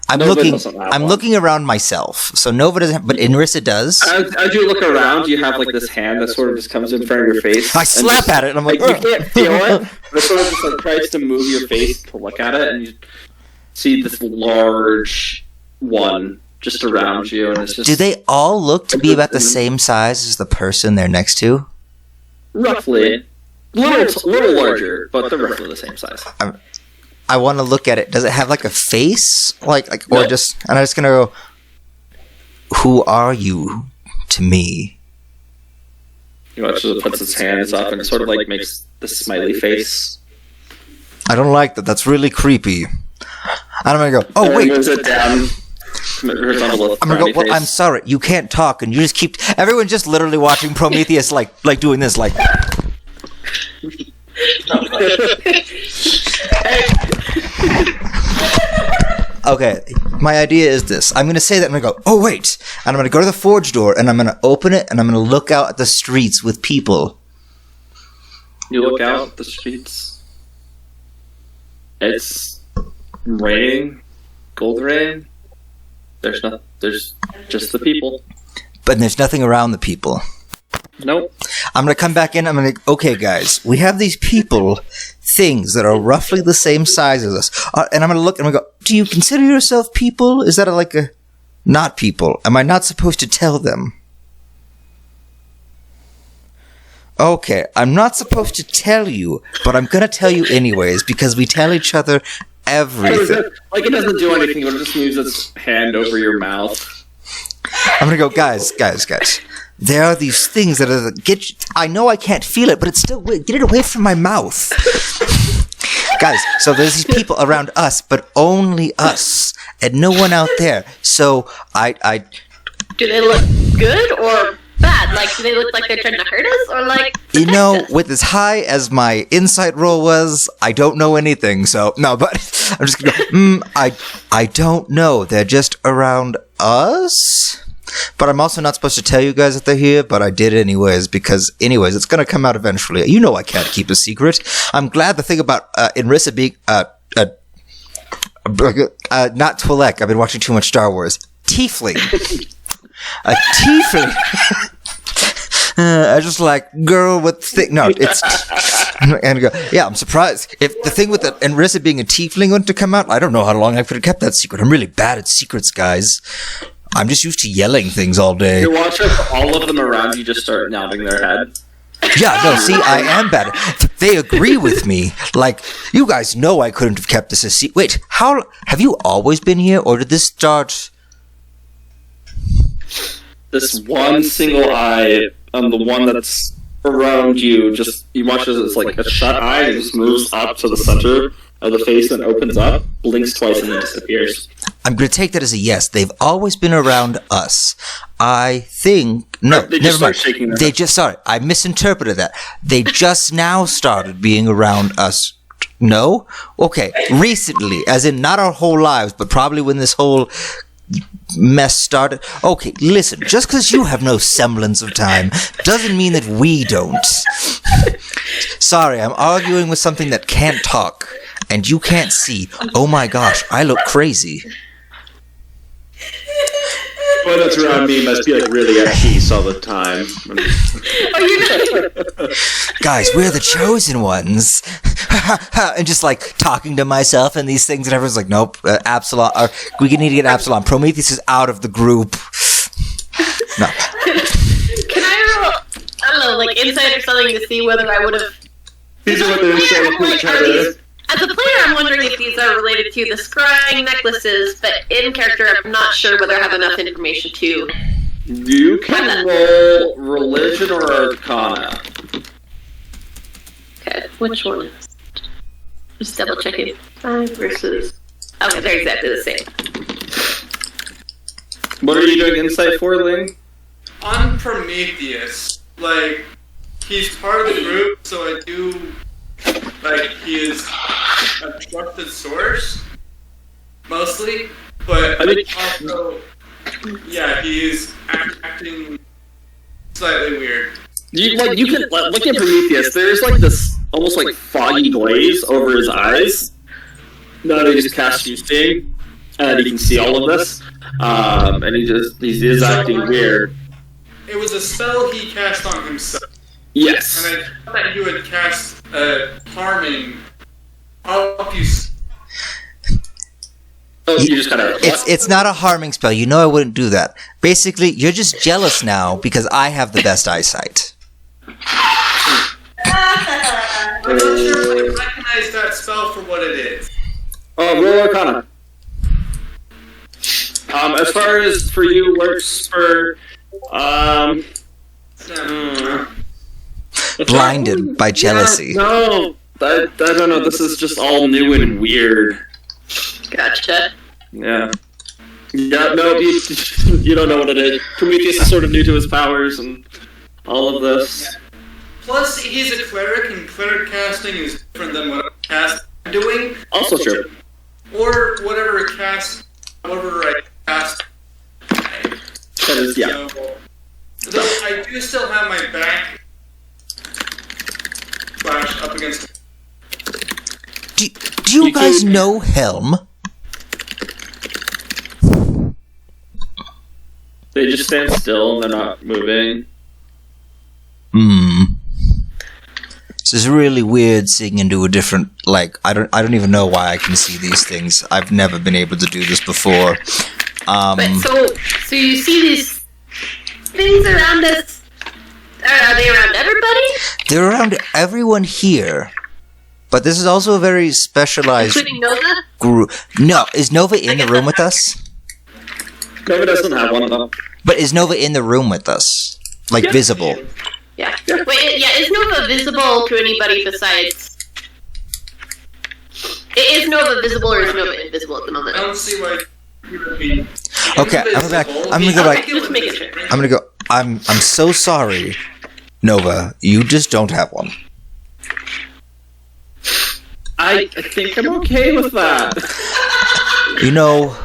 I'm Nova looking. doesn't have I'm one. looking around myself. So Nova doesn't, but Inrissa does. As you look around, you have like this hand that sort of just comes in front of your face. I and slap just, at it, and I'm like, you "Ugh." can't feel it. But it sort of just like tries to move your face to look at it, and you see this large one just around you, and it's just Do they all look to be about the same size as the person they're next to? roughly little larger, but they're roughly the same size. I want to look at it. Does it have like a face, like, or No. just? And I'm just gonna go. Who are you to me? You watch as it puts its hands up and it sort of like makes the smiley face. I don't like that. That's really creepy. And I'm gonna go. Oh And wait. moves it down. Moves on a little I'm gonna go. frowny Well, face. I'm sorry. You can't talk, and you just keep. Everyone's just literally watching Prometheus, like doing this, like. Okay, my idea is this. I'm gonna say that, and I'm gonna go. Oh wait, and I'm gonna go to the forge door, and I'm gonna open it, and I'm gonna look out at the streets with people. You look out the streets. It's raining, gold rain. There's just the people. But there's nothing around the people. Nope. I'm gonna come back in. I'm gonna. Okay, guys, we have these people, things that are roughly the same size as us, and I'm gonna look and I'm gonna go. Do you consider yourself people? Is that like a not people? Am I not supposed to tell them? Okay, I'm not supposed to tell you, but I'm gonna tell you anyways because we tell each other everything. Like it doesn't do anything, but it just moves its hand over your mouth. I'm gonna go, guys. There are these things that are I know I can't feel it, but it's still get it away from my mouth, guys. So there's these people around us, but only us, and no one out there. So I Do they look good or bad? Like, do they look like they're trying to hurt us or like? you protect know, us? with as high as my insight roll was, I don't know anything. So no, but I'm just gonna go. I don't know. They're just around us. But I'm also not supposed to tell you guys that they're here, but I did anyways, because anyways, it's gonna come out eventually. You know I can't keep a secret. I'm glad the thing about Inrissa being not Twi'lek. I've been watching too much Star Wars. Tiefling. A tiefling. I just like girl with thick. No, it's and go. Yeah, I'm surprised if the thing with the Inrissa being a tiefling went to come out. I don't know how long I could have kept that secret. I'm really bad at secrets, guys. I'm just used to yelling things all day. You watch as all of them around you just start nodding their head. Yeah, no, see, I am bad. They agree with me. Like, you guys know I couldn't have kept this a secret. Wait, how have you always been here, or did this start? This one single eye on the one that's around you, just you watch as it's like a shut eye, and it just moves up to the center of the face and opens up, blinks twice, and then disappears. I'm going to take that as a yes. They've always been around us. I think no, They just never start mind. shaking their They head. just sorry, I misinterpreted that. They just now started being around us. No, okay, recently, as in not our whole lives, but probably when this whole mess started. Okay, listen, just because you have no semblance of time doesn't mean that we don't. Sorry, I'm arguing with something that can't talk, and you can't see. Oh my gosh, I look crazy. Well, that's around me must be like really at peace all the time. Guys, we're the chosen ones. And just like talking to myself and these things, and everyone's like, nope, Absalom, we need to get Absalom. Prometheus is out of the group. No. Can I roll? I don't know, like insight or something to see whether I would have. These are what they're saying to each other. As a player, I'm wondering if these are related to the scrying necklaces, but in character, I'm not sure whether I have enough information to. You can roll religion or arcana. Okay, which one? Just double checking. 5 versus. Okay, they're exactly the same. What are you doing insight for, Ling? On Prometheus, like, he's part of the group, so I do like he is a trusted source mostly, but I mean- also yeah, he is acting slightly weird. You can look at Prometheus. There's like this almost like foggy glaze over his eyes. That he just casts you seeing, and he can see all of this. And he is acting weird. It was a spell he cast on himself, Yes. and I thought that you had cast harming. I'll help you. Oh, you just kind of. It's not a harming spell. You know I wouldn't do that. Basically, you're just jealous now because I have the best eyesight. I'm not sure if I recognize that spell for what it is. Oh, roll Arcana. As far as for you, Lurkspur, Blinded by jealousy. No, I don't know. This is just all new and weird. Gotcha. Yeah. Yeah, no, you don't know what it is. Prometheus is sort of new to his powers and all of this. Plus, he's a cleric, and cleric casting is different than what I'm doing. Also true. Or whatever however I cast. That is, yeah. So, though I do still have my back flashed up against. Do you guys know Helm? They just stand still and they're not moving. This is really weird seeing into a different, like, I don't even know why I can see these things. I've never been able to do this before. But so you see these things around us? Are they around everybody? They're around everyone here. But this is also a very specialized Including Nova? group. No, is Nova in the room with us? Nova doesn't have one though. But is Nova in the room with us? Like, Yeah. visible? Yeah. Wait, yeah, is Nova visible to anybody besides... Is Nova visible or is Nova invisible at the I moment? don't see why you would be. Okay, I'm back. I'm gonna go back. Just making sure. I'm gonna go. I'm so sorry, Nova. You just don't have one. I think I'm okay with that. You know,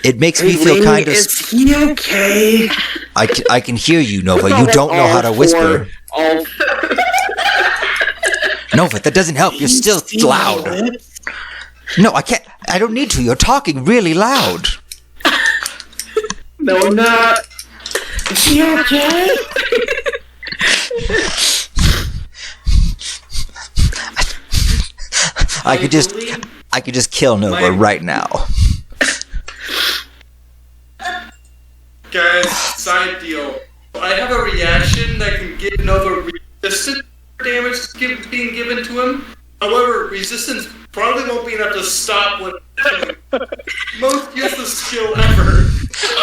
it makes me feel kind of. Is he okay? I can hear you, Nova. You don't know how to whisper. All Nova, that doesn't help. You're still loud. No, I can't. I don't need to. You're talking really loud. No, I'm not. Is he okay? I could just kill Nova right now. Guys, side deal. I have a reaction that can give Nova resistance to damage being given to him. However, resistance probably won't be enough to stop what most useless skill ever.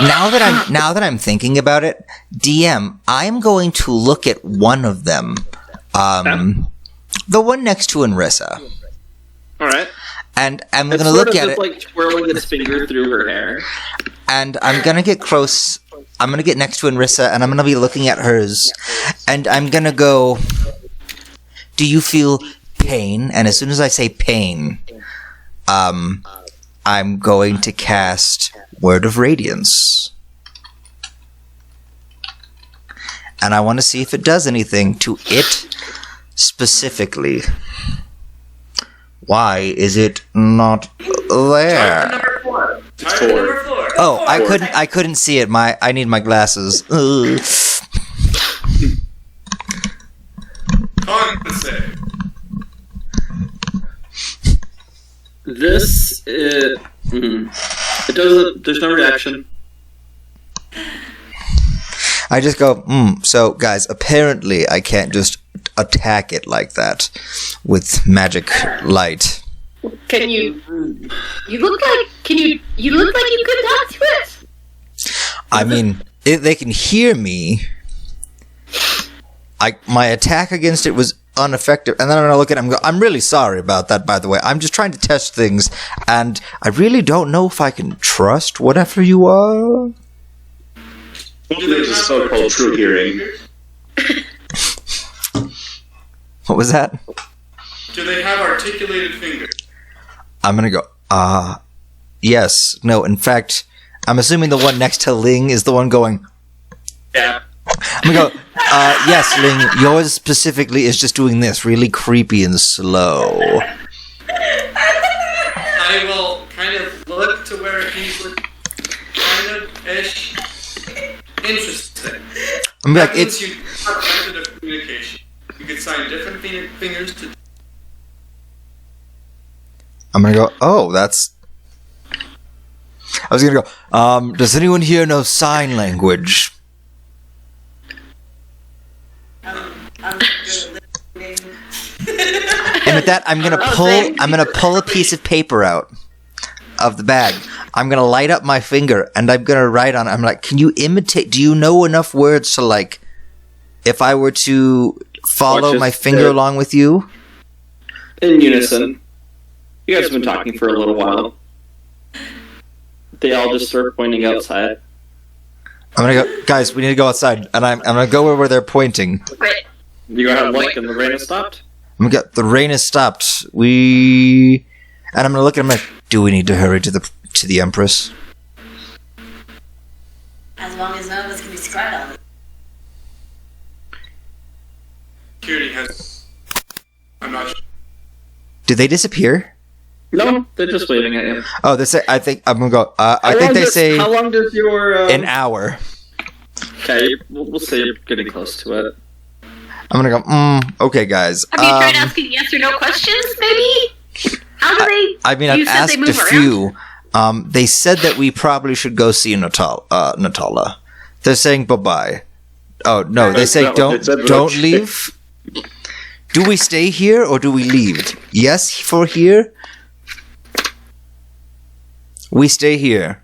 Now that I'm thinking about it, DM, I'm going to look at one of them. The one next to Enrissa. Alright. And I'm It's gonna sort look of at just it, like twirling its finger through her hair. and I'm gonna get close. I'm gonna get next to Enrissa, and I'm gonna be looking at hers, and I'm gonna go, do you feel pain? And as soon as I say pain, I'm going to cast Word of Radiance. And I want to see if it does anything to it specifically. Why is it not there? Number 4. It's Timer four. number 4. Oh, I couldn't see it. I need my glasses. Ugh. Con save. This is... It doesn't... There's no reaction. I just go, so guys, apparently I can't just attack it like that with magic light. Can you... You look like... You look like you could talk to it? I mean, if they can hear me, my attack against it was ineffective. And then I'm gonna look at it and go, I'm really sorry about that, by the way. I'm just trying to test things, and I really don't know if I can trust whatever you are. There's a spell called True Hearing. What was that? Do they have articulated fingers? I'm gonna go, yes. No, in fact, I'm assuming the one next to Ling is the one going, Yeah. I'm gonna go, yes, Ling, yours specifically is just doing this, really creepy and slow. I will kind of look to where he's kind of ish. Interesting. I'm That like, means it's, you have method of communication. You could sign different fingers to. I'm gonna go, oh, that's, I was gonna go, does anyone here know sign language? I'm good at listening. And with that, I'm gonna pull a piece of paper out of the bag. I'm gonna light up my finger and I'm gonna write on it. I'm like, can you imitate? Do you know enough words to, like, if I were to follow Watch my this, finger uh, along with you? In unison. You guys have been talking for a little while. They all just start pointing outside. I'm gonna go, guys. We need to go outside, and I'm gonna go where they're pointing. Right. You go ahead, like, and the rain has stopped. I'm gonna go, the rain has stopped. And I'm gonna look at him like, do we need to hurry to the Empress? As long as none of us can be scried on. Security has. I'm not sure. Did they disappear? No, they're just waving at you. Oh, they say. I think I'm gonna go. I think they say How long does your an hour. Okay, we'll say you're getting close to it. I'm gonna go. Okay, guys. Have you tried asking yes or no questions, maybe? How do they... I mean, you I've said asked they a move around? few. They said that we probably should go see Natala. They're saying bye-bye. Oh, no, they say That's not what they said, but don't okay. leave. Do we stay here or do we leave? Yes for here? We stay here.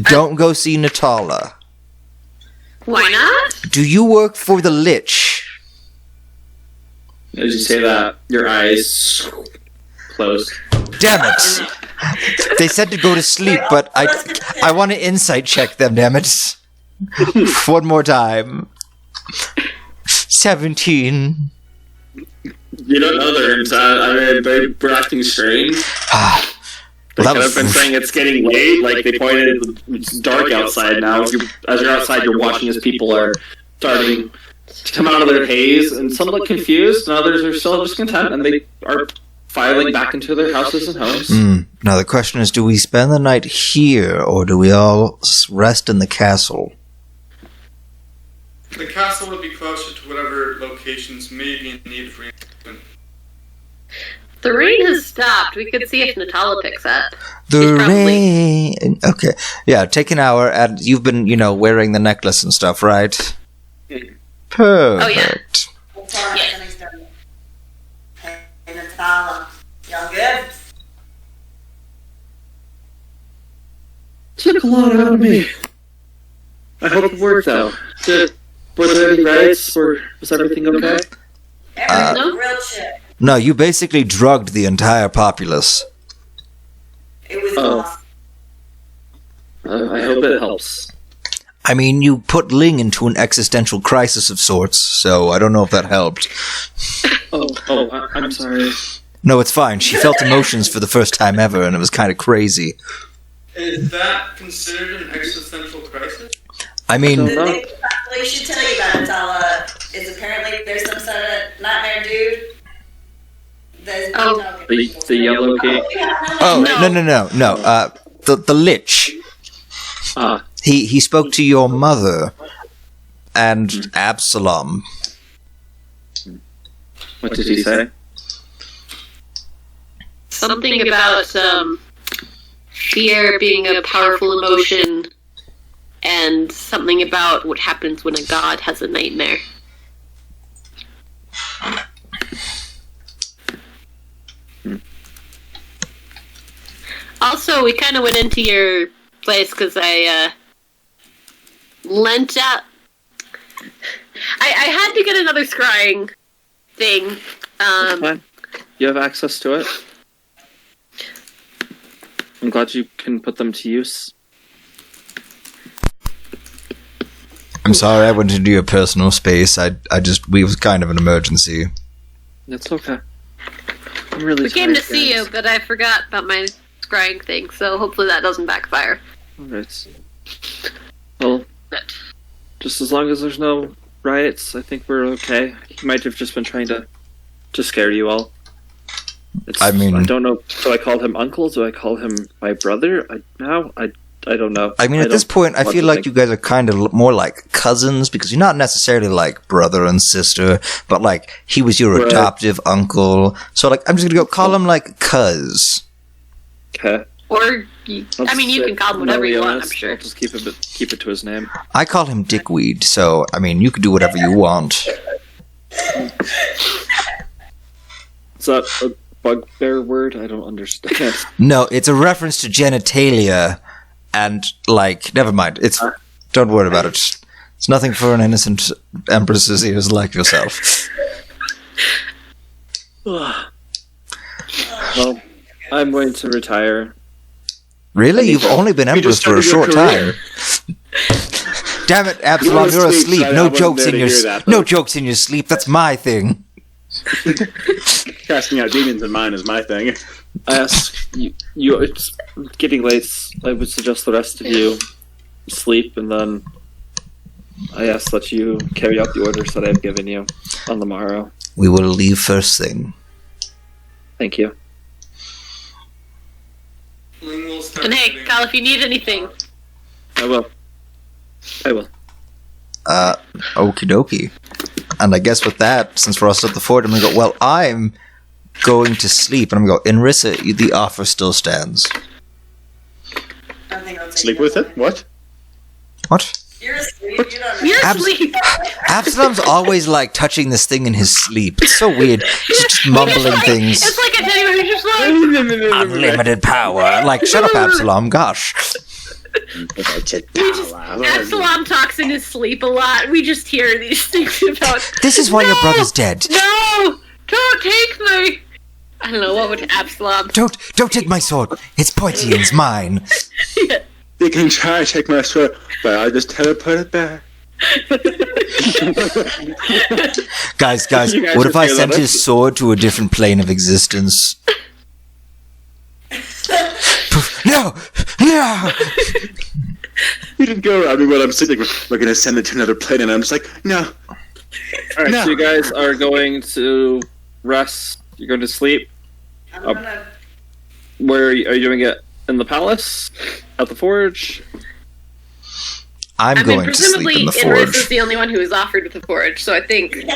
Don't go see Natala. Why not? Do you work for the Lich? As you say that, your eyes close. Damn it! They said to go to sleep, but I want to insight check them, damn it. One more time. 17. You don't know they're inside. I mean, they're acting strange. They Well, that could have been was- saying it's getting late. Like they pointed, it's dark outside now. As you're outside, you're watching as people are starting to come out of their haze, and some look confused, and others are still just content, and they are filing back into their houses and homes. Now the question is, do we spend the night here, or do we all rest in the castle? The castle would be closer to whatever locations may be in need of reinforcement. The rain has stopped. We could see if Natala picks up. The She's probably- rain. Okay, yeah, take an hour, and you've been, wearing the necklace and stuff, right? Perfect. Oh, yeah. That's all I'm gonna start. Hey, Natala. Y'all good? Took a lot out of me. I hope it worked out. Were there any riots, or was everything okay? Everything real shit. No, you basically drugged the entire populace. It was Oh. awesome. I hope it helps. I mean, you put Ling into an existential crisis of sorts, so I don't know if that helped. I'm sorry. No, it's fine. She felt emotions for the first time ever, and it was kind of crazy. Is that considered an existential crisis? I mean, The thing I should tell you about Natala is apparently there's some sort of nightmare dude. The yellow cake. no. The Lich. Ah, He spoke to your mother and Absalom. what did he say? Something about fear being a powerful emotion, and something about what happens when a god has a nightmare. Also, we kind of went into your place because I lent out. I had to get another scrying thing. Fine. You have access to it. I'm glad you can put them to use. I'm sorry I went into your personal space. We was kind of an emergency. It's okay. I'm really We came to tired, see guys. you, but I forgot about my scrying thing, so hopefully that doesn't backfire. Alright. Well, just as long as there's no riots, I think we're okay. He might have just been trying to scare you all. I mean- I don't know. Do I call him uncle? Do I call him my brother? I don't know. I mean, at this don't point, I want feel to like think- you guys are kind of more like cousins because you're not necessarily like brother and sister, but like he was your Right. adoptive uncle. So like, I'm just gonna go call him like cuz. Okay. Or, you can call him whatever you want, I'm sure. I'll just keep it to his name. I call him Dickweed. So I mean, you can do whatever you want. Is that a bugbear word? I don't understand. No, it's a reference to genitalia, and like, never mind. Don't worry about it. It's nothing for an innocent empress's ears like yourself. Well, I'm going to retire. Really? You've only been empress just for a started short your time. Damn it, Absalom, You you're were asleep, asleep. so I No wasn't jokes there in to your hear that, no though. jokes in your sleep. That's my thing. Casting out demons in mine is my thing. I ask you. It's getting late. I would suggest the rest of you sleep, and then I ask that you carry out the orders that I've given you on the morrow. We will leave first thing. Thank you. Ling will start And hey, sitting- Kyle, if you need anything, I will. Okie dokie. And I guess with that, since we're all still at the fort, I'm gonna go, well, I'm going to sleep. And I'm gonna go, Inrissa, the offer still stands. I think I'll take Sleep that with one. it? What? What? You're asleep. You don't know. you're Abs- asleep. Absalom's always like touching this thing in his sleep. It's so weird. He's just mumbling things. It's like a teddy bear, just like... Unlimited power. Like, shut up, Absalom. Gosh. Absalom talks in his sleep a lot. We just hear these things about... This is why your No! brother's dead. No! Don't take me! I don't know, what would Absalom... Don't take my sword. It's pointy and it's mine. You can try to take my sword, but I'll just teleport it back. Guys, You guys what if I should feel sent that. his sword to a different plane of existence? No! No! You didn't go around me when I'm sitting. We're gonna send it to another plane, and I'm just like, no. All right, No. so you guys are going to rest. You're going to sleep. I'm gonna. Where are you doing it? In the palace? At the forge? I'm I mean, going to sleep presumably, in the Inris is forge. the only one who was offered with the forge, so I think going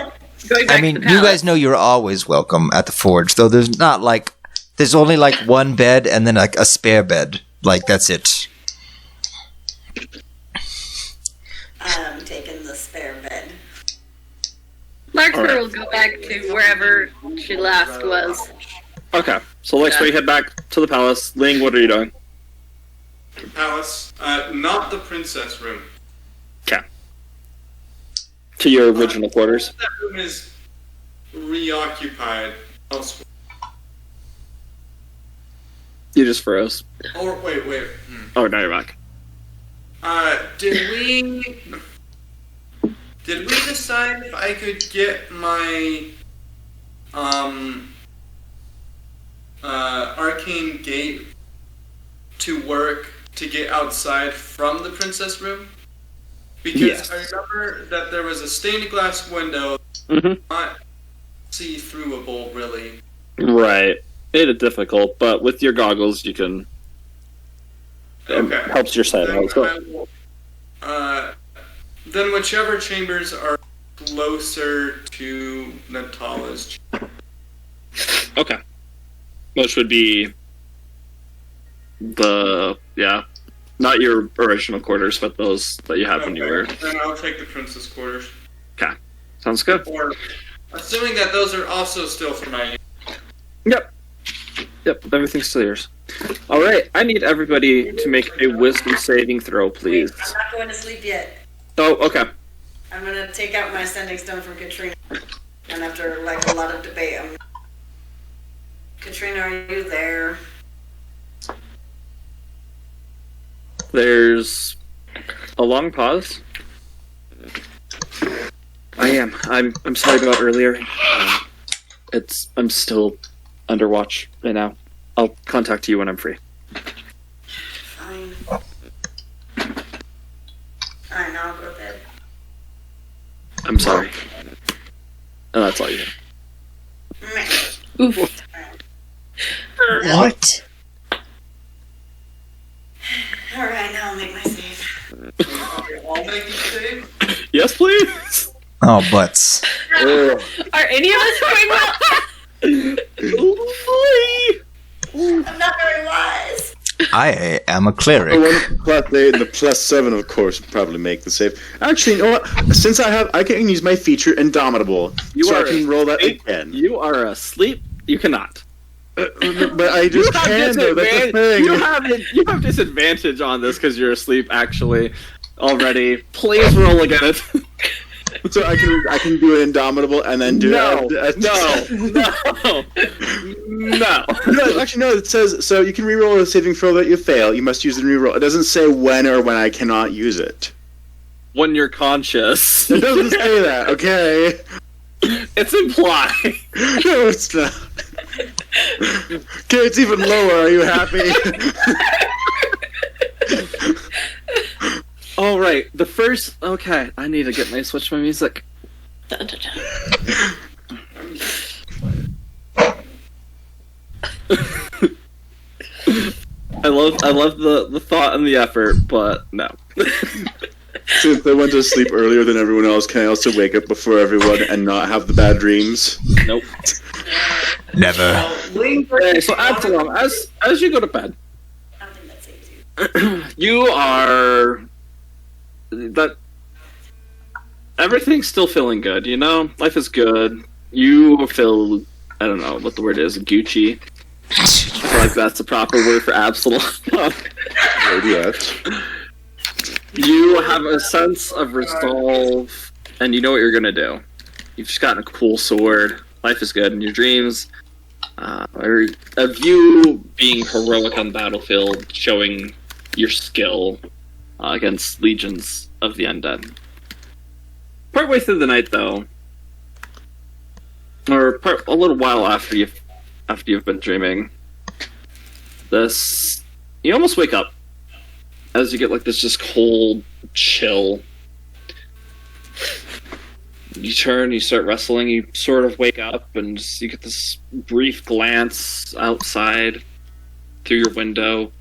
back I to mean, the you palace, guys know you're always welcome at the forge, though there's not like... There's only like one bed and then like a spare bed. Like, that's it. I'm taking the spare bed. Larkspur Alright. will go back to wherever she last was. Okay, so let's head back to the palace. Ling, what are you doing? Palace, not the princess room. To your original quarters? That room is reoccupied elsewhere. You just froze. Or wait. Oh, now you're back. Did we decide if I could get my arcane gate to work to get outside from the princess room? Because Yes. I remember that there was a stained glass window, Mm-hmm. not see-throughable really. Right. Made it difficult, but with your goggles, you can. It Okay. helps your sight Then out. So, I will, then whichever chambers are closer to Natala's okay. Which would be not your original quarters, but those that you had when you were. Then I'll take the princess quarters. Sounds good. Or, assuming that those are also still for my Yep, everything's still yours. Alright, I need everybody to make a wisdom saving throw, please. I'm not going to sleep yet. Oh, okay. I'm gonna take out my sending stone from Katrina. And after like a lot of debate, Katrina, are you there? There's a long pause. I am. I'm sorry about earlier. I'm still under watch right now. I'll contact you when I'm free. Fine. Alright, now I'll go to bed. I'm sorry. And that's all you do. Oof. What? Alright, now I'll make my save. I'll make you save. Yes, please. Oh, butts. Are any of us going well? I'm not very wise. I am a The cleric. one +8 and the +7, of course, would probably make the save. Actually, you know what? Since I can use my feature Indomitable, You I are can roll that asleep. again. You are asleep. You cannot. But I just can, though. That's the thing. You have disadvantage on this because you're asleep. Actually, already. Please roll again. So I can do an Indomitable and then do No. it. No. No, actually, no. It says so. You can reroll a saving throw that you fail. You must use the reroll. It doesn't say when or when I cannot use it. When you're conscious, It doesn't say that. Okay. it's implied. No, it's not. Okay, it's even lower. Are you happy? All right. The first. Okay, I need to switch my music. Dun, dun, dun. I love the thought and the effort, but no. Since I went to sleep earlier than everyone else, can I also wake up before everyone and not have the bad dreams? Nope. Never. Okay, so Absalom, as you go to bed, Nothing that saves you. you are everything's still feeling good. You know, life is good. You feel, I don't know what the word is, Gucci. I feel like that's the proper word for Absalom. Yes. You have a sense of resolve, and you know what you're gonna do. You've just gotten a cool sword. Life is good, and your dreams are of you being heroic on the battlefield, showing your skill against legions of the undead. Partway through the night, though, or a little while after you've been dreaming, you almost wake up as you get like this just cold chill. You turn, you start wrestling, you sort of wake up, and you get this brief glance outside through your window.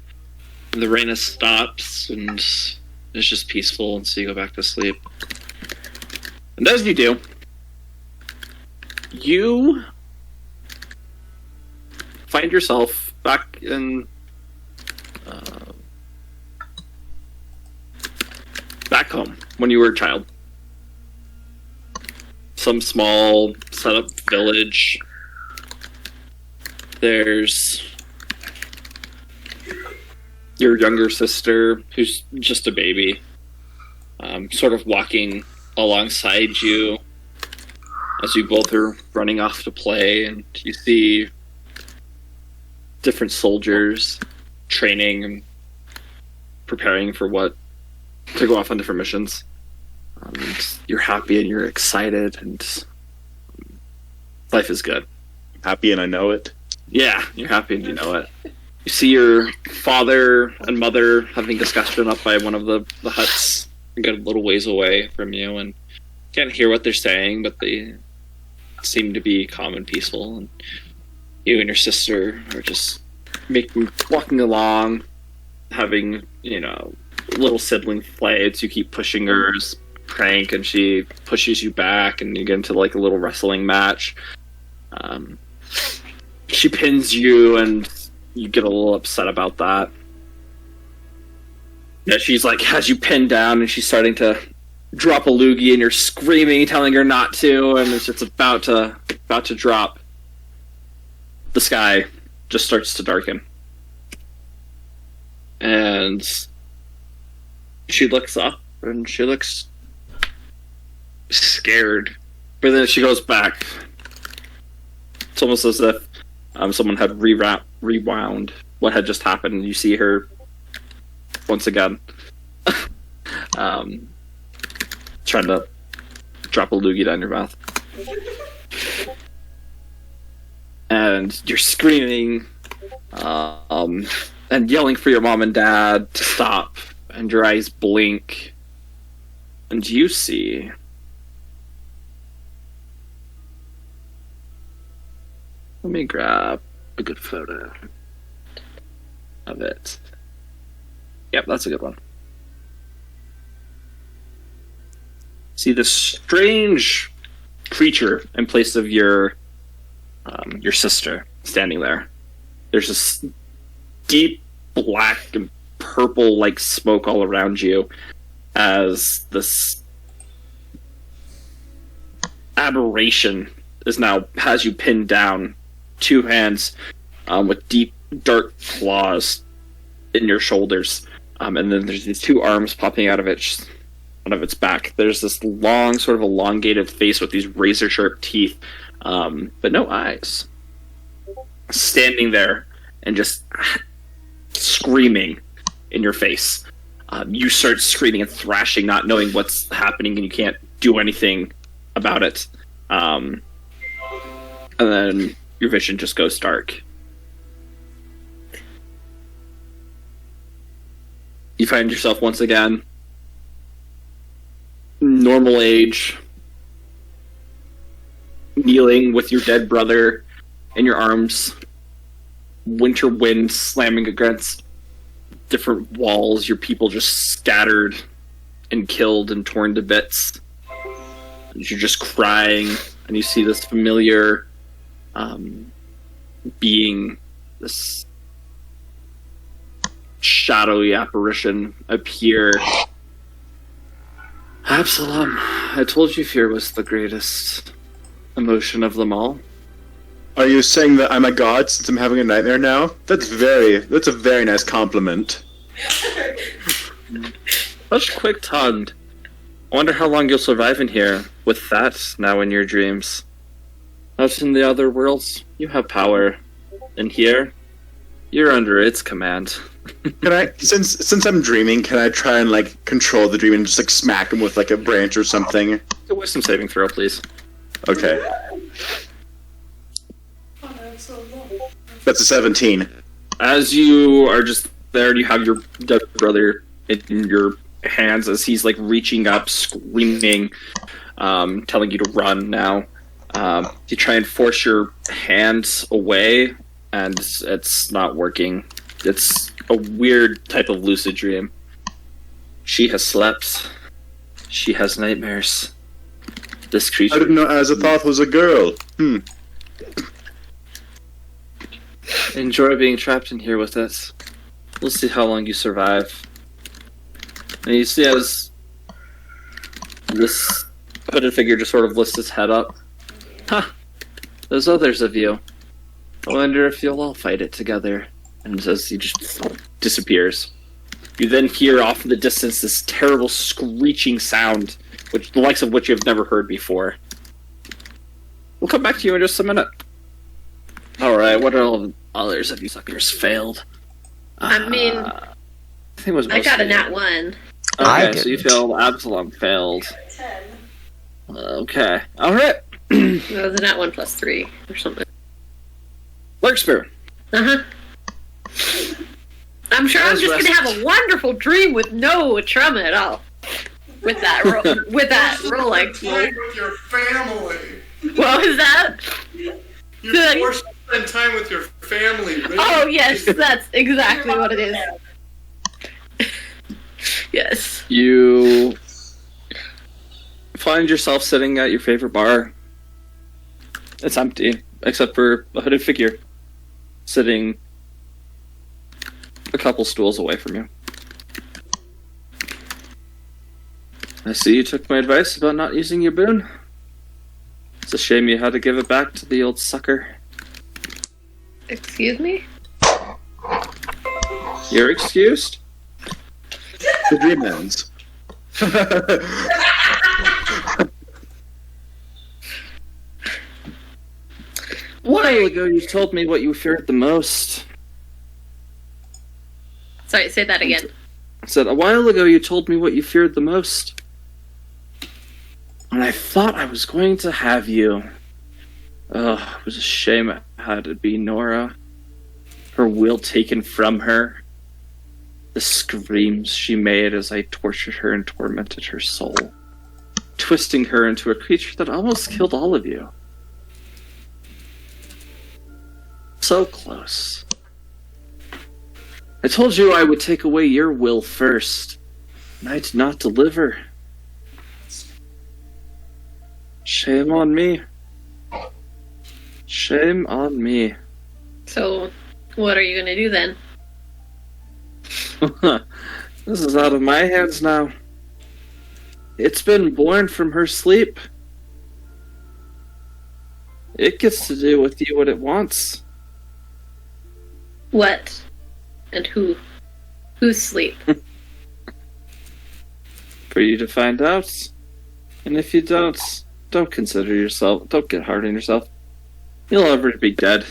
And the rain has stopped, and it's just peaceful, and so you go back to sleep. And as you do, you find yourself back in back home when you were a child. Some small set-up village. There's your younger sister, who's just a baby, sort of walking alongside you as you both are running off to play, and you see different soldiers training and preparing for to go off on different missions. And you're happy and you're excited, and life is good. Happy and I know it. Yeah, you're happy and you know it. You see your father and mother having discussion up by one of the huts. You get a little ways away from you and can't hear what they're saying, but they seem to be calm and peaceful. And you and your sister are just walking along, having, little sibling fights. You keep pushing hers prank, and she pushes you back, and you get into like a little wrestling match. She pins you, and you get a little upset about that. Yeah, she's like, has you pinned down, and she's starting to drop a loogie, and you're screaming, telling her not to, and it's just about to drop. The sky just starts to darken, and she looks up, and she looks scared, but then she goes back. It's almost as if someone had rewound what had just happened, and you see her once again trying to drop a loogie down your mouth. And you're screaming and yelling for your mom and dad to stop, and your eyes blink, and you see let me grab a good photo of it. Yep, that's a good one. See this strange creature in place of your sister standing there. There's this deep black and purple like smoke all around you as this aberration has you pinned down, two hands with deep dark claws in your shoulders, and then there's these two arms popping out of its back. There's this long, sort of elongated face with these razor sharp teeth, but no eyes. Standing there and just screaming in your face. You start screaming and thrashing, not knowing what's happening, and you can't do anything about it. And then your vision just goes dark. You find yourself once again normal age, kneeling with your dead brother in your arms, winter wind slamming against different walls, your people just scattered and killed and torn to bits. You're just crying, and you see this familiar being, this shadowy apparition appear. Absalom, I told you fear was the greatest emotion of them all. Are you saying that I'm a god since I'm having a nightmare now? That's a very nice compliment. Such quick-tongued. I wonder how long you'll survive in here with that now in your dreams. Out in the other worlds, you have power. And here, you're under its command. Can I, since I'm dreaming, can I try and like control the dream and just like smack him with like a branch or something? A wisdom saving throw, please. Okay. That's a 17. As you are just there, you have your dead brother in your hands as he's like reaching up, screaming, telling you to run now. You try and force your hands away, and it's not working. It's a weird type of lucid dream. She has slept. She has nightmares. This creature. I didn't know Azathoth was a girl. Enjoy being trapped in here with us. We'll see how long you survive. And you see as this hooded figure just sort of lifts his head up. Huh. There's others of you. I wonder if you'll all fight it together. And as he just disappears. You then hear off in the distance this terrible screeching sound, which the likes of which you have never heard before. We'll come back to you in just a minute. Alright, what are all the others of you suckers failed? I mean, I think it was I got a mostly- nat 1. I Okay, so you didn't. failed. Absalom failed. 10. Okay. Alright. That was a nat 1 plus 3 or something. Larkspur. Uh-huh. I'm sure I'm As just going to have a wonderful dream with no trauma at all. With that rolling. Time with your family. What was that? You're Good. forced to spend time with your family. Really. Oh, yes, that's exactly what it is. Yes. You find yourself sitting at your favorite bar. It's empty, except for a hooded figure sitting a couple stools away from you. I see you took my advice about not using your boon. It's a shame you had to give it back to the old sucker. Excuse me? You're excused. The dream ends. A while ago, you told me what you feared the most. Sorry, say that again. I said, a while ago, you told me what you feared the most. And I thought I was going to have you. Ugh, it was a shame it had to be Nora. Her will taken from her. The screams she made as I tortured her and tormented her soul. Twisting her into a creature that almost killed all of you. So close. I told you I would take away your will first, and I did not deliver. Shame on me. Shame on me. So, what are you gonna do then? This is out of my hands now. It's been born from her sleep. It gets to do with you what it wants. What? And who? Whose sleep? For you to find out. And if you don't consider yourself, don't get hard on yourself. You'll ever be dead.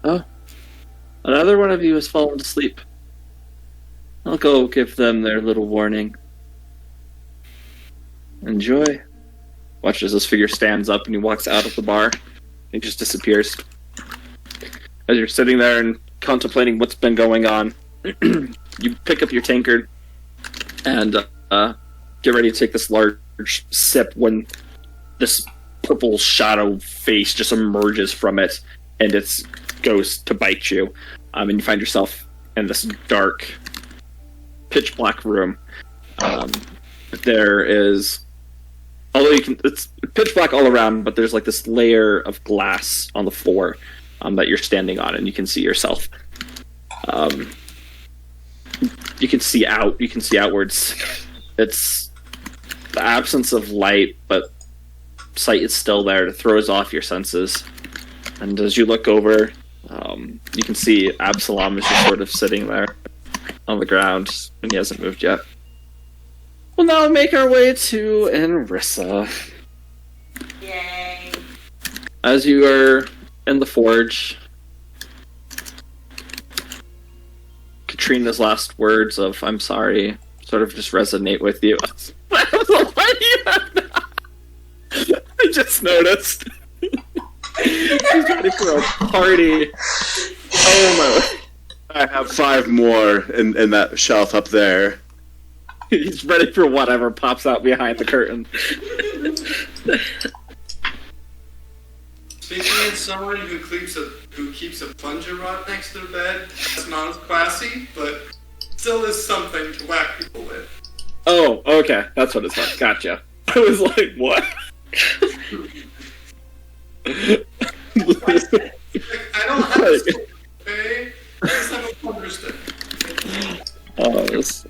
Oh. Another one of you has fallen to sleep. I'll go give them their little warning. Enjoy. Watch as this figure stands up and he walks out of the bar. He just disappears. As you're sitting there and contemplating what's been going on, you pick up your tankard and get ready to take this large sip when this purple shadow face just emerges from it and it goes to bite you. And you find yourself in this dark, pitch black room. There is, although it's pitch black all around, but there's like this layer of glass on the floor that you're standing on, and you can see yourself. You can see outwards. It's the absence of light, but sight is still there. It throws off your senses. And as you look over, you can see Absalom is just sort of sitting there on the ground, and he hasn't moved yet. We'll now make our way to Enrissa. Yay. As you are in the forge, Katrina's last words of "I'm sorry" sort of just resonate with you. Why do you have that? I just noticed. She's ready for a party. Oh my! I have 5 more in that shelf up there. He's ready for whatever pops out behind the curtain. Speaking as someone who keeps a plunger rod next to their bed, that's not as classy, but still is something to whack people with. Oh, okay, that's what it's like. Gotcha. I was like, what? Like, I don't have a stick, okay? I just have a plunger stick. Oh, this.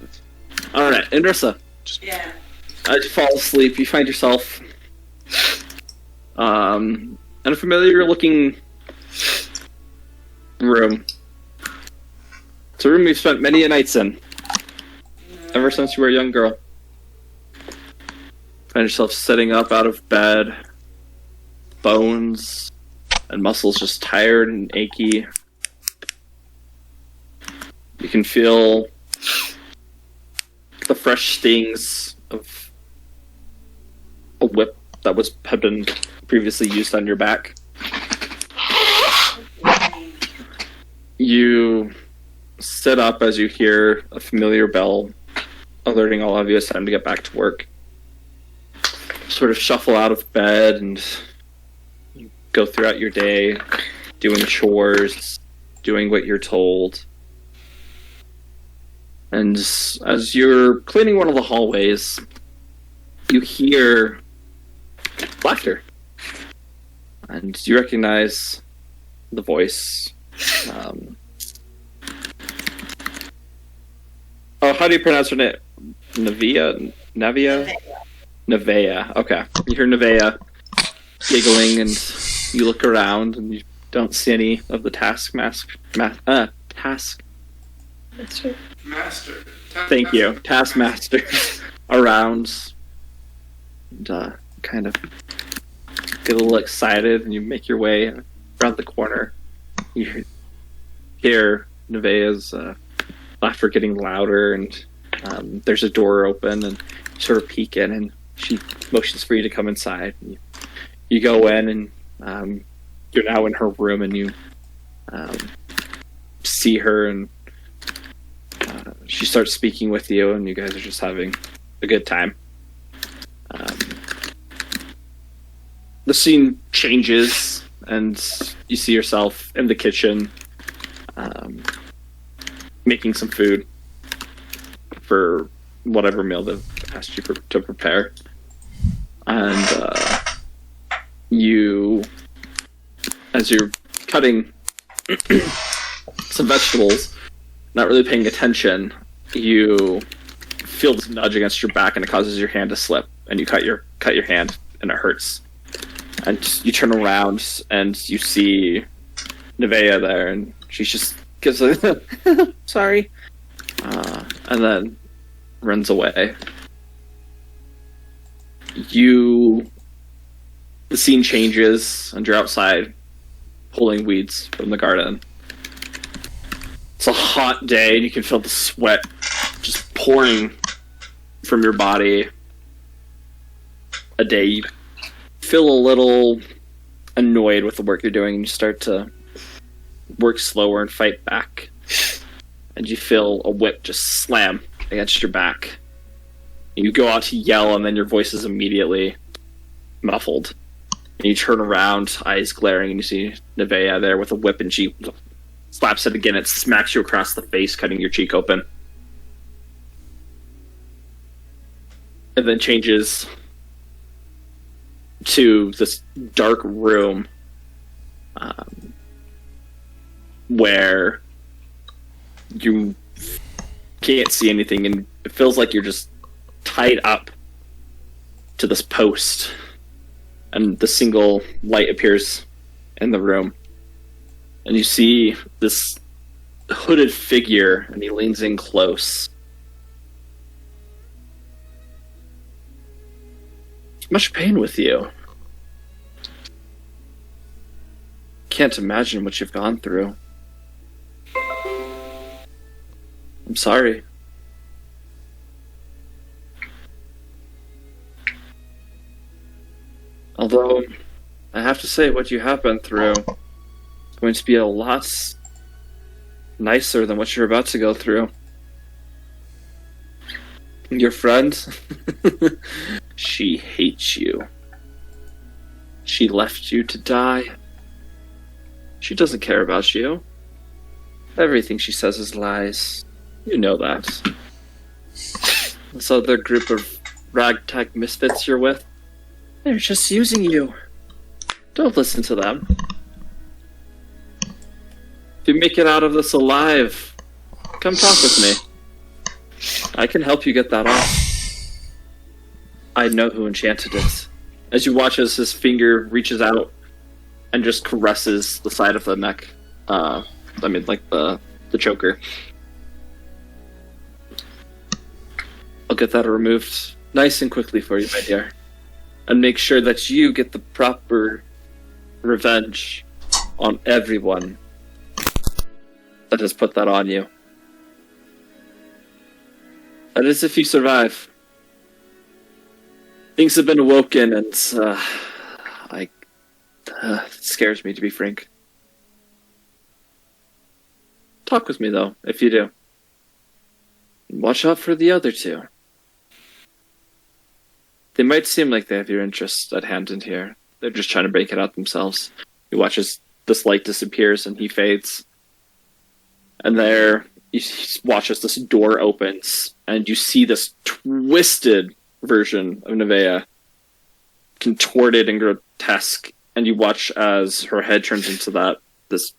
All right, Indrissa. Yeah. As you fall asleep, you find yourself in a familiar-looking room. It's a room you've spent many a nights in, ever since you were a young girl. Find yourself sitting up out of bed, bones and muscles just tired and achy. You can feel the fresh stings of a whip that had been previously used on your back. You sit up as you hear a familiar bell alerting all of you it's time to get back to work. Sort of shuffle out of bed and go throughout your day doing chores, doing what you're told. And as you're cleaning one of the hallways, you hear laughter. And you recognize the voice. How do you pronounce her name? Nevea? Nevea. Okay. You hear Nevea giggling, and you look around, and you don't see any of the taskmaster. Master. Thank you. Taskmaster around. And kind of get a little excited, and you make your way around the corner. You hear Nevea's laughter getting louder, and there's a door open, and you sort of peek in, and she motions for you to come inside. You go in, and you're now in her room, and you see her, and she starts speaking with you, and you guys are just having a good time. The scene changes, and you see yourself in the kitchen, making some food for whatever meal they've asked you to prepare. And you, as you're cutting some vegetables, not really paying attention, you feel this nudge against your back, and it causes your hand to slip, and you cut your hand, and it hurts. And you turn around, and you see Nevaeh there, and she just gives a sorry, and then runs away. The scene changes, and you're outside pulling weeds from the garden. It's a hot day, and you can feel the sweat just pouring from your body. You feel a little annoyed with the work you're doing, and you start to work slower and fight back. And you feel a whip just slam against your back. You go out to yell, and then your voice is immediately muffled. And you turn around, eyes glaring, and you see Nevaeh there with a whip, and she slaps it again. It smacks you across the face, cutting your cheek open. And then changes to this dark room where you can't see anything, and it feels like you're just tied up to this post, and the single light appears in the room, and you see this hooded figure, and he leans in close. Much pain with you. Can't imagine what you've gone through. I'm sorry. Although, I have to say, what you have been through is going to be a lot nicer than what you're about to go through. Your friend, she hates you. She left you to die. She doesn't care about you. Everything she says is lies. You know that. This other group of ragtag misfits you're with, they're just using you. Don't listen to them. If you make it out of this alive, come talk with me. I can help you get that off. I know who enchanted it. As you watch as his finger reaches out and just caresses the side of the neck. Like the choker. I'll get that removed nice and quickly for you, my dear. And make sure that you get the proper revenge on everyone that has put that on you. That is if you survive. Things have been awoken, and it scares me, to be frank. Talk with me, though, if you do. Watch out for the other two. They might seem like they have your interest at hand in here. They're just trying to break it out themselves. You watch as this light disappears and he fades. And there, you watch as this door opens, and you see this twisted version of Nevaeh, contorted and grotesque, and you watch as her head turns into this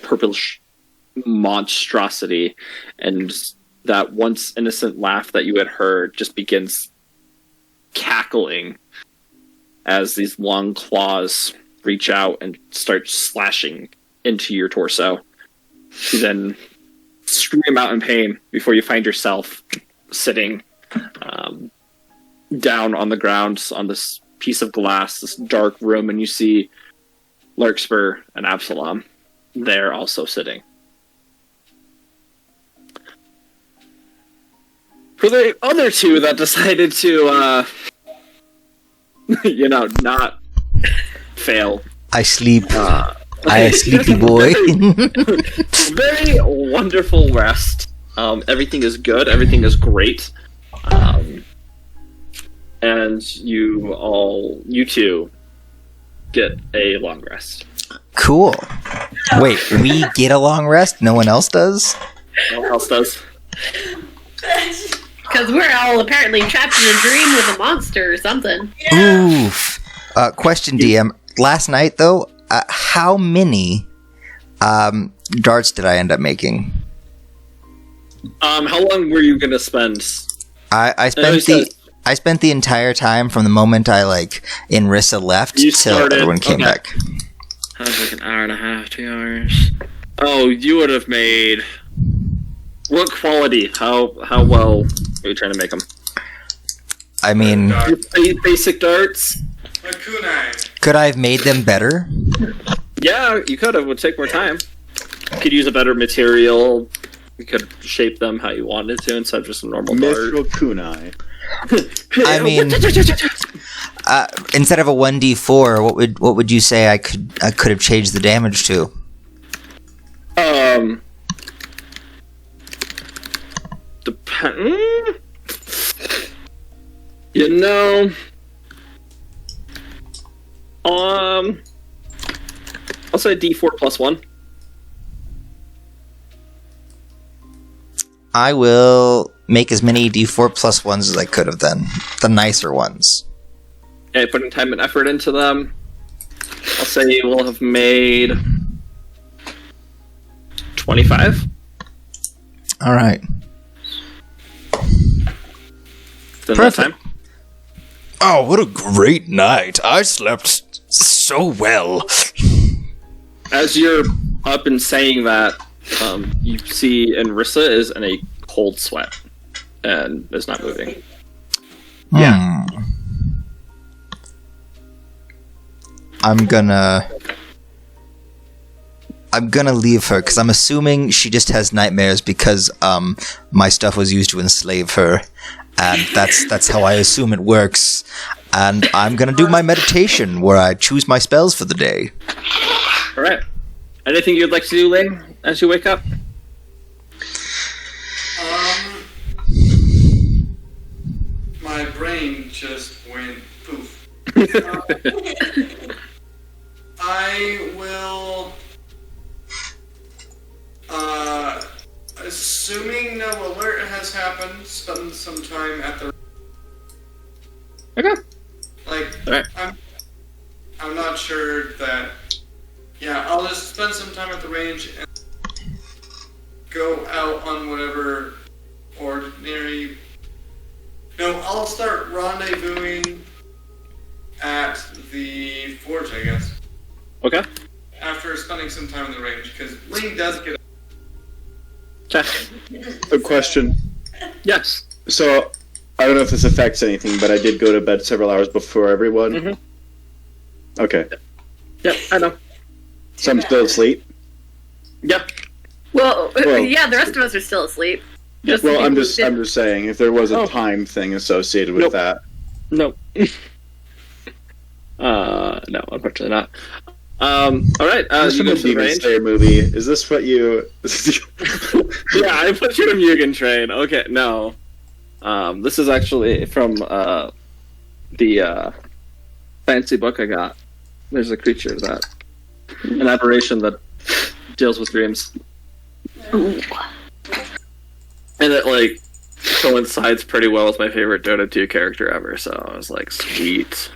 purplish monstrosity, and that once innocent laugh that you had heard just begins cackling as these long claws reach out and start slashing into your torso. You then scream out in pain before you find yourself sitting down on the ground on this piece of glass, this dark room, and you see Larkspur and Absalom there also sitting. For the other two that decided to not fail. I sleep. Uh, I a sleepy boy. very wonderful rest. Everything is good. Everything is great. And you two, get a long rest. Cool. Wait, we get a long rest? No one else does? No one else does. Because we're all apparently trapped in a dream with a monster or something. Oof. Question, DM. Last night, though, how many darts did I end up making? How long were you gonna spend? I spent the entire time from the moment Inrissa left You till started- everyone came okay. back. That was like an hour and a half, 2 hours. Oh, you would have made. What quality? How well are you trying to make them? I mean, Basic darts. Like kunai. could I have made them better? Yeah, you could have. Would take more time. You could use a better material. You could shape them how you wanted to instead of just a normal dart. Mithril kunai. I mean, instead of a 1d4, what would you say I could have changed the damage to? Depend. You know. I'll say D4 plus 1. I will make as many d4 plus 1s as I could have then. The nicer ones. Okay, putting time and effort into them. I'll say you will have made 25. Alright. Then that Perfect. time. Oh, what a great night. I slept so well. As you're up and saying that, you see Enrissa is in a cold sweat and is not moving. Yeah. I'm gonna leave her because I'm assuming she just has nightmares because my stuff was used to enslave her, and that's how I assume it works. And I'm gonna do my meditation where I choose my spells for the day. All right. Anything you'd like to do, Lane, as you wake up? My brain just went poof. I will, assuming no alert has happened, spend some time at the. Okay. Like, Alright. I'm not sure that. Yeah, I'll just spend some time at the range and go out on whatever ordinary. No, I'll start rendezvousing at the forge, I guess. Okay. After spending some time in the range, because Ling does get. Okay. A question. Yes. So, I don't know if this affects anything, but I did go to bed several hours before everyone. Mhm. Okay. Yep, I know. So I'm still asleep? Yep. Well, Well- yeah, the rest of us are still asleep. Just the Well, people I'm who just didn't. saying, if there was a Oh. time thing associated with Nope. that. No. No, unfortunately not. All right. This You from go a to the Demon range. Slayer movie. Is this what you... Yeah, I put you in Mugen Train. Okay, no. This is actually from the fancy book I got. There's a creature that, an aberration that deals with dreams, and it coincides pretty well with my favorite Dota 2 character ever. So I was like, sweet.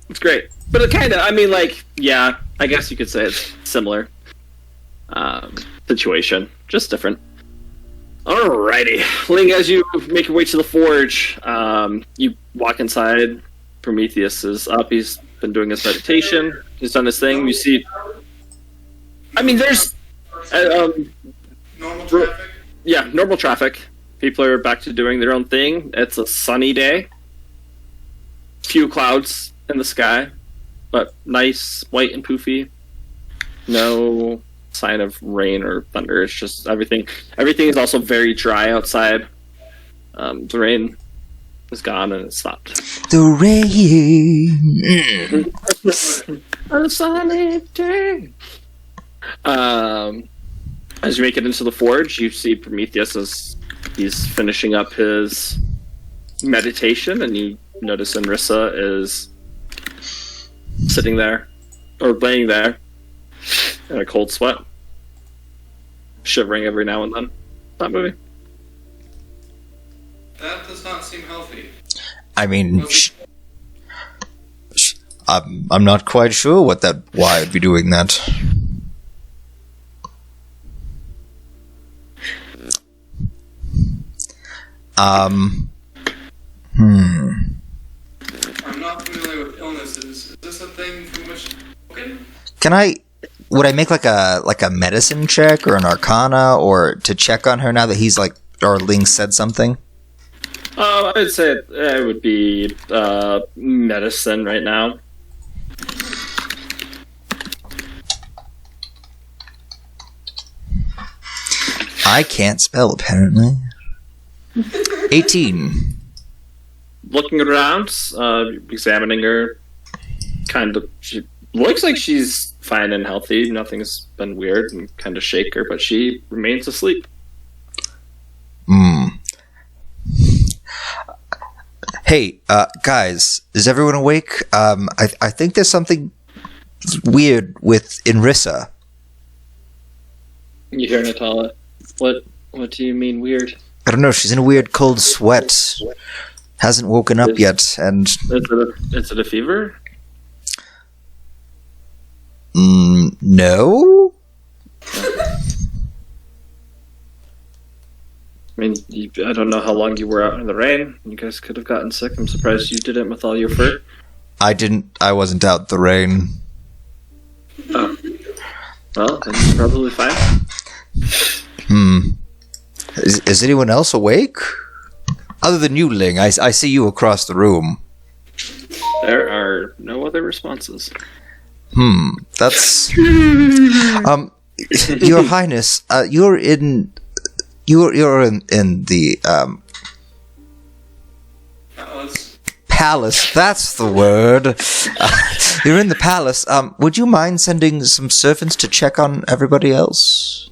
It's great, but it kind of, yeah, I guess you could say it's similar situation, just different. Alrighty, Ling, as you make your way to the forge, you walk inside. Prometheus is up. He's been doing his meditation. He's done his thing. You see, there's, Normal traffic? yeah, normal traffic. People are back to doing their own thing. It's a sunny day. Few clouds in the sky, but nice, white and poofy. No sign of rain or thunder. It's just everything is also very dry outside. The rain is gone and it stopped. The rain. A sunny day. As you make it into the forge, you see Prometheus as he's finishing up his meditation, and you notice Enrissa is sitting there, or laying there, in a cold sweat, shivering every now and then. Not moving. That does not seem healthy. I mean, I'm not quite sure why I'd be doing that. I'm not familiar with illnesses. Is this a thing from which Would I make like a medicine check or an arcana or to check on her now that he's like, or Ling said something? I'd say it would be medicine right now. I can't spell, apparently. 18. Looking around, examining her, she looks like she's fine and healthy. Nothing's been weird, and kind of shake her, but she remains asleep. Hey, guys, is everyone awake? I think there's something weird with Enrissa. You hear Natala? What do you mean weird? I don't know, she's in a weird cold sweat. Hasn't woken up yet, and... Is it a fever? No? I mean, I don't know how long you were out in the rain. You guys could have gotten sick. I'm surprised you didn't with all your fur. I wasn't out in the rain. Oh. Well, then you're probably fine. Is anyone else awake? Other than you, Ling, I see you across the room. There are no other responses. That's... Your Highness, you're in the, palace, that's the word. You're in the palace. Would you mind sending some servants to check on everybody else?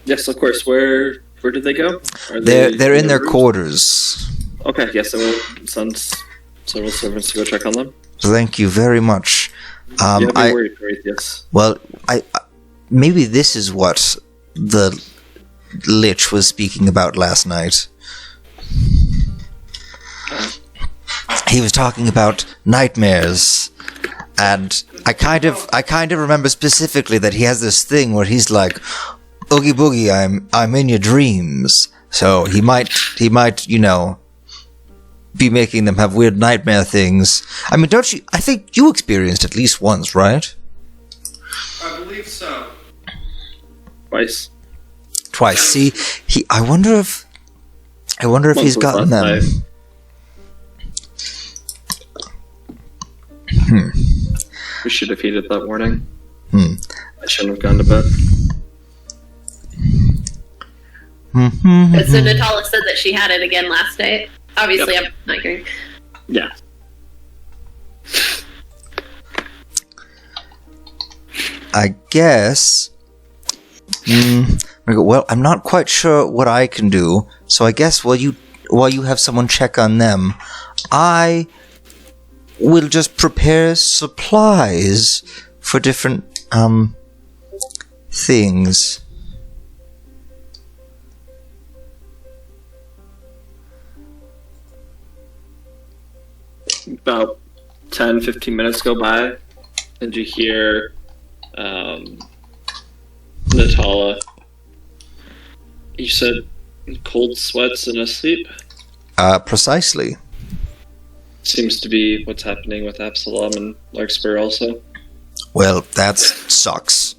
Yes, of course. Where did they go? They're in their rooms? quarters. Okay, yes, I will send several servants to go check on them. Thank you very much. You have me worried, Prometheus. Well, I maybe this is what the Lich was speaking about last night. He was talking about nightmares, and I kind of remember specifically that he has this thing where he's like, "Oogie boogie, I'm in your dreams." So he might, be making them have weird nightmare things. I mean, don't you? I think you experienced at least once, right? I believe so. Twice. See, I wonder if he's gotten them. We should have heeded that warning. I shouldn't have gone to bed. So Natala said that she had it again last night. Obviously, Yep. I'm not hearing. Yeah. I guess. Well, I'm not quite sure what I can do, so I guess while you have someone check on them, I will just prepare supplies for different things. About 10-15 minutes go by, and you hear Natala. You said cold sweats and asleep? Precisely. Seems to be what's happening with Absalom and Larkspur also. Well, that sucks.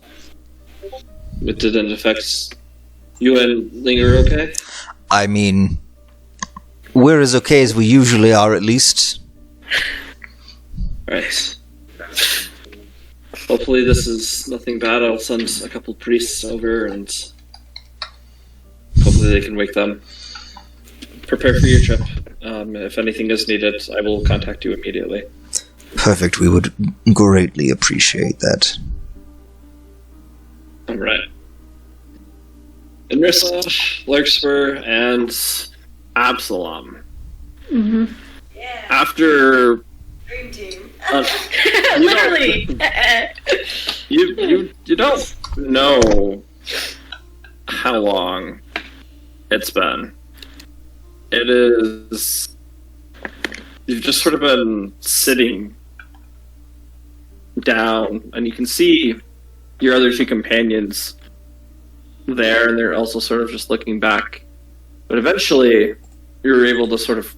It didn't affect you and Linger, okay? I mean, we're as okay as we usually are, at least. Right. Hopefully this is nothing bad. I'll send a couple priests over and hopefully they can wake them. prepare for your trip. If anything is needed, I will contact you immediately. Perfect. We would greatly appreciate that. All right. Inrissa, Larkspur, and Absalom. Mm-hmm. Yeah. After Dream team. Literally. you don't know how long it's been. It is. You've just sort of been sitting down, and you can see your other two companions there, and they're also sort of just looking back. But eventually, you're able to sort of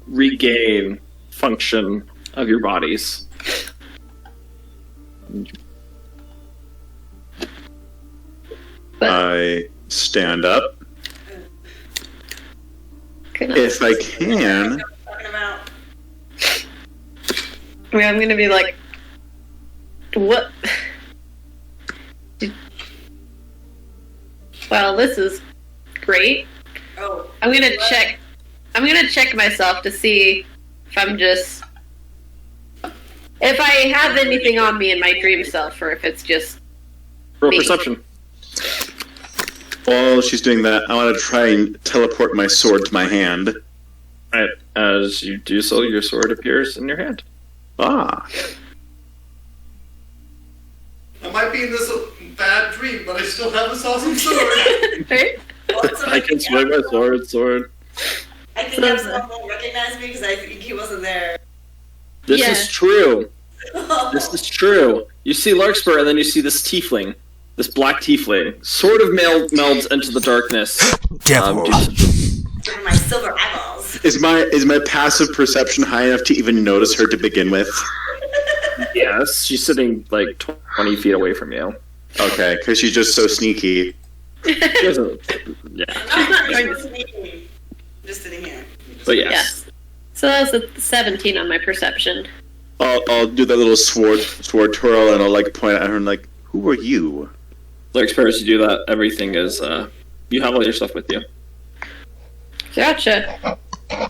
regain function of your bodies. I stand up. If I can. Talking about. I mean, I'm gonna be like, what? Well, this is great. Oh. I'm gonna check myself to see if I have anything on me in my dream self, or if it's just Roll Me. perception. While she's doing that, I want to try and teleport my sword to my hand. Right. As you do so, your sword appears in your hand. Ah. I might be in this bad dream, but I still have this awesome sword. right? I can swing my sword. I think Absalom won't recognize me because I think he wasn't there. This Yeah. is true. This is true. You see Larkspur, and then you see this tiefling. This black tiefling. Sort of melds into the darkness. Devil. Give me my silver eyeballs. Is my passive perception high enough to even notice her to begin with? Yes, she's sitting like 20 feet away from you. Okay, because she's just so sneaky. She doesn't- yeah. I'm not not trying going to sneaking. Just sitting here. But yes. Yes. So that was a 17 on my perception. I'll do that little sword twirl, and I'll like point at her and like, who are you? Larkspur, as you do that, everything is, you have all your stuff with you. Gotcha. I'm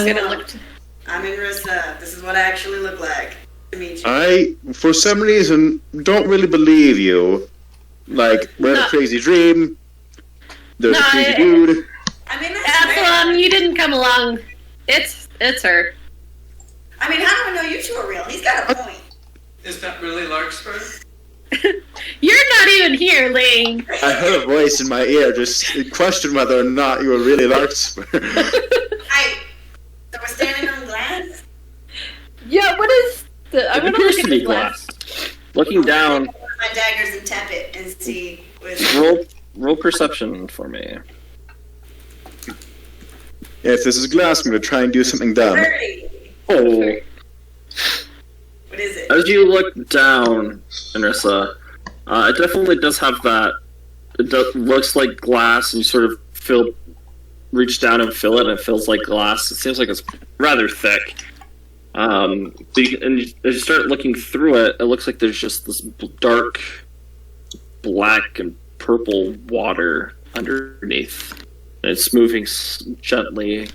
gonna Absalom, look. I'm in Rissa. This is what I actually look like. To meet you. I, for some reason, don't really believe you. Like, we had a No. crazy dream. There's No, a crazy I- dude. I mean, that's Absalom, fair. you didn't come along. It's her. I mean, how do I know you two are real? He's got a point. Is that really Larkspur? You're not even here, Ling. I heard a voice in my ear just question whether or not you were really Larkspur. So we're standing on glass? Yeah, what is the? I It want appears look to at be the glass. glass. Looking down, Put my daggers and tap it and see what's roll perception for me. If this is glass, I'm going to try and do something dumb. 30. Oh. What is it? As you look down, Anissa, it definitely does have that. It looks like glass, and you sort of reach down and feel it, and it feels like glass. It seems like it's rather thick. And as you start looking through it, it looks like there's just this dark, black and purple water underneath. And it's moving gently.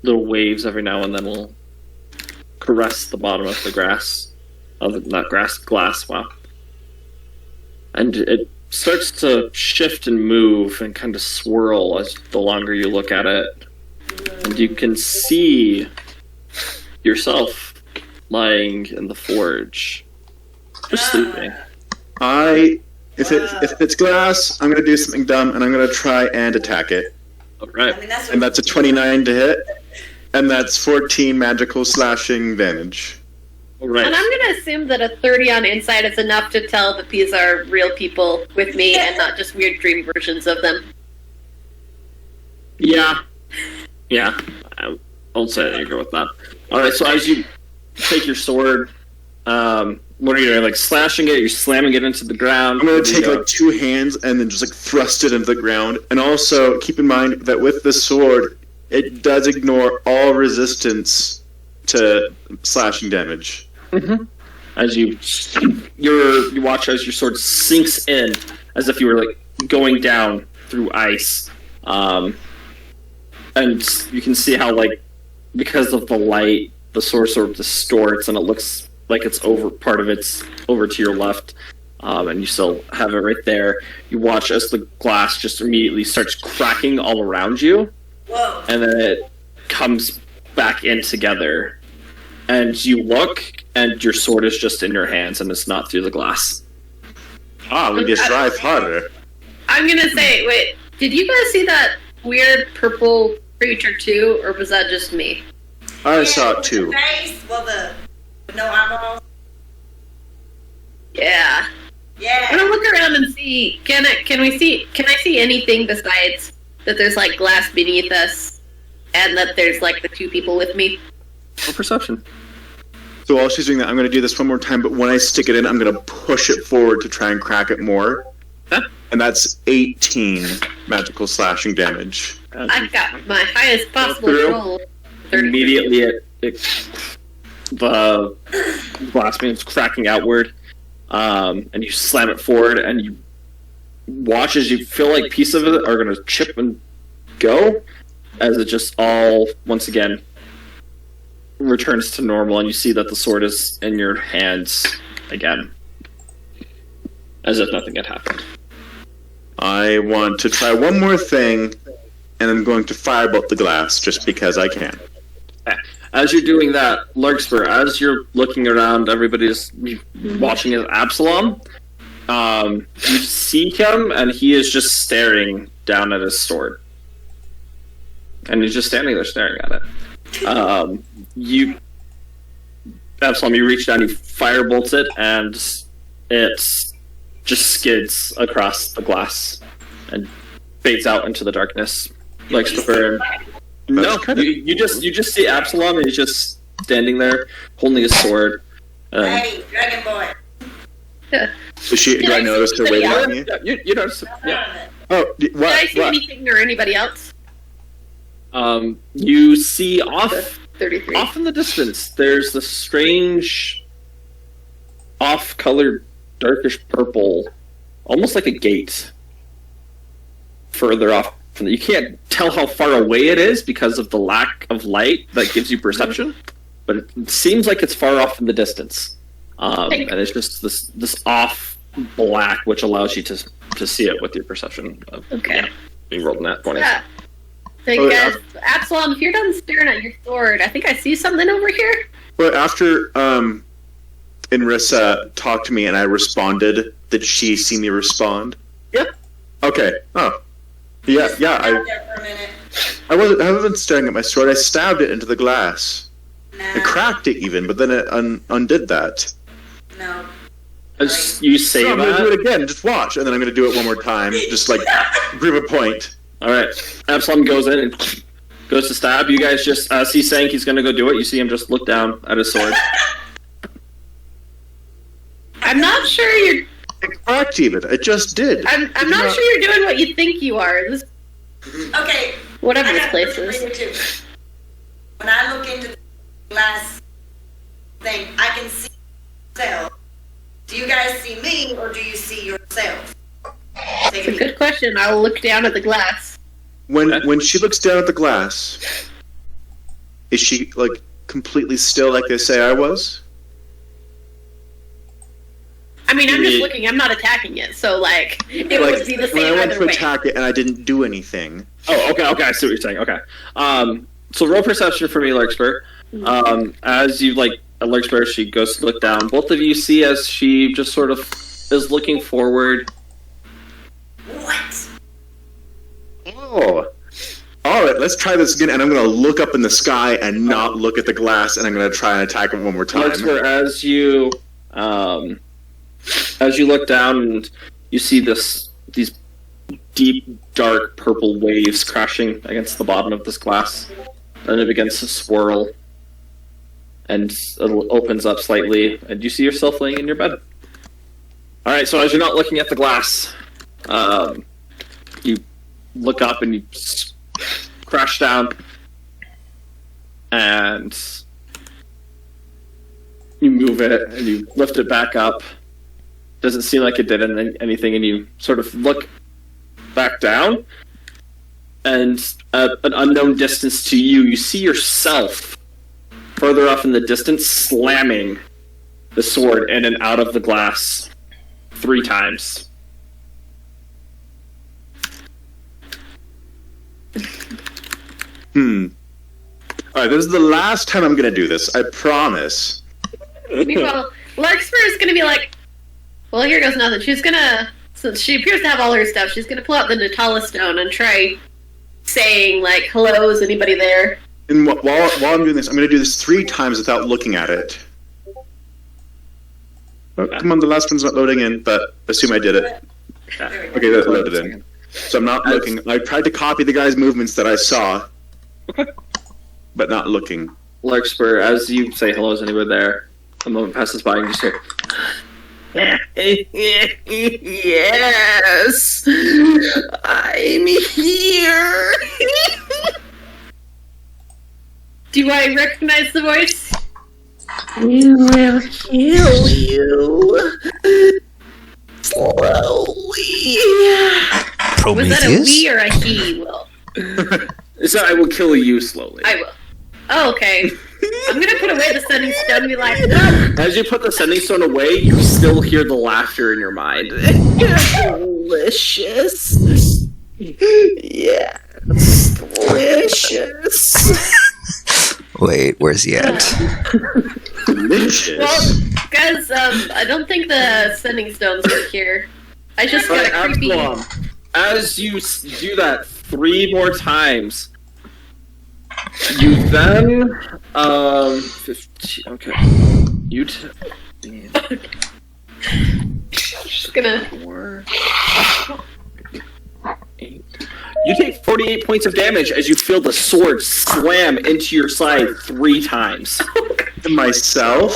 Little waves every now and then will caress the bottom of the glass. Glass, wow. And it starts to shift and move and kind of swirl as the longer you look at it. And you can see yourself lying in the forge. Just sleeping. If it's glass, I'm going to do something dumb, and I'm going to try and attack it. Alright. I mean, that's And that's a 29 to hit, and that's 14 magical slashing damage. Alright. And I'm gonna assume that a 30 on insight is enough to tell that these are real people with me and not just weird dream versions of them. Yeah. Yeah. I'll say I agree with that. Alright, so as you take your sword, what are you doing? Like slashing it? You're slamming it into the ground? I'm going to take like two hands and then just like thrust it into the ground. And also keep in mind that with the sword, it does ignore all resistance to slashing damage. Mm-hmm. As you watch as your sword sinks in, as if you were like going down through ice. and you can see how, like, because of the light, the sword sort of distorts, and it looks like it's over part of it's over to your left, and you still have it right there. You watch as the glass just immediately starts cracking all around you, Whoa. and then it comes back in together. And you look, and your sword is just in your hands, and it's not through the glass. Ah, we just drive harder. I'm gonna say, wait, did you guys see that weird purple creature too, or was that just me? I saw it with too. The face, well, with no eyeballs. Yeah. Yeah. I'm gonna look around and see. Can I see anything besides that? There's like glass beneath us, and that there's like the two people with me. Roll perception. So while she's doing that, I'm going to do this one more time, but when I stick it in, I'm going to push it forward to try and crack it more. Huh? And that's 18 magical slashing damage. I've got my highest possible through. roll. 33. Immediately, the glass beam's cracking outward, and you slam it forward, and you watch as you feel like pieces of it are going to chip and go, as it just all, once again, returns to normal, and you see that the sword is in your hands again, as if nothing had happened. I want to try one more thing, and I'm going to firebolt the glass, just because I can. As you're doing that, Larkspur, as you're looking around, everybody's watching as Absalom. You see him, and he is just staring down at his sword. And he's just standing there staring at it. Absalom, you reach down, you firebolts it, and it just skids across the glass and fades out into the darkness. Like Spur. No, you just see Absalom, and he's just standing there holding his sword. Hey, Dragon Boy. So do I notice her waving at me? Yeah, you notice. Yeah. Yeah. Oh, Did I what? see What? anything or anybody else? You see off 33. in the distance, there's this strange, off-colored, darkish purple, almost like a gate. Further off, you can't tell how far away it is because of the lack of light that gives you perception, but it seems like it's far off in the distance, and it's just this off black, which allows you to see it with your perception. Okay. You rolled in that 20. Yeah. So guys, Absalom, if you're done staring at your sword, I think I see something over here. Well, after Inrissa talked to me and I responded, did she see me respond? Yep. Okay. Oh. Yeah. Out there for a minute. I wasn't staring at my sword. I stabbed it into the glass. I No. cracked it even, but then it undid that. No. As you say So I'm going to do that, it again. Just watch, and then I'm going to do it one more time. Just like prove a point. all right, Absalom goes in and goes to stab. You guys just, as he's saying he's going to go do it, you see him just look down at his sword. I'm not sure you're. It cracked even. It just did. I'm not sure you're doing what you think you are. This, Okay. whatever I this got place something is. for you too. When I look into the glass thing, I can see myself. Do you guys see me, or do you see yourself? Take It's a good question. I'll look down at the glass. When she looks down at the glass, is she like completely still like they say I was? I mean, I'm just Yeah. looking. I'm not attacking it, so like it Like would be the when I same went either to way. attack it and I didn't do anything. Oh, okay, I see what you're saying. Okay. So roll perception for me, Larkspur. As you Larkspur, she goes to look down. Both of you see as she just sort of is looking forward. What? Oh. All right, let's try this again. And I'm going to look up in the sky and not look at the glass, and I'm going to try and attack it one more time. Larkspur, as you look down and you see these deep, dark purple waves crashing against the bottom of this glass, and it begins to swirl, and it opens up slightly, and you see yourself laying in your bed. All right, so as you're not looking at the glass, you look up and you crash down, and you move it and you lift it back up. Doesn't seem like it did anything, and you sort of look back down, and at an unknown distance to you, you see yourself further off in the distance slamming the sword in and out of the glass 3 times. Alright, this is the last time I'm gonna do this. I promise. Meanwhile, Larkspur is gonna be like, well, here goes nothing. She's gonna, since she appears to have all her stuff, she's gonna pull out the Natala stone and try saying, like, hello, is anybody there? And while I'm doing this, I'm gonna do this 3 times without looking at it. Oh, come on, the last one's not loading in, but assume I did it. There we go. Okay, that's loaded in. So I'm not looking. I tried to copy the guy's movements that I saw, but not looking. Larkspur, as you say hello, is anybody there? A moment passes by and you just go, yes, I'm here. Do I recognize the voice? We will kill you slowly. Was that a Prometheus? we or a he, Will? So I will kill you slowly. I will. Oh, okay. I'm gonna put away the sending stone and be like, no! As you put the sending stone away, you still hear the laughter in your mind. Delicious. Yes, delicious. Wait, where's he at? Delicious. Well, guys, I don't think the sending stones are here. I just got Right, a creepy... Absalom, as you do that 3 more times, you then 15. Okay, you Just gonna... 4, 8. You take 48 points of damage as you feel the sword slam into your side 3 times. To myself?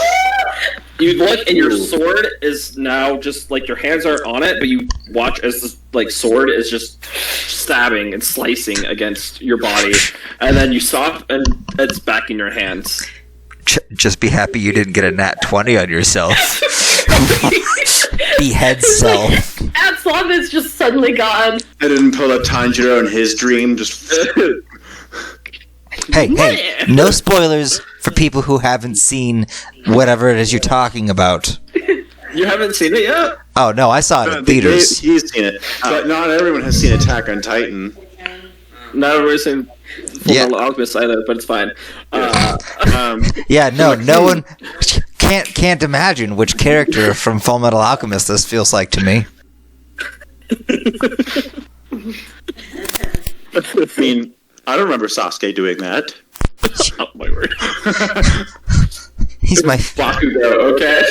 You look, and your sword is now just like your hands aren't on it, but you watch as the sword is just stabbing and slicing against your body, and then you stop, and it's back in your hands. Just be happy you didn't get a nat 20 on yourself. Behead self. Absalom is just suddenly gone. I didn't pull a Tanjiro in his dream, just... Hey, no spoilers for people who haven't seen whatever it is you're talking about. You haven't seen it yet? Oh, no, I saw it in theaters. He's seen it. But not everyone has seen Attack on Titan. Not everybody's seen Yeah. Fullmetal Alchemist either, but it's fine. Yeah, no one can't imagine which character from Full Metal Alchemist this feels like to me. I mean, I don't remember Sasuke doing that. Oh my word. He's my... Bakugo, okay?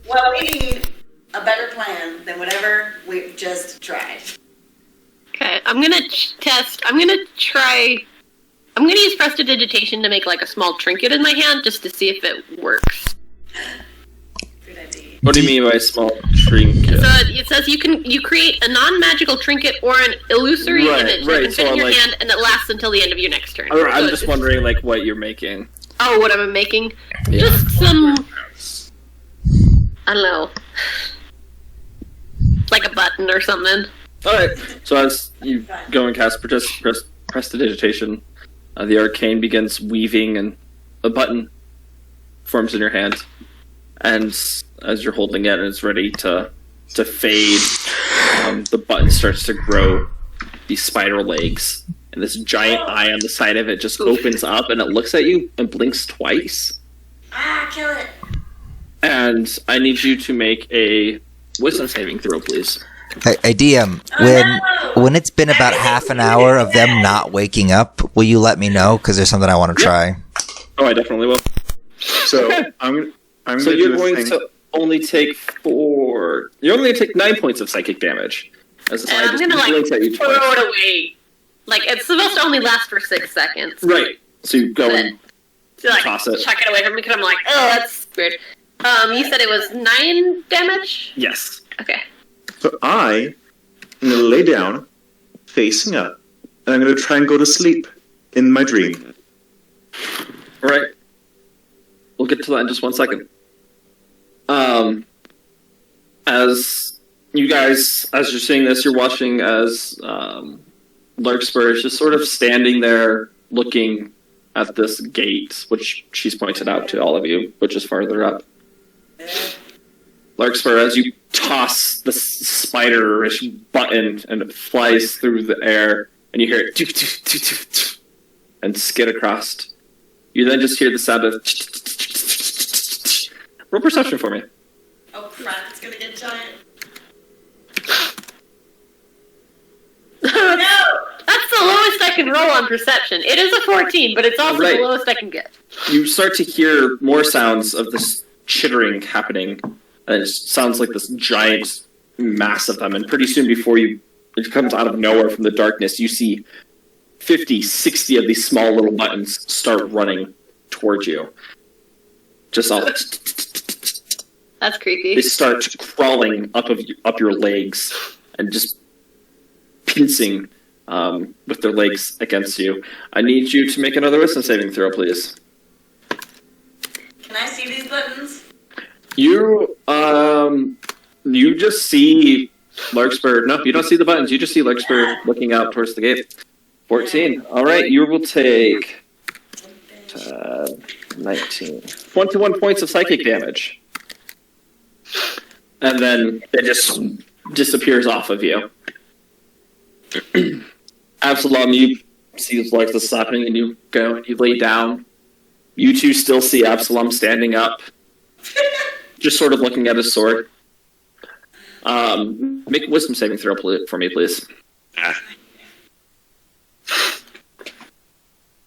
Well, we need a better plan than whatever we've just tried. Okay, I'm gonna use prestidigitation to make like a small trinket in my hand just to see if it works. Good idea. What do you mean by small trinket? So it says you create a non-magical trinket or an illusory Right, image right, that can fit so in your like- hand and it lasts until the end of your next turn. Alright, I'm So just it's- wondering, like, what you're making. Oh, what am I making? Yeah. Just some... I don't know. Like a button or something. Alright, so as you go and cast prestidigitation, the arcane begins weaving and a button forms in your hand. And as you're holding it and it's ready to fade, the button starts to grow these spider legs. And this giant eye on the side of it just opens up and it looks at you and blinks twice. Ah, kill it. Oh, And I need you to make a wisdom saving throw, please. Hey, DM, when it's been about half an hour of them not waking up, will you let me know? Because there's something I want to try. Oh, I definitely will. So, I'm So going to you're do a going thing. to only take 4. You're only going to take 9 points of psychic damage. As the And eye I'm just gonna blinks at you throw twice. it away. Like, it's supposed to only last for 6 seconds. Right. So you go and To, like, Toss it. chuck it away from me because I'm like, oh, that's weird. You said it was 9 damage? yes. Okay. So I'm going to lay down, facing up, and I'm going to try and go to sleep in my dream. All right. We'll get to that in just 1 second. As you guys, as you're seeing this, you're watching as Larkspur is just sort of standing there looking at this gate, which she's pointed out to all of you, which is farther up. Larkspur, as you toss the spider-ish button and it flies through the air, and you hear it and skid across. You then just hear the sound of roll perception for me. Oh crap, it's gonna get giant. That's the lowest I can roll on perception. It is a 14, but it's also Right. the lowest I can get. You start to hear more sounds of this chittering happening, and it sounds like this giant mass of them, and pretty soon before it comes out of nowhere from the darkness, you see 50, 60 of these small little buttons start running towards you. Just all... That's creepy. They start crawling up your legs and just pincing with their legs against you. I need you to make another wisdom saving throw, please. Can I see these buttons? You just see Larkspur. No, you don't see the buttons. You just see Larkspur looking out towards the gate. 14. All right, you will take 19. 21 points of psychic damage. And then it just disappears off of you. Absalom, you see like this is happening, and you go and you lay down. You two still see Absalom standing up, just sort of looking at his sword. Make a wisdom saving throw for me, please.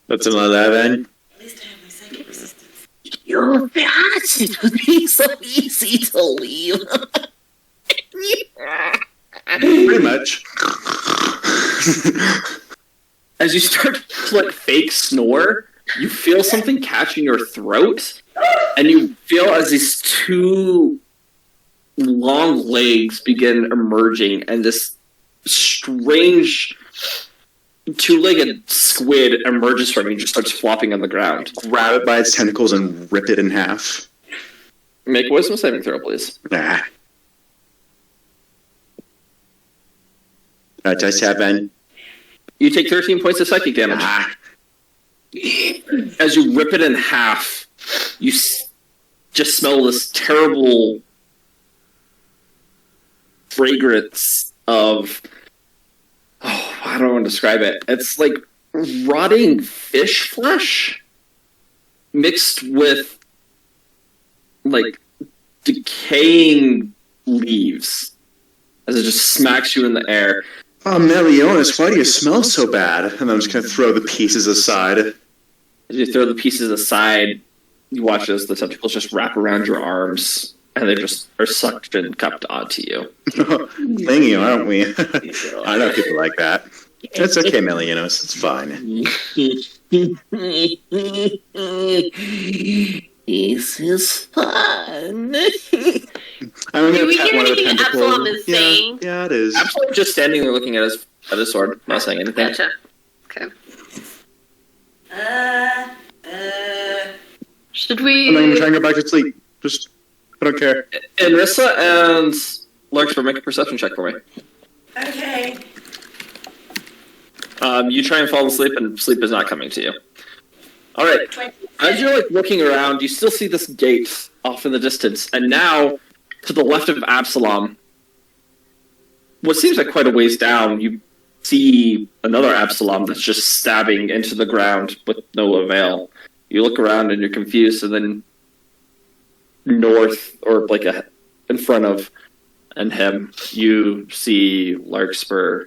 That's an 11. At least I have my psychic resistance. Your past it would be so easy to leave. Pretty much. As you start to like fake snore, you feel something catching your throat, and you feel as these two long legs begin emerging, and this strange two-legged squid emerges from you and just starts flopping on the ground. Grab it by its tentacles and rip it in half. Make a wisdom saving throw, please. Nah. That's 7. You take 13 points of psychic damage. Ah. As you rip it in half, you just smell this terrible fragrance of... Oh, I don't want to describe it. It's like rotting fish flesh mixed with like decaying leaves as it just smacks you in the air. Oh, Meliodas, why do you smell so bad? And I'm just going to throw the pieces aside. As you throw the pieces aside, you watch as the tentacles just wrap around your arms, and they just are sucked and cupped onto you. Clingy, aren't we? I know people like that. It's okay, Meliodas. It's fine. This is fun. I'm Do gonna we pat hear one of the anything tentacles. Absalom is saying? Yeah, it is. Absolutely just standing there looking at his sword, not saying anything. Gotcha. Okay. Should we... I'm not gonna try and go back to sleep. Just, I don't care. And Rissa and Larkspur, make a perception check for me. Okay. You try and fall asleep, and sleep is not coming to you. All right. As you're like looking around, you still see this gate off in the distance, and now to the left of Absalom, what seems like quite a ways down, you see another Absalom that's just stabbing into the ground with no avail. You look around and you're confused, and then north, or like in front of and him, you see Larkspur,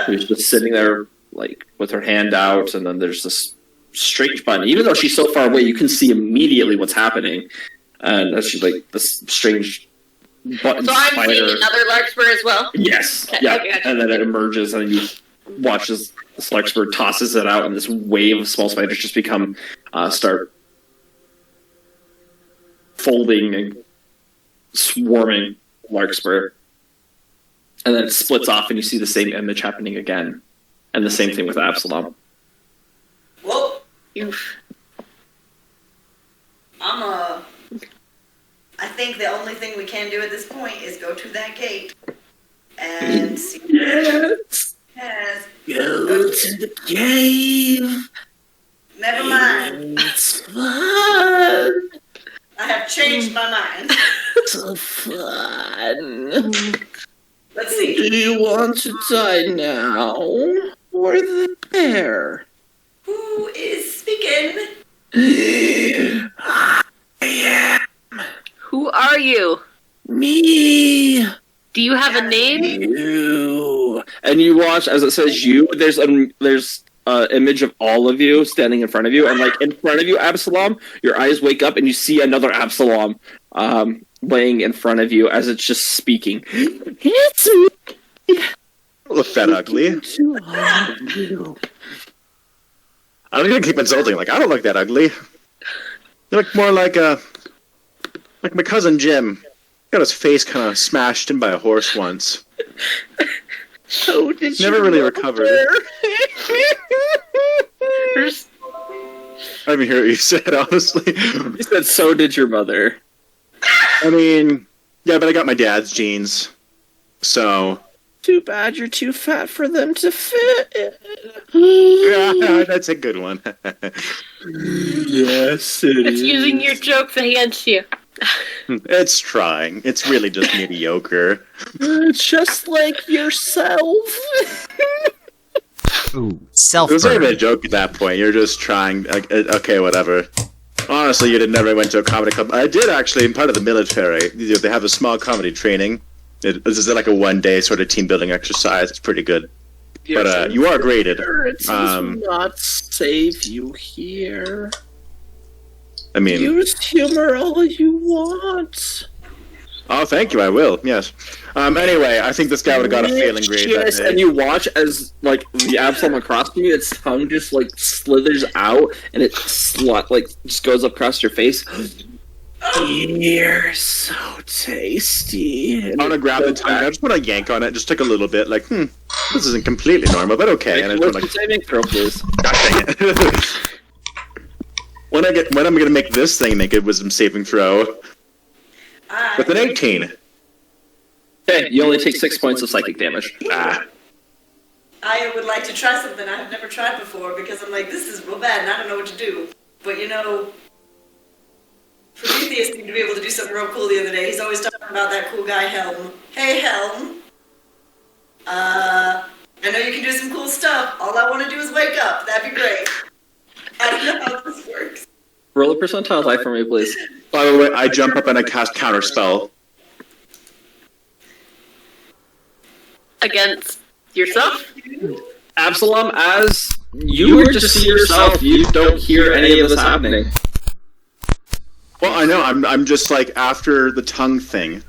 who's just sitting there like with her hand out, and then there's this strange button. Even though she's so far away, you can see immediately what's happening, and as she like this strange button So I'm spider. seeing another Larkspur as well? Yes, Okay, yeah, okay, gotcha. and then it emerges, and you watch as this Larkspur tosses it out, and this wave of small spiders just become start folding and swarming Larkspur, and then it splits off, and you see the same image happening again, and the same thing with Absalom. Well, Oof. I I think the only thing we can do at this point is go to that gate and see. Yes. Yes. Go to the cave. Never mind. It's fun. I have changed my mind. So fun. Let's Do see. you want to die now or there? Who is speaking? Who are you? Me. Do you have a name? You. And you watch as it says you. There's an image of all of you standing in front of you, and like in front of you, Absalom. Your eyes wake up, and you see another Absalom laying in front of you as it's just speaking. It's me. Look that ugly. To hug you. I'm gonna keep insulting. Like I don't look that ugly. You look more like my cousin Jim. Got his face kind of smashed in by a horse once. So did Never you really know recovered. her? I don't even hear what you said, honestly. He said, "So did your mother." I mean, yeah, but I got my dad's genes, so Too bad you're too fat for them to fit. yeah, that's a good one. Yes, it It's using your jokes against you. It's trying. It's really just mediocre. Just like yourself. Ooh, It self was not even a burn. joke at that point. You're just trying. Like, okay, whatever. Honestly, you never went to a comedy club. I did actually. I'm part of the military. They have a small comedy training. This is like a one-day sort of team building exercise. It's pretty good. But you are graded. Parents will not save you here. I mean, Use humor all you want. oh, thank you. I will. Yes. Anyway, I think this guy would have got a failing grade that Yes, day. and you watch as like the Absalom across from you, its tongue just like slithers out, and it just goes across your face. You're so tasty. I'm gonna grab the tongue. I just want to yank on it. Just take a little bit. Like, this isn't completely normal, but okay. And I just What's want the saving throw, please? gosh dang it. when I'm gonna make this thing make a wisdom saving throw with an 18. Okay, you only take 6 points of psychic damage. I would like to try something I have never tried before because I'm like, this is real bad and I don't know what to do. But you know, Prometheus seemed to be able to do something real cool the other day. He's always talking about that cool guy Helm. Hey Helm. I know you can do some cool stuff. All I want to do is wake up. That'd be great. I don't know how this works. Roll a percentile die for me, please. By the way, I jump up and I cast counterspell. Against yourself? Absalom, as you were to see yourself, you don't hear any of this happening. Well, I know. I'm just like after the tongue thing.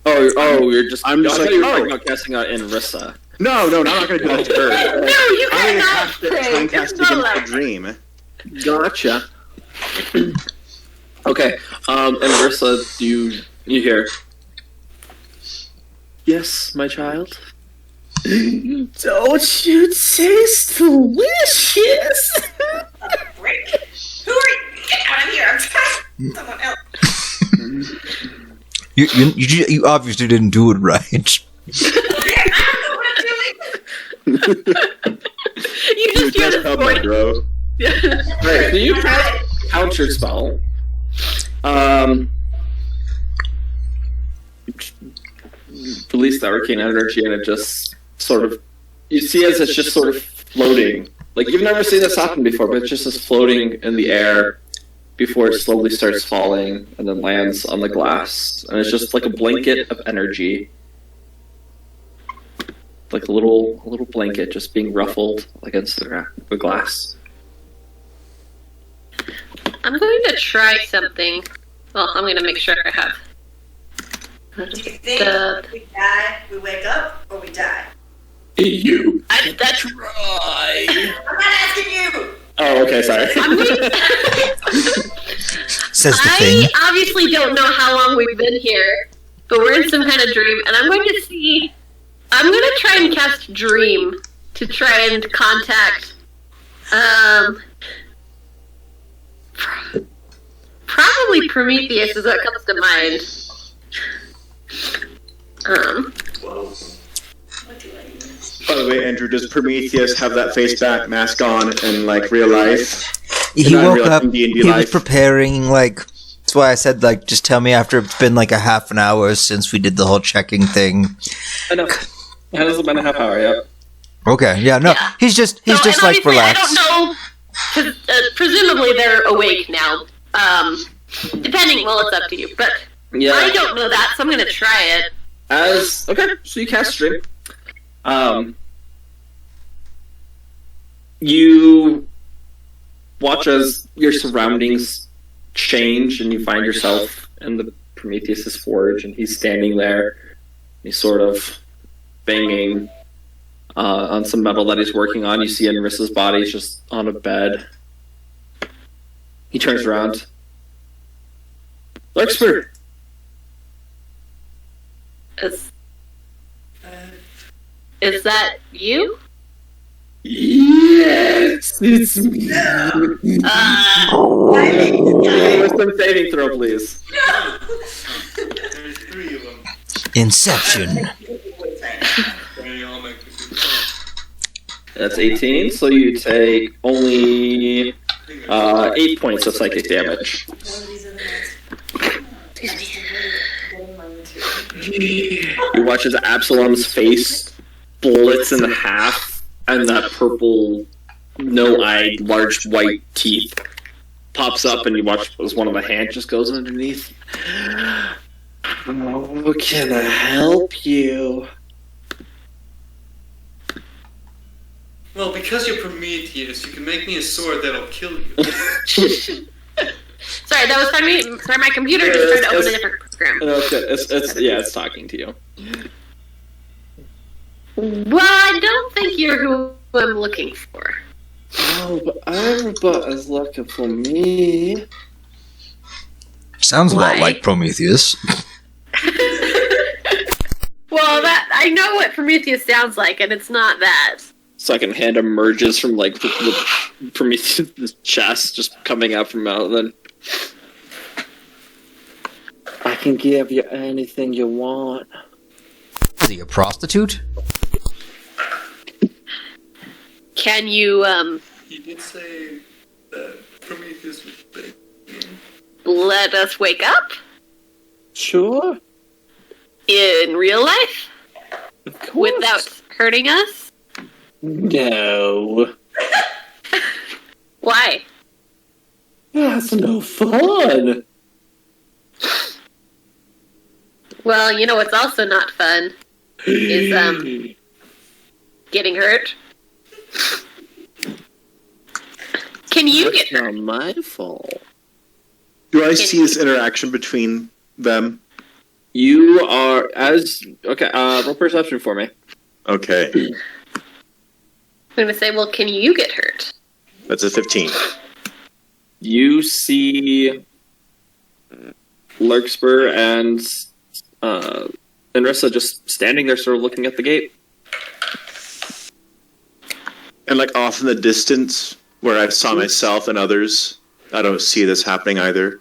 Oh, you're just. I'm just I thought like, you were oh. talking about casting out in Rissa. No, I'm not gonna do that to her. No, you I'm gonna cannot cast it. say. Tongue It's casting not into a allowed. dream. Gotcha. Okay, and Rissa, you hear? Yes, my child. Don't you taste delicious? Rick, who are you? Get out of here! I'm trying someone else. You obviously didn't do it right. I don't know what I'm doing. You just hear this Help my voice. bro. Right, so you cast counter spell. Release the arcane energy, and it just sort of. You see as it's just sort of floating. Like you've never seen this happen before, but it's just as floating in the air before it slowly starts falling and then lands on the glass, and it's just like a blanket of energy. Like a little blanket just being ruffled against the glass. I'm going to try something. Well, I'm going to make sure I have. Do you think we die, we wake up, or we die? You That's try. I'm not asking you! Oh, okay, sorry. I'm going Says the I thing. obviously don't know how long we've been here, but we're in some kind of dream, and I'm going to see. I'm going to try and cast Dream to try and contact. probably Prometheus is what comes to mind. By the way, Andrew, does Prometheus have that face mask on in like real life? He Not in woke real up. life, in D&D He was life? preparing. Like that's why I said like just tell me after it's been like a half an hour since we did the whole checking thing. I know. It hasn't been a half hour yet. Okay, yeah, no, Yeah. he's just And like obviously, relaxed. I don't know. 'Cause, presumably they're awake now. Depending, well, it's up to you. But Yeah. I don't know that, so I'm gonna try it. Okay, so you cast stream. You watch as your surroundings change, and you find yourself in the Prometheus's forge, and he's standing there. He's sort of banging on some metal that he's working on. You see Anissa's body is just on a bed. He turns around. Larkspur! Is that you? Yes, it's me. Why? Wisdom saving throw, please. There's 3 of them. Inception. They all make That's 18, so you take only 8 points of psychic damage. You watch as Absalom's face splits in half, and that purple, no-eyed, large white teeth pops up, and you watch as one of the hands just goes underneath. Oh, can I help you? Well, because you're Prometheus, you can make me a sword that'll kill you. Sorry, that was sorry, my computer just tried to open a different program. No, it's good. It's talking to you. Well, I don't think you're who I'm looking for. Oh, but everybody's looking for me. Sounds a lot Why? like Prometheus. Well, I know what Prometheus sounds like, and it's not that. Second hand emerges from like the Prometheus' chest, just coming out from out. Then I can give you anything you want. Is he a prostitute? Can you He did say that Prometheus was big. let us wake up Sure. in real life Of course. without hurting us? No. Why? That's no fun. Well, you know what's also not fun is getting hurt. Can you get hurt? Not my fault. Do I see this interaction between them? You are okay. Roll perception for me. Okay, I'm gonna say, well, can you get hurt? that's a 15. You see Larkspur and Anrissa just standing there, sort of looking at the gate. And like off in the distance, where I saw myself and others, I don't see this happening either.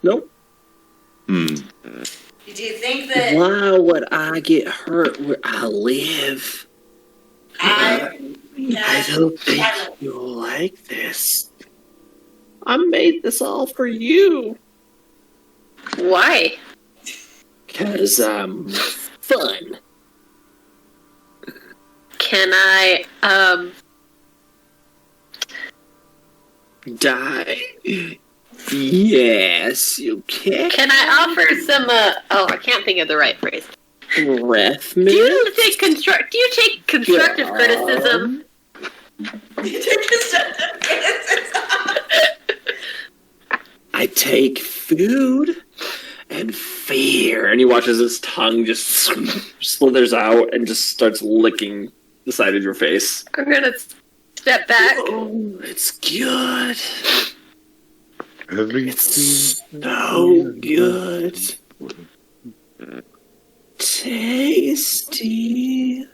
Nope. Do you think that Why would I get hurt where I live? I don't think you'll like this. I made this all for you. Why? Because I'm fun. Can I Die? Yes, you can. Can I offer some? I can't think of the right phrase. Breath Do you take constructive Yeah. criticism? you take constructive criticism? I take food and fear. And you watch as his tongue just slithers out and just starts licking the side of your face. I'm gonna step back. Oh, it's good. Every It's so good. Tasty.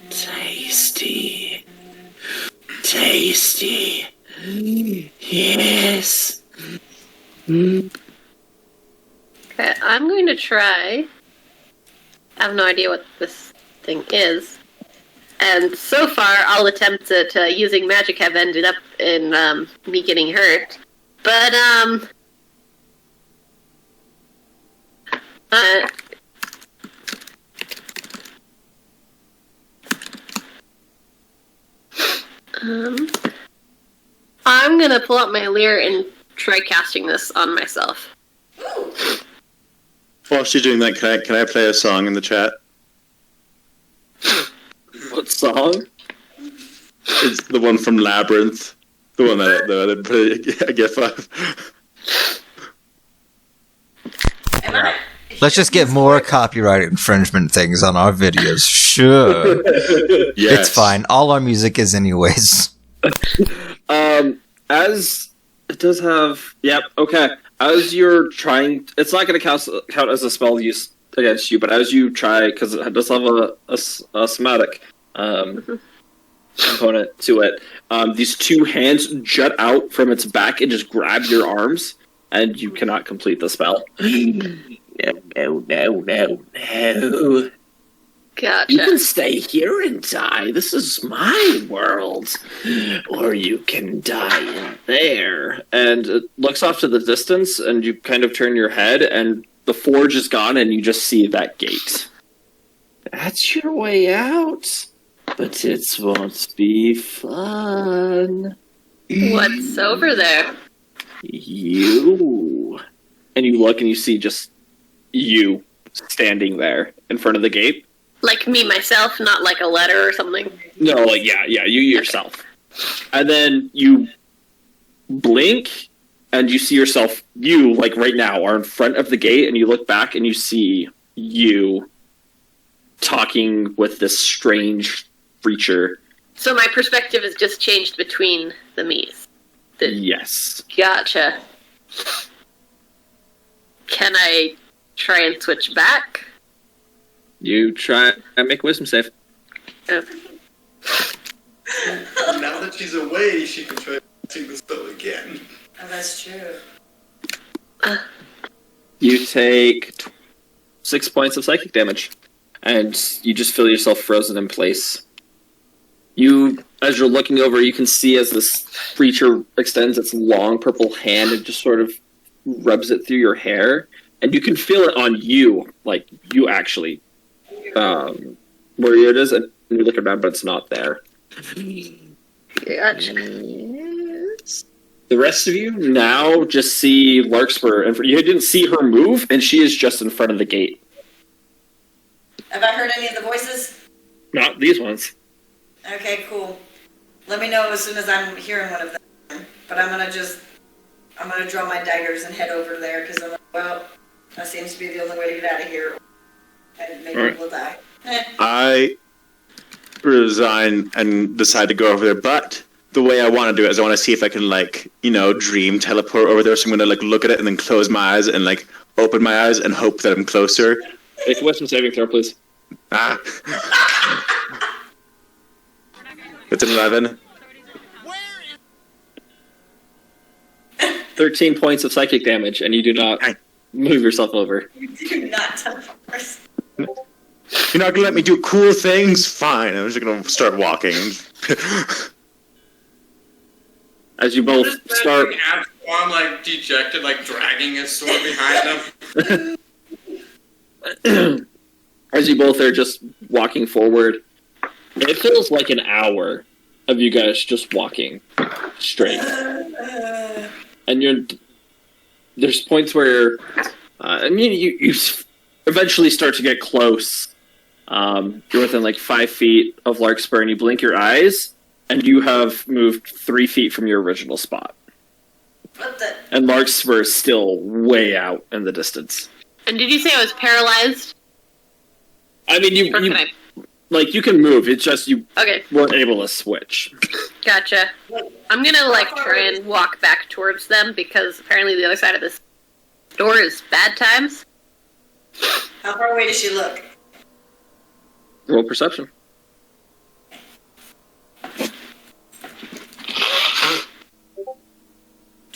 Tasty. Tasty. Yes. try. I have no idea what this thing is. And so far, all attempts at using magic have ended up in me getting hurt. But, I'm gonna pull out my lyre and try casting this on myself. While she's doing that, can I play a song in the chat? What song? It's the one from Labyrinth. The one that I put a gif of. Let's just get more copyright infringement things on our videos. Sure. Yes. It's fine. All our music is anyways. As it does have, yep, okay. As you're trying, it's not going to count as a spell use against you, but as you try, because it does have a somatic component to it, these two hands jut out from its back and just grab your arms, and you cannot complete the spell. No. Gotcha. You can stay here and die. This is my world. Or you can die in there. And it looks off to the distance, and you kind of turn your head, and the forge is gone, and you just see that gate. That's your way out. But it won't be fun. What's over there? You. And you look, and you see just you standing there in front of the gate. Like me myself, not like a letter or something? No, like, yeah, you yourself. And then you blink, and you see yourself, you, like, right now, are in front of the gate, and you look back, and you see you talking with this strange creature. So my perspective has just changed between the me's. Yes. Gotcha. Can I try and switch back? You try and make a wisdom save. Oh. Now that she's away, she can try to see the spell again. Oh, that's true. You take 6 points of psychic damage, and you just feel yourself frozen in place. You, as you're looking over, you can see as this creature extends its long purple hand and just sort of rubs it through your hair, and you can feel it on you, like you actually, where it is, and you look around, but it's not there. Gotcha. The rest of you now just see Larkspur, and you didn't see her move, and she is just in front of the gate. Have I heard any of the voices? Not these ones. Okay, cool. Let me know as soon as I'm hearing one of them. But I'm gonna draw my daggers and head over there, because I'm like, well, that seems to be the only way to get out of here. And maybe Alright. we'll die. I resign and decide to go over there, but the way I want to do it is I want to see if I can, like, dream teleport over there. So I'm going to, like, look at it and then close my eyes and, like, open my eyes and hope that I'm closer. Make a wisdom saving throw, please. Ah. It's an 11. 13 points of psychic damage, and you do not move yourself over. Do not teleport. You're not going to let me do cool things? Fine. I'm just going to start walking. As you both start... I'm like dejected, like dragging his sword behind him. As you both are just walking forward, it feels like an hour of you guys just walking straight. And there's points where, you eventually start to get close. You're within like 5 feet of Larkspur, and you blink your eyes, and you have moved 3 feet from your original spot. What the? And Larkspur is still way out in the distance. And did you say I was paralyzed? I mean, Or can I? you can move. It's just you Okay, weren't able to switch. gotcha. I'm gonna, try and walk back towards them, because apparently the other side of this door is bad times. How far away does she look? Roll perception.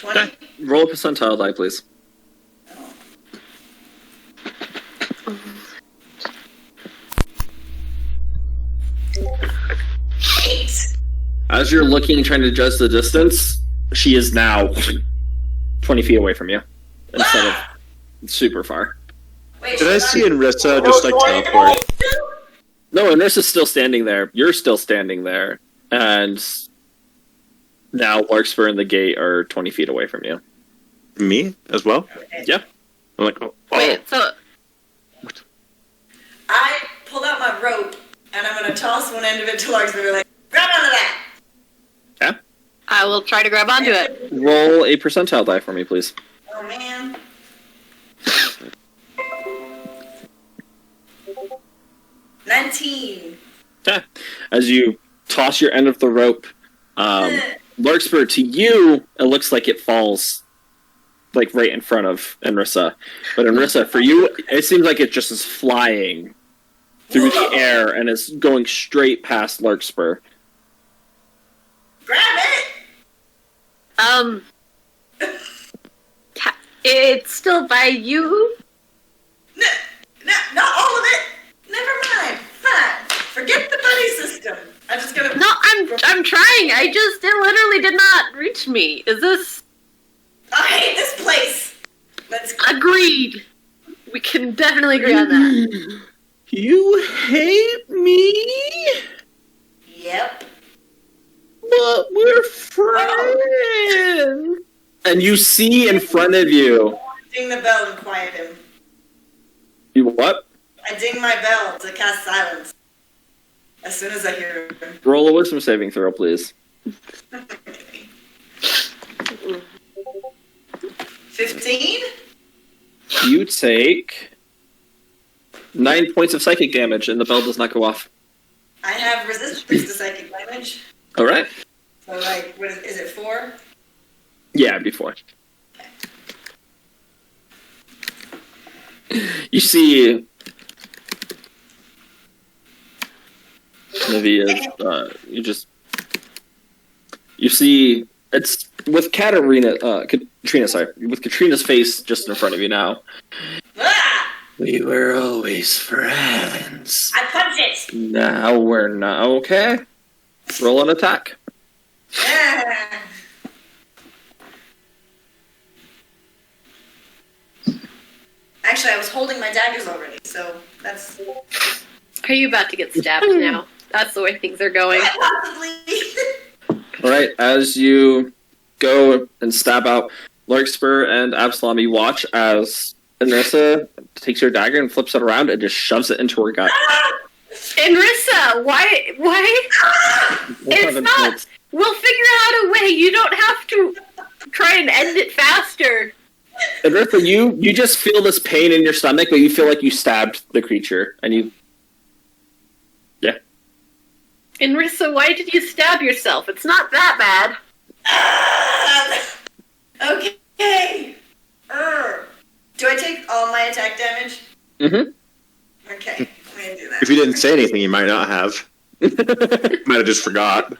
Okay. Roll a percentile die, please. As you're looking and trying to judge the distance, she is now 20 feet away from you instead of super far. Wait, Did I hold see on. Enrissa just like teleport? No, and Nurse is still standing there. You're still standing there. And now Larkspur and the gate are 20 feet away from you. Me as well? Yeah. I'm like, oh. Wait, so I pulled out my rope, and I'm gonna toss one end of it to Larkspur, like, grab onto that! Yeah. I will try to grab onto it. Roll a percentile die for me, please. Oh, man. 19. Yeah. As you toss your end of the rope, Larkspur, to you, it looks like it falls like right in front of Enrissa. But Enrissa, for you, it seems like it just is flying through the air and is going straight past Larkspur. Grab it! It's still by you? No, not all of it! Never mind. Fine. Forget the buddy system. I'm just gonna... No, I'm trying. It literally did not reach me. Is this I hate this place! Let's go. agreed? We can definitely agree on that. You hate me, Yep. but we're friends. And you see in front of you. Ding the bell and quiet him. You what? I ding my bell to cast silence. As soon as I hear him. Roll a wisdom saving throw, please. 15? You take 9 points of psychic damage, and the bell does not go off. I have resistance to psychic damage. All right. So, like, what is it, 4? Yeah, before. You see, Nivea, you see, it's with Katrina, with Katrina's face just in front of you now. Ah! We were always friends. I punch it! Now we're not okay. Roll an attack. Ah! Actually, I was holding my daggers already, so that's... Are you about to get stabbed now? That's the way things are going. Possibly. All right, as you go and stab out Larkspur and Absalom, you watch as Anissa takes her dagger and flips it around and just shoves it into her gut. Enrissa, why? It's not. We'll figure out a way. You don't have to try and end it faster. Enrissa, you just feel this pain in your stomach, but you feel like you stabbed the creature, and you... Yeah. Enrissa, why did you stab yourself? It's not that bad. Okay. Do I take all my attack damage? Mm-hmm. Okay, I'm gonna do that. If you didn't say anything, you might not have. Might have just forgot.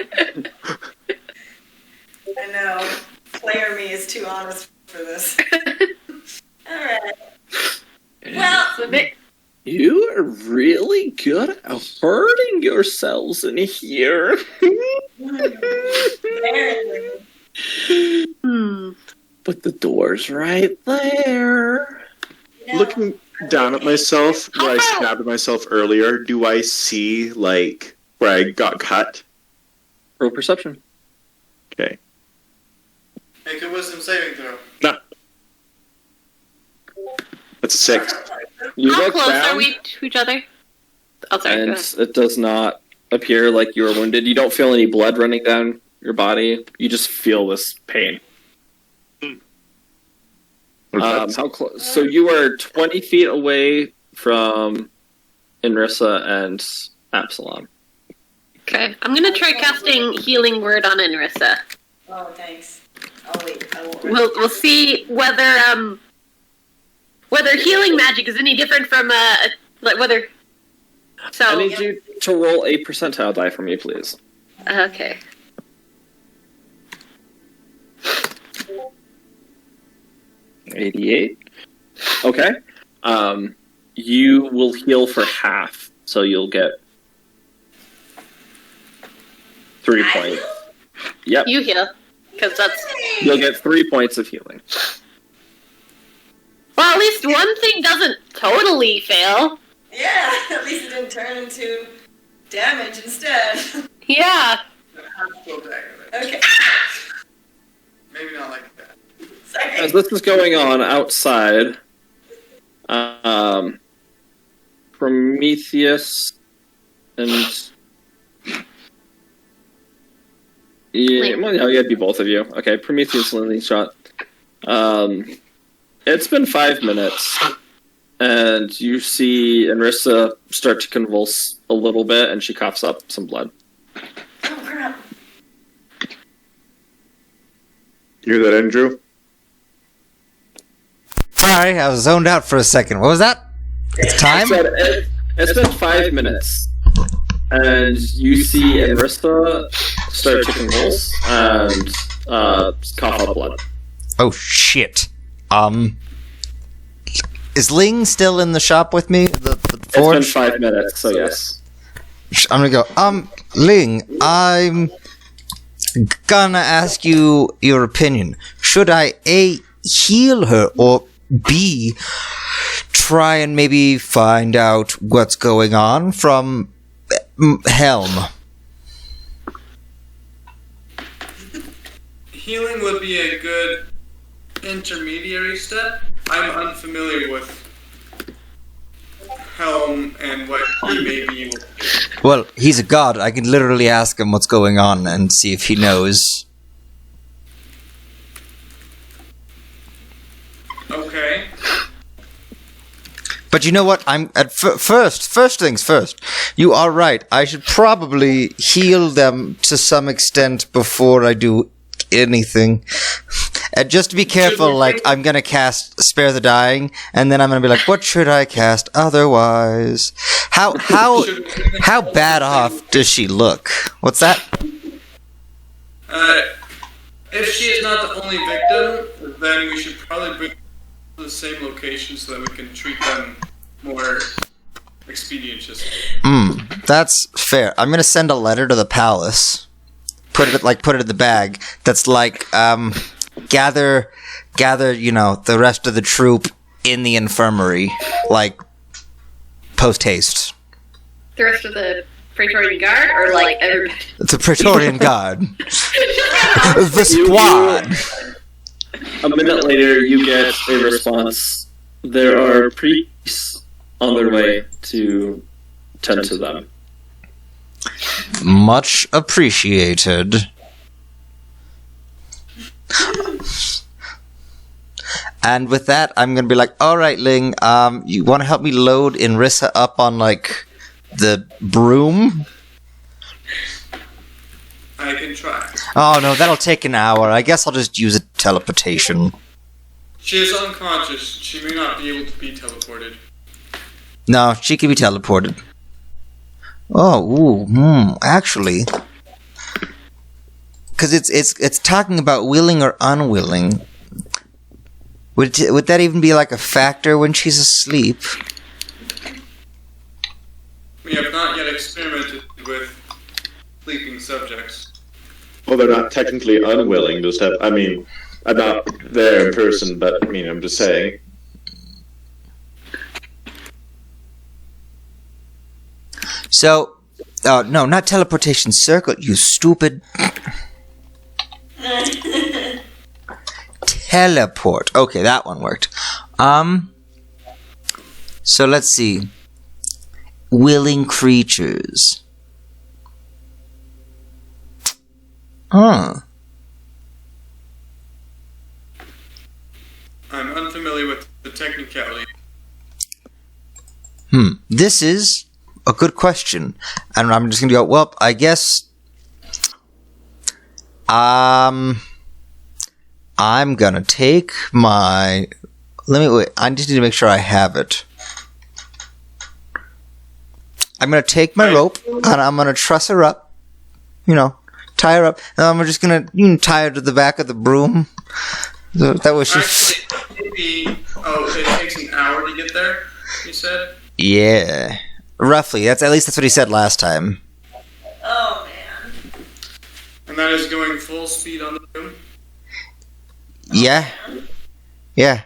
I know. Player me is too honest for this. Alright. Well, So they- You are really good at hurting yourselves in here. apparently. But the door's right there. No. Looking down at myself where I stabbed myself earlier, do I see, like, where I got cut? Roll perception. Okay. Make a wisdom saving throw. No. That's a 6. You How look close down, are we to each other? Oh, sorry. and go ahead. it does not appear like you were wounded. You don't feel any blood running down your body. You just feel this pain. How close? So you are 20 feet away from Inrissa and Absalom. Okay, I'm gonna try casting Healing Word on Enrissa. Oh, thanks. I'll wait. I won't. We'll see whether healing magic is any different from like whether. So I need you to roll a percentile die for me, please. okay. $88. Okay. You will heal for half, so you'll get 3 I points. heal? Yep. You heal. Because that's... You'll get 3 points of healing. Well, at least one thing doesn't totally fail. Yeah, at least it didn't turn into damage instead. Yeah. Go back. Okay. Maybe not like that. Sorry. As this is going on outside, Prometheus and yeah, well, it'd be both of you. Okay, Prometheus landing shot. It's been 5 minutes, and you see Anrissa start to convulse a little bit, and she coughs up some blood. Oh, crap. You hear that, Andrew? Sorry, I was zoned out for a second. What was that? Time? It's been 5 minutes, and you see Anrissa start to convulse and cough up blood. Oh shit. Is Ling still in the shop with me? The forge? It's been 5 minutes, so yes. I'm gonna go, Ling, I'm gonna ask you your opinion. Should I A, heal her, or B, try and maybe find out what's going on from Helm? Healing would be a good intermediary step. I'm unfamiliar with Helm and what he may be able to do. Well, he's a god. I can literally ask him what's going on and see if he knows. Okay. But you know what? I'm at first things first. You are right. I should probably heal them to some extent before I do anything. And just to be careful, like, I'm gonna cast Spare the Dying, and then I'm gonna be like, what should I cast otherwise? How bad off does she look? What's that? If she is not the only victim, then we should probably bring them to the same location so that we can treat them more expeditiously. That's fair. I'm gonna send a letter to the palace. Put it in the bag. That's like, gather, you know, the rest of the troop in the infirmary, like, post haste. The rest of the Praetorian Guard, or like everybody? The Praetorian Guard. The squad. A minute later, you get a response. There are priests on their way to tend to them. Much appreciated. And with that, I'm gonna be like, alright, Ling, you wanna help me load Anrissa up on, like, the broom? I can try. Oh no, that'll take an hour. I guess I'll just use a teleportation. She is unconscious. She may not be able to be teleported. No, she can be teleported. Oh, actually. Because it's talking about willing or unwilling. Would that even be like a factor when she's asleep? We have not yet experimented with sleeping subjects. Well, they're not technically unwilling. Just have, I mean, I'm not there in person, but I mean, I'm just saying. So, no, not teleportation circle, you stupid. Teleport. Okay, that one worked. So let's see. Willing creatures. I'm unfamiliar with the technicality. This is a good question. And I'm just gonna go, well, I guess I'm gonna take my wait, I need to make sure I have it. I'm gonna take my rope and I'm gonna truss her up. You know, tie her up, and I'm just gonna tie her to the back of the broom. So that was just Actually, maybe. Oh, it takes an hour to get there. You said. yeah, roughly. That's what he said last time. Oh, man. And that is going full speed on the room. Yeah. Yeah.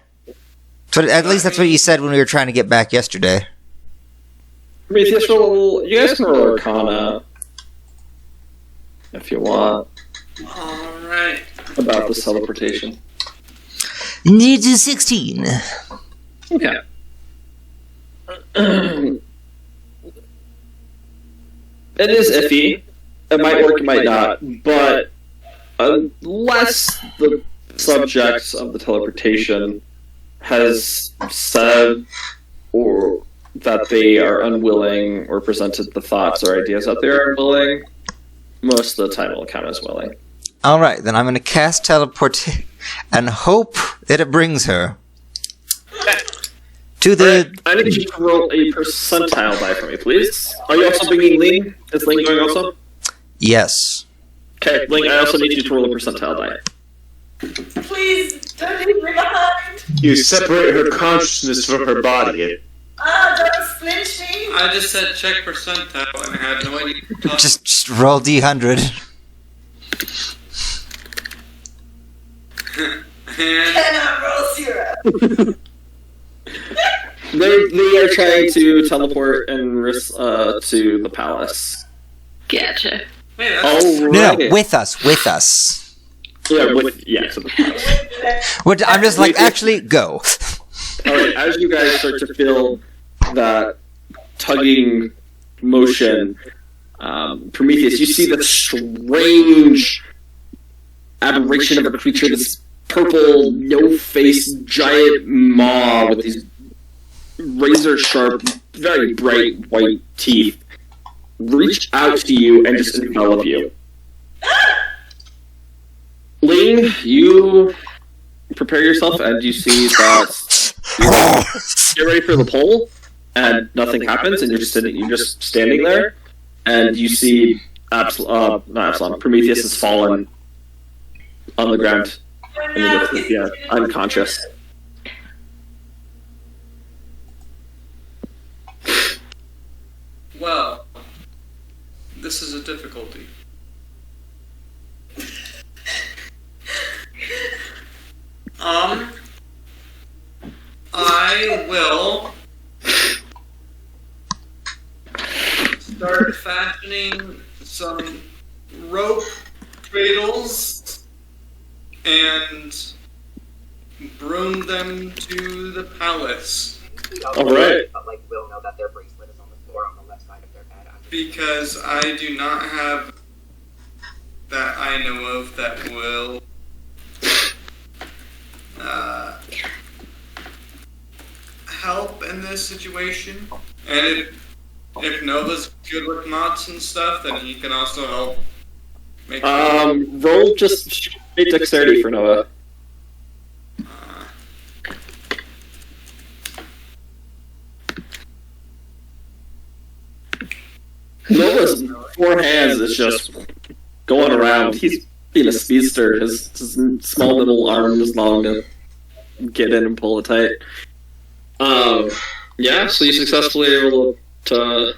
But at least that's what you said when we were trying to get back yesterday. Prometheus, you guys can roll Arcana if you want Alright. about this teleportation. Need 16. Okay. It is iffy. It might work, it might not. But unless the subject of the teleportation has said or that they are unwilling or presented the thoughts or ideas that they are unwilling, most of the time it'll count as willing. Alright, then I'm going to cast teleport and hope that it brings her to the... I need you to roll a percentile die for me, please. Are you also bringing Ling? Is Ling going also? Yes. Okay, Ling, I also need you to roll a percentile die. Please, don't leave me behind. You separate her consciousness from her body. Don't flinch me. I just said check percentile and I had no idea. Just roll D100. And Cannot roll 0. They are trying to teleport and to the palace. Gotcha. wait, that's Oh, No, right. with us. Yeah, to the palace. I'm just like, actually, go. Alright, as you guys start to feel that tugging motion, Prometheus, you see the strange aberration of a creature, this purple, no-faced, giant maw with these razor-sharp, very bright white teeth, reach out to you and just envelop you. Ling, you prepare yourself and you see that you're ready for the pole, and nothing happens, and you're just standing there, and you see Prometheus has fallen on the ground, and you're unconscious. well. This is a difficulty. I will start fashioning some rope cradles and broom them to the palace. Alright. But like, we'll know that their bracelet is on the floor on the left side of their bed. Because I do not have that I know of that will help in this situation. And if Nova's good with knots and stuff, then he can also help make Roll just straight dexterity for Noah. Noah's 4 hands is just going around. He's being a speedster. His small little arm is long to get in and pull it tight. Yeah, so you successfully able to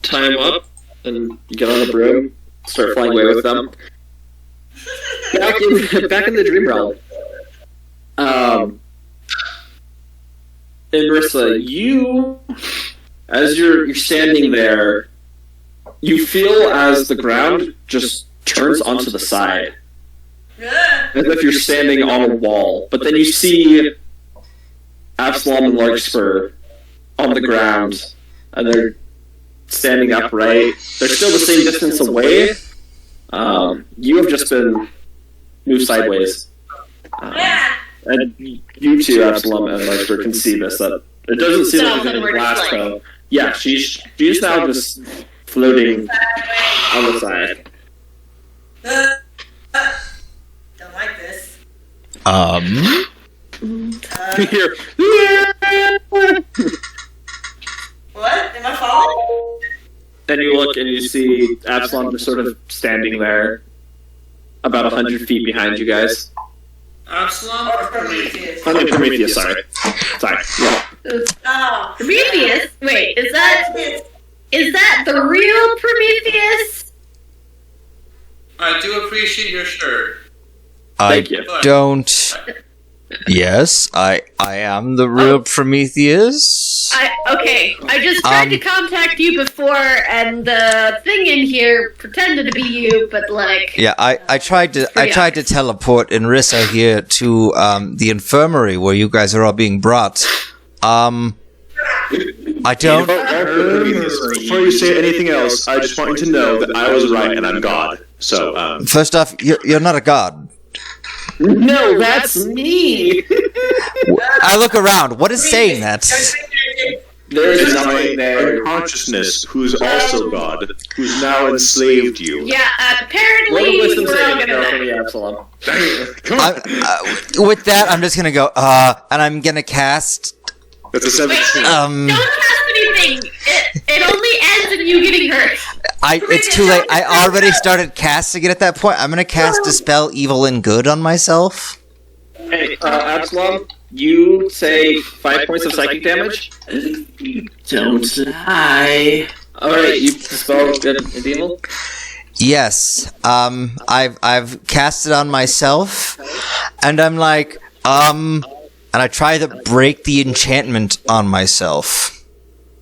tie him up and get on the broom, start flying away with them. Back in the dream realm. Inrissa, you, as you're standing there, you feel as the ground just turns onto the side, as if you're standing on a wall. But then you see Absalom and Larkspur on the ground, and they're standing upright. They're still the same distance away. You have just been moved sideways. And you two, Absalom and Larkspur, can see this. That it doesn't seem like there's any blast though. Yeah, she's now just floating on the side. Don't like this. Here. What? Am I falling? Then you look and you see Absalom just sort of standing there, about 100 feet behind you guys. Absalom Or or Prometheus? I mean Prometheus, sorry. Yeah. Oh. Prometheus? Wait, is that the real Prometheus? I do appreciate your shirt. Thank you. don't. Yes, I am the real Prometheus. I just tried to contact you before, and the thing in here pretended to be you, but like. Yeah, I tried to pretty teleport Inrissa here to the infirmary where you guys are all being brought. I don't. Before you say anything else, I just want you to know that I was right and I'm God. So, First off, you're not a god. No, that's me. I look around. What is saying that? there's nothing there. Consciousness, who's also God, who's now enslaved you. Yeah, apparently Roll a wisdom we're all saving gonna throw for die. me, Absalom. Come on. With that, I'm just gonna go. And I'm gonna cast. That's a 17. Don't cast anything. It only ends in you getting hurt. It's too late. I already started casting it at that point. I'm gonna cast Dispel Evil and Good on myself. Hey, Absalom, you say 5 points of psychic damage? Don't lie. Alright, you dispel good and evil? Yes. I've cast it on myself, and I'm like, and I try to break the enchantment on myself.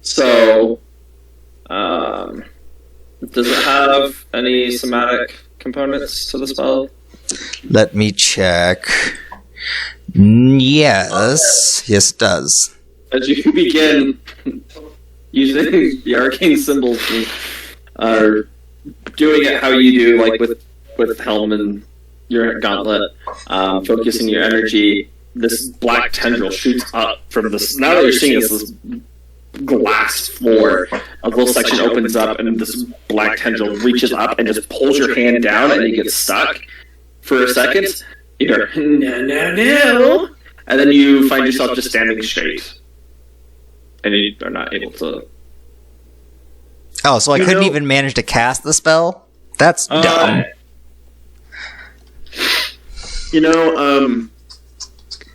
So, does it have any somatic components to the spell? Let me check. Yes, it does. As you begin using the arcane symbols, and doing it how you do, like with Helm and your gauntlet, focusing your energy, this black tendril shoots up from this. Now that you're seeing this glass floor, a little section opens up, and this black tendril reaches up and just pulls your hand down, and you get stuck for a second. You hear, no, and then you find yourself just standing straight, and you are not able to. Oh, so I couldn't even manage to cast the spell? That's dumb.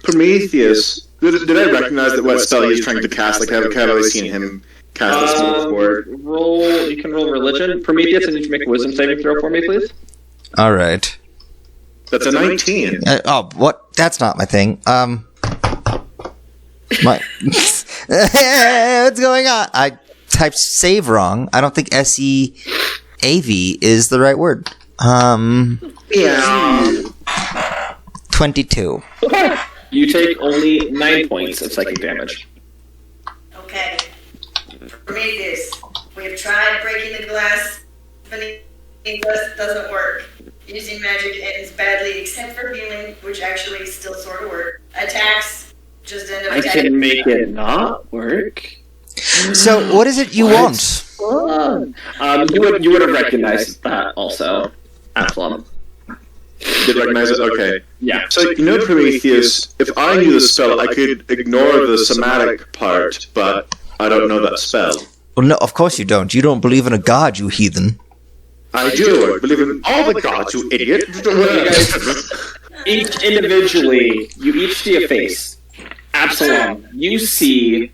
Prometheus. Did I recognize that what spell he's trying to cast? Like, I've already seen him cast this spell before. You can roll religion. Prometheus, and you can make a wisdom saving throw for me, please. Alright. That's a 19. What? That's not my thing. What's going on? I typed save wrong. I don't think SEAV is the right word. Yeah. 22. You take only 9 points of psychic damage. Okay. Prometheus, we have tried breaking the glass beneath us, doesn't work. Using magic ends badly, except for healing, which actually still sort of works. Attacks just end up I attacking. can make it not work. So, what is it you want? You would have recognized that also, Absalom. Did recognize it? Okay. Yeah. So, Prometheus, if I knew the spell, I could ignore the somatic part, but I don't know that spell. Well, no, of course you don't. You don't believe in a god, you heathen. I do. I believe in all the gods, you idiot. Each individually, you each see a face. Absalom, you see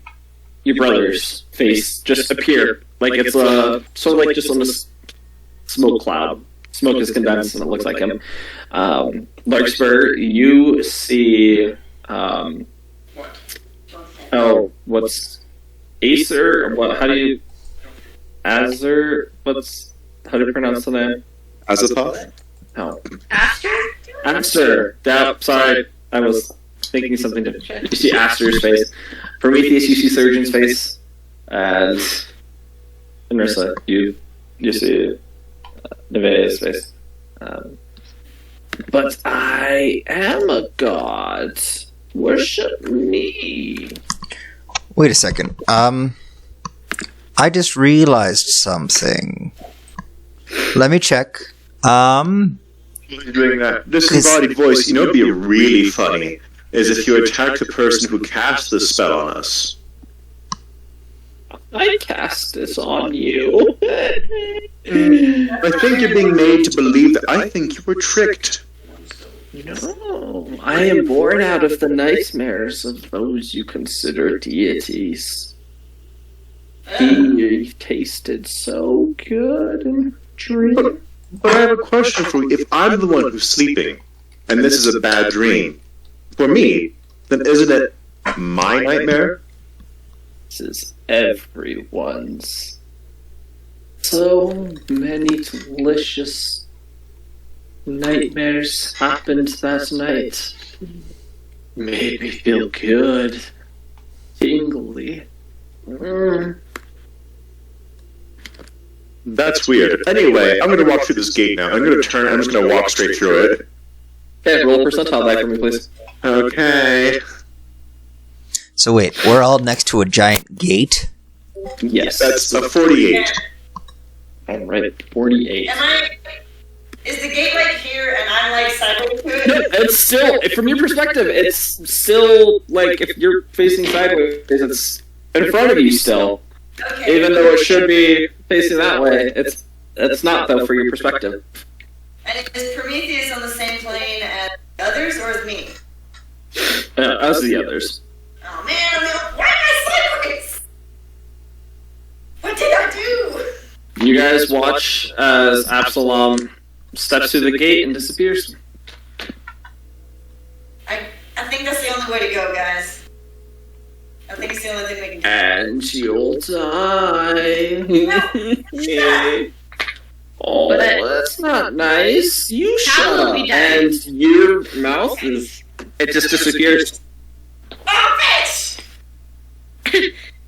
your brother's face just appear. Like it's a sort of like just on this smoke cloud. Smoke is condensed and it looks like him. Larkspur, you see what's Acer? What? How do you? Azer? How do you pronounce the name? Azathoth? No. Aster? Aster. Sorry, I was thinking something different. You see Aster's face. Prometheus, you see Surgeon's face. And Inrissa, you see Nevaeh's face. But I am a god. Worship me. Wait a second. I just realized something. Let me check. Doing that disembodied voice, it'd be really funny, is if you attacked the person who cast the spell on us. I cast this on you. I think you're being made to believe that I think you were tricked. No, I am born out of the nightmares of those you consider deities. He tasted so good in dream. But I have a question for you. If I'm the one who's sleeping, and this is a bad dream, for me, then isn't it my nightmare? This is everyone's. So many delicious nightmares happened that night. Made me feel good. Tingly. That's weird. Anyway, I'm gonna walk through this gate now. I'm just gonna walk straight through it. Okay, roll a percentile die for me, please. Okay. So wait, we're all next to a giant gate? Yes. That's a 48. Alright, 48. Is the gate like here and I'm like sideways to it? No, it's still, from your perspective, it's still, like, if you're facing sideways, it's in front of you still. Okay. Even though it should be facing that way, it's not, though, for your perspective. And is Prometheus on the same plane as others, or is me? As the others. Oh man, why am I sideways? What did I do? You guys watch as Absalom steps through the gate and disappears. I think that's the only way to go, guys. I think it's the only thing we can do. And you'll die. Oh, But that's not nice. You How shut will up. we die? And your mouth is... It just disappears. Oh, bitch!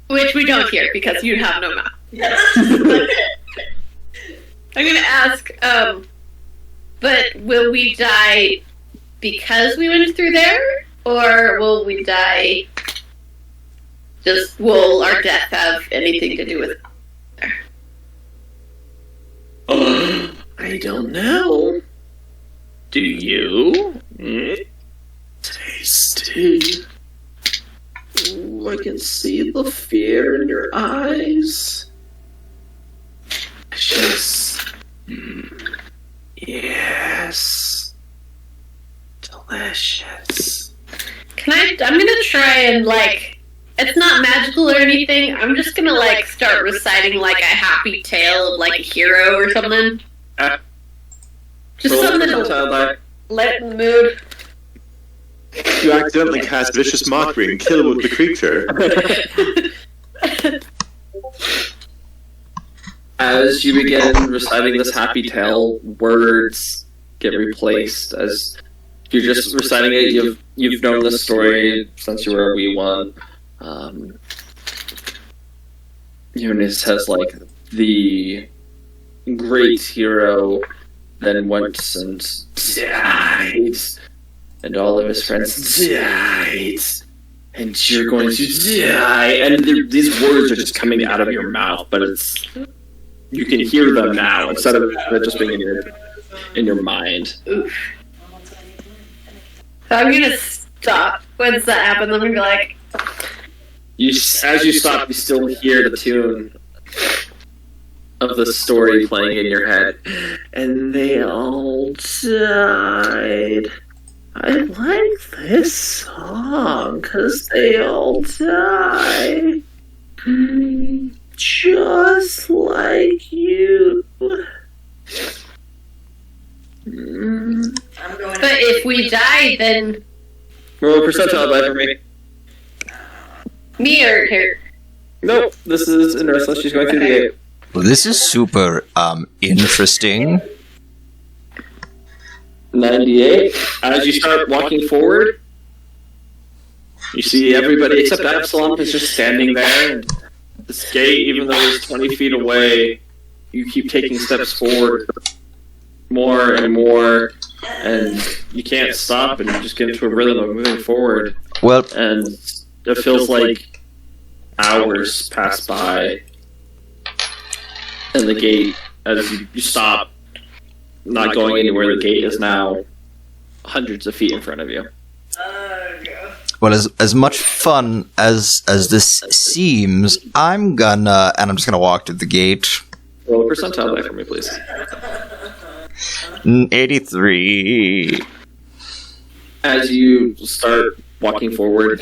Which we don't hear because you have no mouth. I'm gonna ask, but will we die because we went through there? Or will we die will our death have anything to do with it? I don't know. Do you? Tasty. Ooh, I can see the fear in your eyes. Delicious. Yes. Delicious. I'm gonna try and, like, it's not magical or anything, I'm just gonna, like, start reciting, like, a happy tale of, like, a hero or something. Just Roll a something percentile to die. lighten the mood. You accidentally cast vicious mockery and kill with the creature. As you begin reciting this happy tale, words get replaced. As you're just reciting it, you've known this story since you were a wee one. Eunice has, like, the great hero then went and died, and all of his friends died, and you're going to die, and these words are just coming out of your mouth, but you can hear them now instead of it just being in your mind. So I'm gonna stop once that happens. I'm gonna be like, As you stop, you still hear the tune of the story playing in your head. And they all died. I like this song, 'cause they all die. Just like you. I'm going but if we die, then Roll a percentile die for me. me or her. Nope, this is Inersa. She's going through the gate. Well, this is super interesting. 98. As you start walking forward, you see everybody except Absalom is just standing there. And this gate, even though it's 20 feet away, you keep taking steps forward more and more, and you can't stop, and you just get into a rhythm of moving forward. Well, And it feels like hours pass by, and the gate, as you stop, not going anywhere, the gate is now hundreds of feet in front of you. well, as much fun as this seems, I'm just gonna walk to the gate. Roll a percentile die for me, please. 83. As you start walking forward,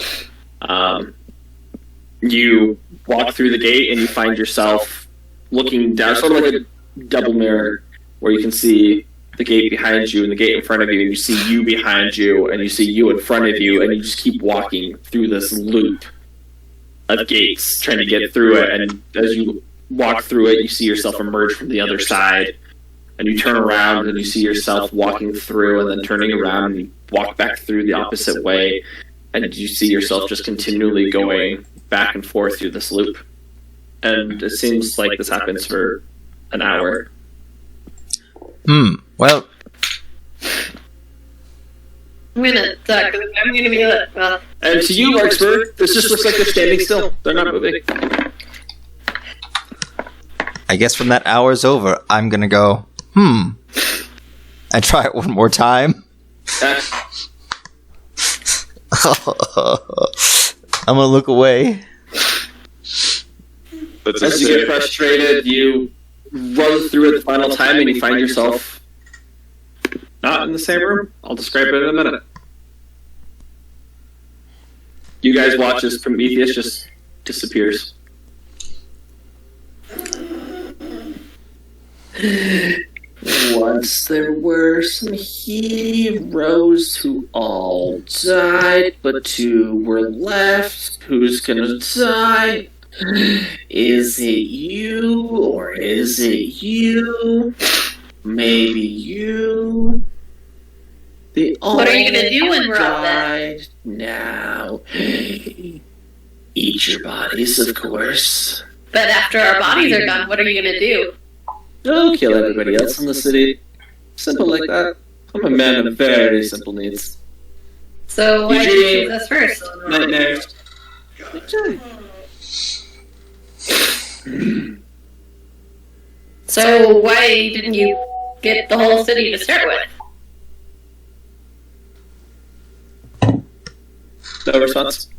you walk through the gate and you find yourself looking down, sort of like a double mirror. where you can see the gate behind you and the gate in front of you, and you see you behind you, and you see you in front of you, and you just keep walking through this loop of gates, trying to get through it, and as you walk through it, you see yourself emerge from the other side, and you turn around, and you see yourself walking through, and then turning around, and you walk back through the opposite way, and you see yourself just continually going back and forth through this loop. And it seems like this happens for an hour. Well, I'm gonna be And to you, Larkspur, this just looks like they're standing still. They're not moving. I guess when that hour's over, I'm gonna go, and try it one more time. I'm gonna look away. As you get frustrated, you run through it the final time, and you find yourself not in the same room. I'll describe it in a minute. You guys watch as Prometheus just disappears. Once there were some heroes who all died, but 2 were left. Who's gonna die? Is it you, or is it you? Maybe you. They all What are you gonna do when we're all died. Now, eat your bodies, of course. But after our bodies are gone, what are you gonna do? I'll kill everybody else in the city. Simple like that. I'm a man of very simple needs. So why did Eugene. you choose us first? Nightmare. So why didn't you get the whole city to start with? No response.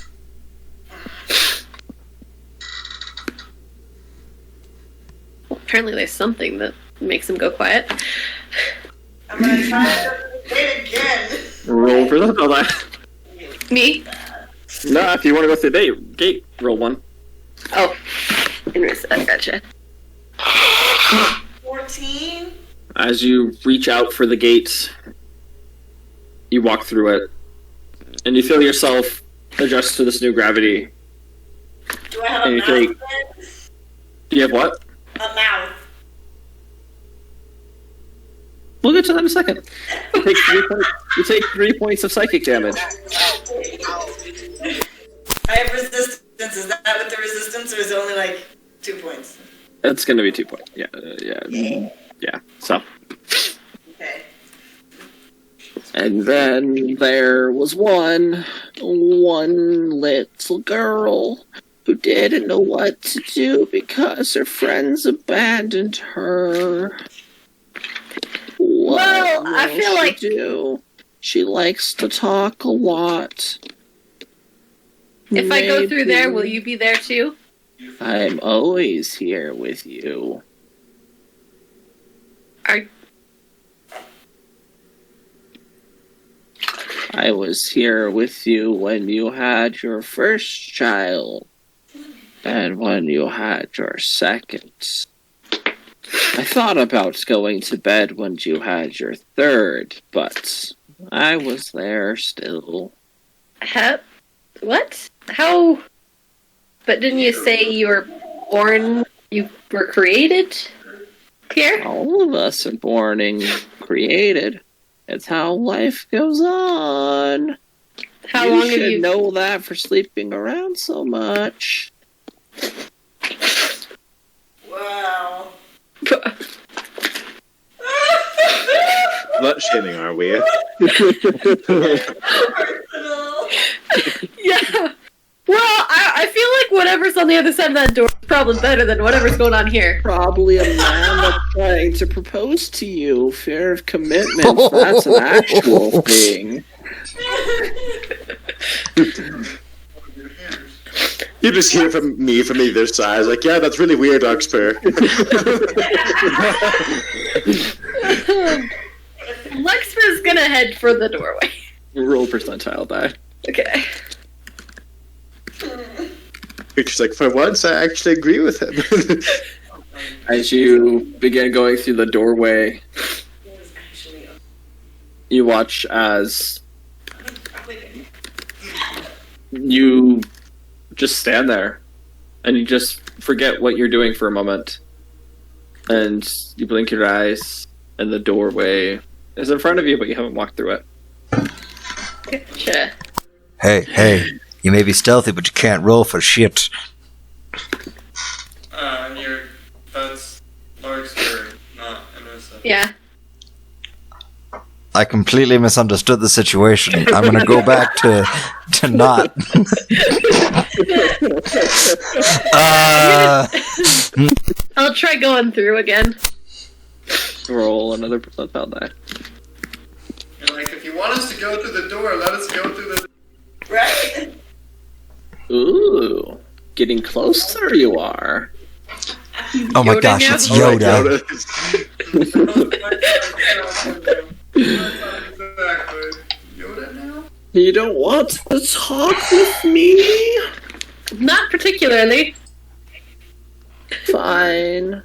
Apparently there's something that makes him go quiet. I'm gonna try it again. Roll for the hold on. Me? No, if you want to go through the gate, roll 1. Oh. I gotcha. 14? As you reach out for the gate, you walk through it, and you feel yourself adjust to this new gravity. Do I have a And you mouth? take- then? Do you have what? A mouth. We'll get to that in a second. You take 3 points of psychic damage. I have resistance. Is that with the resistance, or is it only like 2 points? It's going to be 2 points. Yeah. So, Okay. And then there was one little girl who didn't know what to do because her friends abandoned her. Well, I feel like- She likes to talk a lot. If I go through there, Maybe will you be there too? I'm always here with you. I was here with you when you had your first child, and when you had your second. I thought about going to bed when you had your third, but I was there still. What? How? But didn't you say you were born, you were created here? All of us are born and created. It's how life goes on. How you long have should you... know that for sleeping around so much. Wow. Not shaming, are we? Personal. Yeah. Well, I feel like whatever's on the other side of that door is probably better than whatever's going on here. Probably a man that's trying to propose to you. Fear of commitment. That's an actual thing. You just hear from me from either side. Like, yeah, that's really weird, Oxper. Lexper's gonna head for the doorway. Roll percentile die. Okay. Creature's like, for once, I actually agree with him. As you begin going through the doorway, you watch as you just stand there and you just forget what you're doing for a moment. And you blink your eyes and the doorway is in front of you, but you haven't walked through it. Gotcha. Hey, you may be stealthy, but you can't roll for shit. That's Larkspur, not Innocent. Yeah. I completely misunderstood the situation. I'm gonna go back to not. I'll try going through again. Roll another percentile die. And like, if you want us to go through the door, let us go through the. Right? Ooh, getting closer you are. Oh my Yoda gosh, now? it's Yoda. Exactly. Yoda now? You don't want to talk with me? Not particularly. Fine.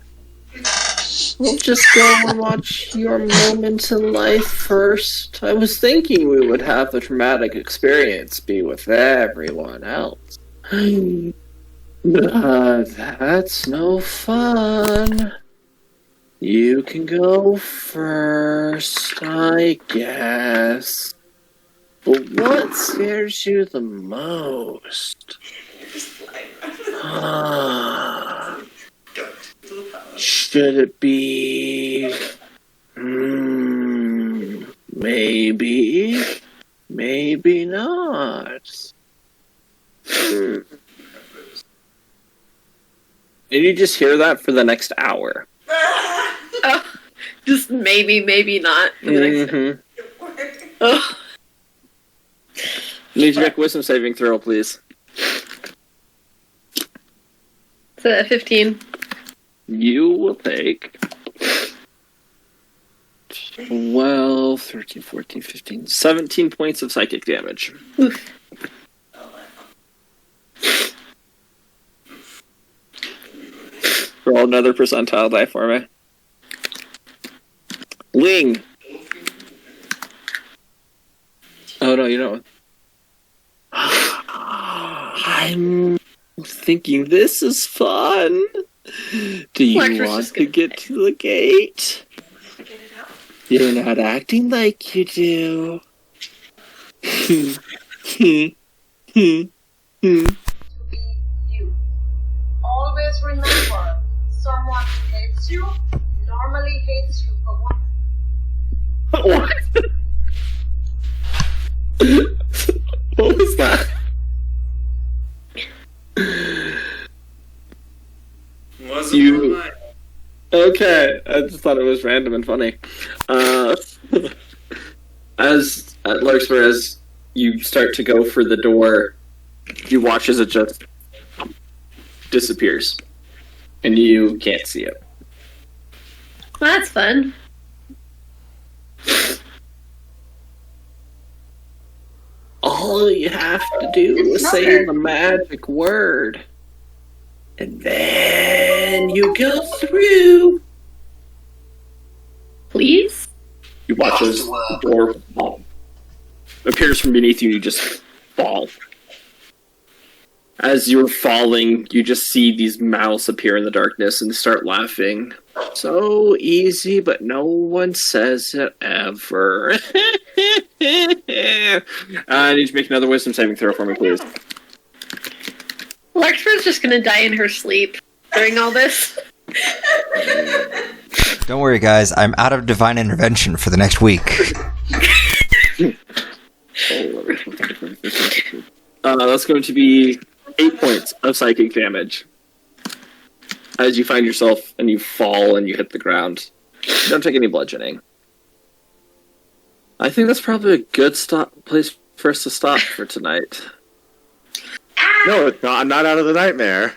We'll just go and watch your moment in life first. I was thinking we would have the traumatic experience be with everyone else. That's no fun. You can go first, I guess. But what scares you the most? Should it be... maybe... maybe not. And you just hear that for the next hour. Oh, just maybe not. Mm-hmm. Oh. Need to make a wisdom saving throw, please. It's a 15. You will take 12, 13, 14, 15, 17 points of psychic damage. Oof. Roll another percentile die for me. Ling! Oh no, you don't. I'm thinking this is fun. Do you Lecter's want just to gonna get to the gate? You're not acting like you do. Always remember, someone who hates you normally hates you for one. What? What was that? Wasn't You- mine. Okay, I just thought it was random and funny. As Larkspur, as you start to go for the door, you watch as it just disappears, and you can't see it. Well, that's fun. All you have to do is say the magic word. And then you go through. Please? You watch as the door appears from beneath you, you just fall. As you're falling, you just see these mouths appear in the darkness and start laughing. So easy, but no one says it ever. I need to make another wisdom saving throw for me, please. Larkspur's just gonna die in her sleep during all this. Don't worry, guys. I'm out of divine intervention for the next week. That's going to be 8 points of psychic damage. As you find yourself and you fall and you hit the ground. You don't take any bludgeoning. I think that's probably a good place for us to stop for tonight. No, it's not. I'm not out of the nightmare.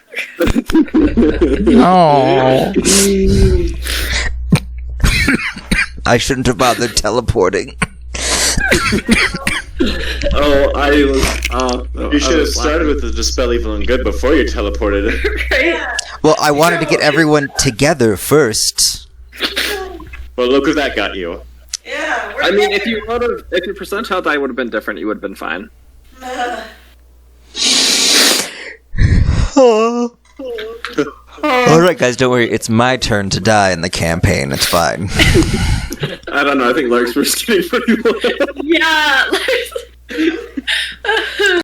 Oh. I shouldn't have bothered teleporting. Oh, I was. You should have started with the dispel evil and good before you teleported. Right? Well, I wanted to get everyone together first. Well, look where that got you. Yeah, I mean, if your percentile die would have been different, you would have been fine. Alright, guys, don't worry. It's my turn to die in the campaign. It's fine. I don't know. I think Lark's was getting pretty low. Yeah.